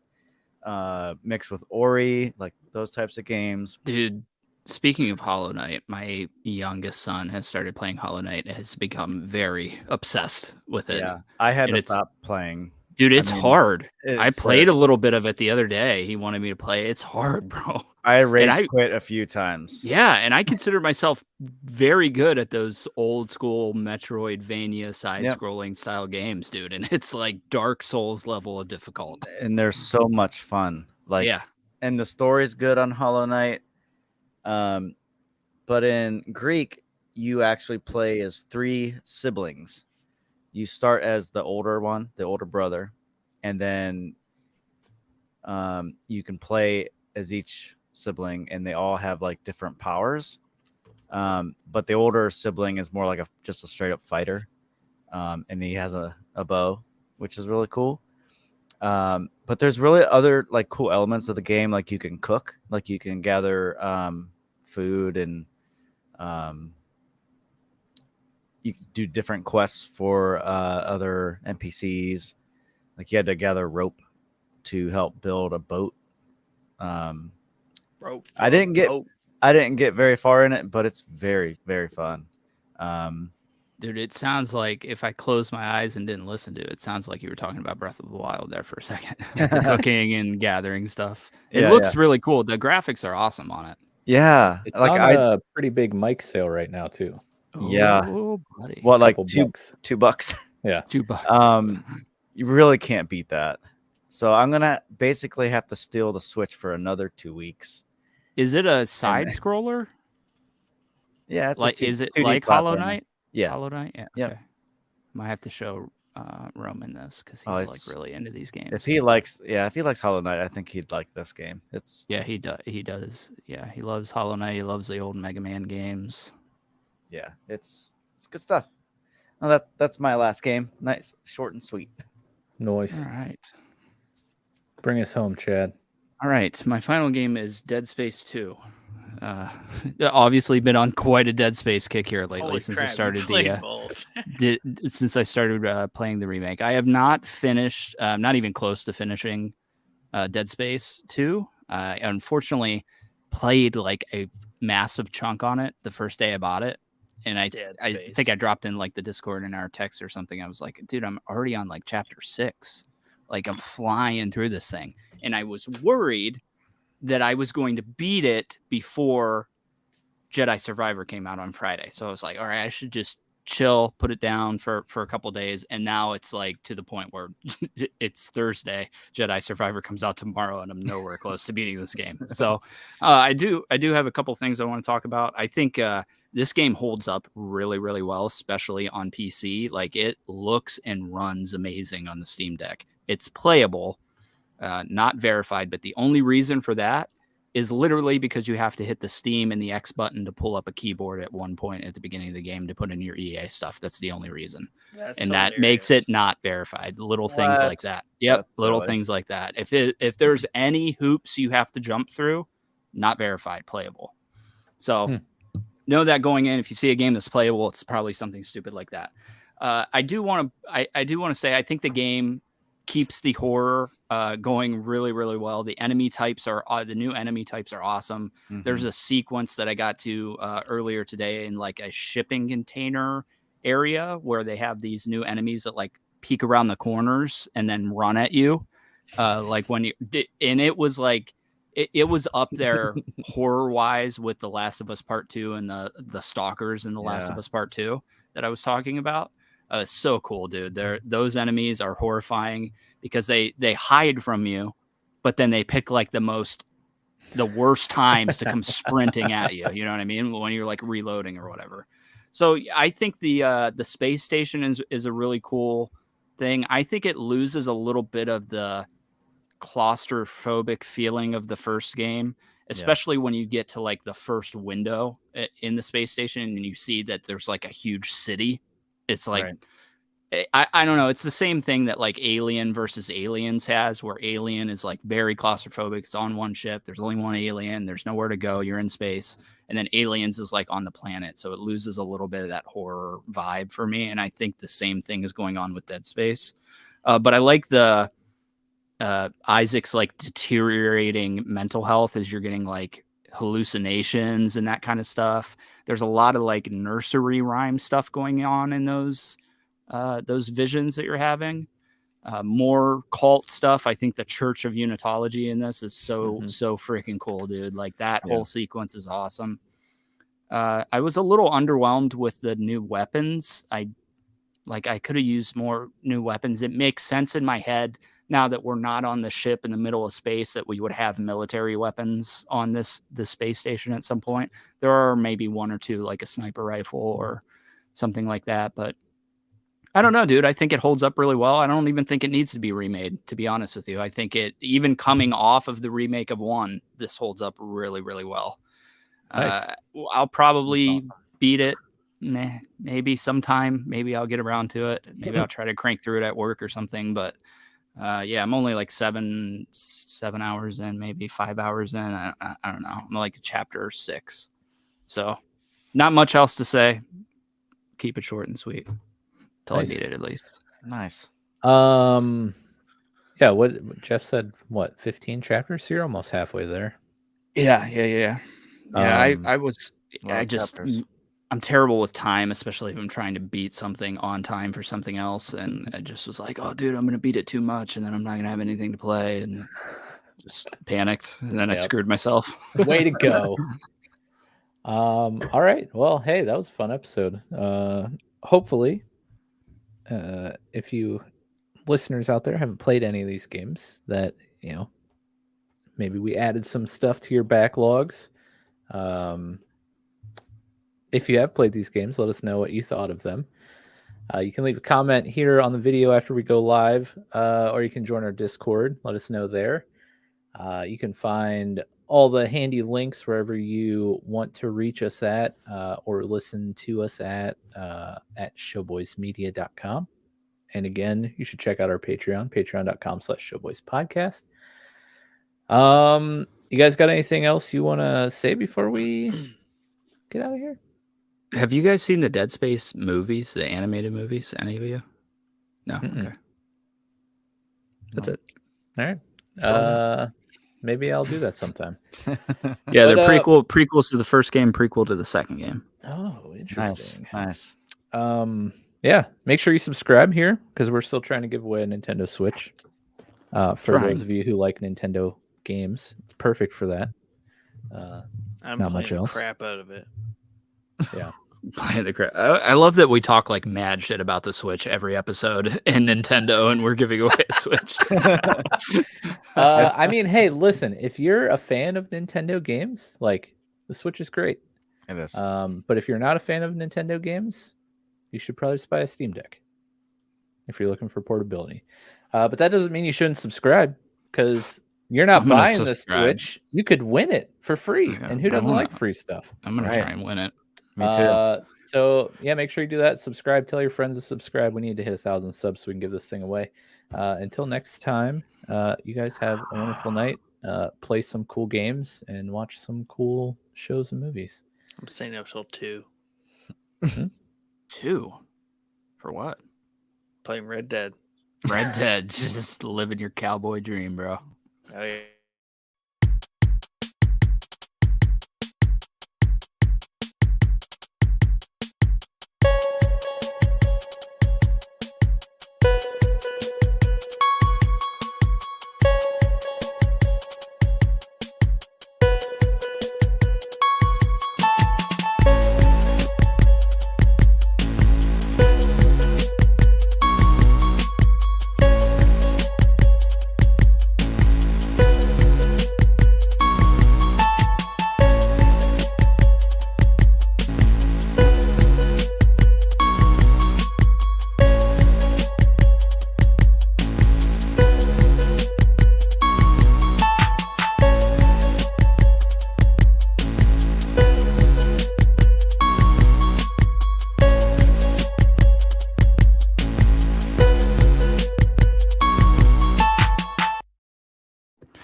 mixed with Ori, like those types of games. Dude, Speaking of Hollow Knight, my youngest son has started playing Hollow Knight and has become very obsessed with it. Yeah, I had And to it's stop playing. Dude, it's hard. I it's played very- a little bit of it the other day. He wanted me to play. It's hard, bro. I And rage quit a few times. Yeah, and I consider myself very good at those old school Metroidvania side-scrolling style games, dude. And it's like Dark Souls level of difficult. And they're so much fun. Like, Yeah. And the story's good on Hollow Knight. But in Greek, you actually play as 3 siblings. You start as the older one, the older brother, and then you can play as each sibling, and they all have like different powers. But the older sibling is more like just a straight up fighter, and he has a bow, which is really cool. But there's really other like cool elements of the game, like you can cook, like you can gather food, and you can do different quests for other NPCs. Like you had to gather rope to help build a boat. Rope. I didn't get very far in it, but it's very, very fun. Dude, it sounds like if I closed my eyes and didn't listen to it, it sounds like you were talking about Breath of the Wild there for a second. The cooking and gathering stuff. It looks really cool. The graphics are awesome on it. Yeah. It's like on a pretty big mic sale right now too. Yeah. Oh, buddy. What, like $2? $2? Yeah. $2. You really can't beat that. So I'm gonna basically have to steal the Switch for another 2 weeks. Is it a side scroller? Yeah, it's like, is it 2D like Hollow platformer. Knight? Yeah. Hollow Knight? Yeah. Yep. Okay. Might have to show Roman this because he's like really into these games. If he likes Hollow Knight, I think he'd like this game. He does. Yeah, he loves Hollow Knight. He loves the old Mega Man games. Yeah, it's good stuff. Well, that's my last game. Nice, short and sweet. Nice. All right. Bring us home, Chad. All right. My final game is Dead Space 2. Obviously been on quite a Dead Space kick here lately. Holy since crap, I started since I started playing the remake. I have not finished, not even close to finishing Dead Space 2. I unfortunately played like a massive chunk on it the first day I bought it. And I think I dropped in like the Discord in our text or something. I was like, dude, I'm already on like chapter 6. Like I'm flying through this thing. And I was worried that I was going to beat it before Jedi Survivor came out on Friday. So I was like, all right, I should just chill, put it down for a couple of days. And now it's like to the point where it's Thursday. Jedi Survivor comes out tomorrow and I'm nowhere close to beating this game. So I do have a couple things I want to talk about. I think this game holds up really, really well, especially on PC. Like it looks and runs amazing on the Steam Deck. It's playable, not verified, but the only reason for that is literally because you have to hit the Steam and the X button to pull up a keyboard at one point at the beginning of the game to put in your EA stuff. That's the only reason. That makes it not verified. Little things like that. Yep, little things like that. If there's any hoops you have to jump through, not verified, playable. So know that going in. If you see a game that's playable, it's probably something stupid like that. I do want to say I think the game keeps the horror going really, really well. The enemy types the new enemy types are awesome. Mm-hmm. There's a sequence that I got to earlier today in like a shipping container area where they have these new enemies that like peek around the corners and then run at you. Like when you did, and it was like, it was up there horror wise with The Last of Us Part 2 and the stalkers in The Last of Us Part 2 that I was talking about. So cool, dude. Those enemies are horrifying because they hide from you, but then they pick like the worst times to come sprinting at you. You know what I mean? When you're like reloading or whatever. So I think the space station is a really cool thing. I think it loses a little bit of the claustrophobic feeling of the first game, especially when you get to like the first window in the space station and you see that there's like a huge city. It's like, I don't know. It's the same thing that like Alien versus Aliens has, where Alien is like very claustrophobic. It's on one ship. There's only one alien. There's nowhere to go. You're in space. And then Aliens is like on the planet. So it loses a little bit of that horror vibe for me. And I think the same thing is going on with Dead Space. But I like the Isaac's like deteriorating mental health as you're getting like hallucinations and that kind of stuff. There's a lot of like nursery rhyme stuff going on in those visions that you're having. More cult stuff. I think the Church of Unitology in this is so freaking cool, dude. Like that whole sequence is awesome. I was a little underwhelmed with the new weapons. I could have used more new weapons. It makes sense in my head now that we're not on the ship in the middle of space that we would have military weapons on this space station at some point. There are maybe one or two, like a sniper rifle or something like that, but I don't know, dude. I think it holds up really well. I don't even think it needs to be remade, to be honest with you. I think it, even coming off of the remake of 1, this holds up really, really well. Nice. I'll probably beat it maybe sometime. Maybe I'll get around to it. Maybe I'll try to crank through it at work or something. But I'm only like 7 hours in, maybe 5 hours in. I don't know. I'm like chapter 6. So not much else to say. Keep it short and sweet. Till I beat it, at least. Nice. Yeah, what Jeff said, 15 chapters? So you're almost halfway there. Yeah. Chapters. I'm terrible with time, especially if I'm trying to beat something on time for something else. And I just was like, oh, dude, I'm going to beat it too much. And then I'm not going to have anything to play. And just panicked. And then I screwed myself. Way to go. All right. Well, hey, that was a fun episode. Hopefully, if you listeners out there haven't played any of these games, that maybe we added some stuff to your backlogs. If you have played these games, let us know what you thought of them. You can leave a comment here on the video after we go live, or you can join our Discord. Let us know there. You can find all the handy links wherever you want to reach us at, or listen to us at showboysmedia.com. And again, you should check out our Patreon, patreon.com/showboyspodcast. You guys got anything else you want to say before we get out of here? Have you guys seen the Dead Space movies, the animated movies? Any of you? No? Mm-mm. Okay. That's it. All right. Maybe I'll do that sometime. Yeah, they're prequels to the first game, prequel to the second game. Oh, interesting. Nice. Yeah, make sure you subscribe here because we're still trying to give away a Nintendo Switch. For those of you who like Nintendo games, it's perfect for that. I'm not playing much else. The crap out of it. Yeah. I love that we talk like mad shit about the Switch every episode in Nintendo, and we're giving away a Switch. I mean, hey, listen, if you're a fan of Nintendo games, like the Switch is great. It is. But if you're not a fan of Nintendo games, you should probably just buy a Steam Deck if you're looking for portability. But that doesn't mean you shouldn't subscribe, because you're not buying the Switch. You could win it for free. And who doesn't like free stuff? I'm going to try and win it. Me too. So yeah, make sure you do that. Subscribe. Tell your friends to subscribe. We need to hit 1,000 subs so we can give this thing away. Until next time, you guys have a wonderful night. Play some cool games and watch some cool shows and movies. I'm staying up till 2. 2? For what? Playing Red Dead. Red Dead. Just living your cowboy dream, bro. Oh, yeah.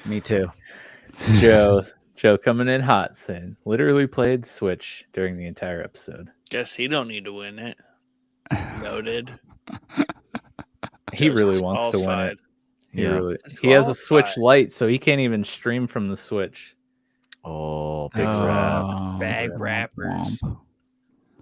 Me too. Joe coming in hot, saying literally played Switch during the entire episode. Guess he don't need to win it. Noted. He really wants to win it. Yeah. He has a Switch Lite, so he can't even stream from the Switch. Oh, big rap. Bag Womp rappers. womp.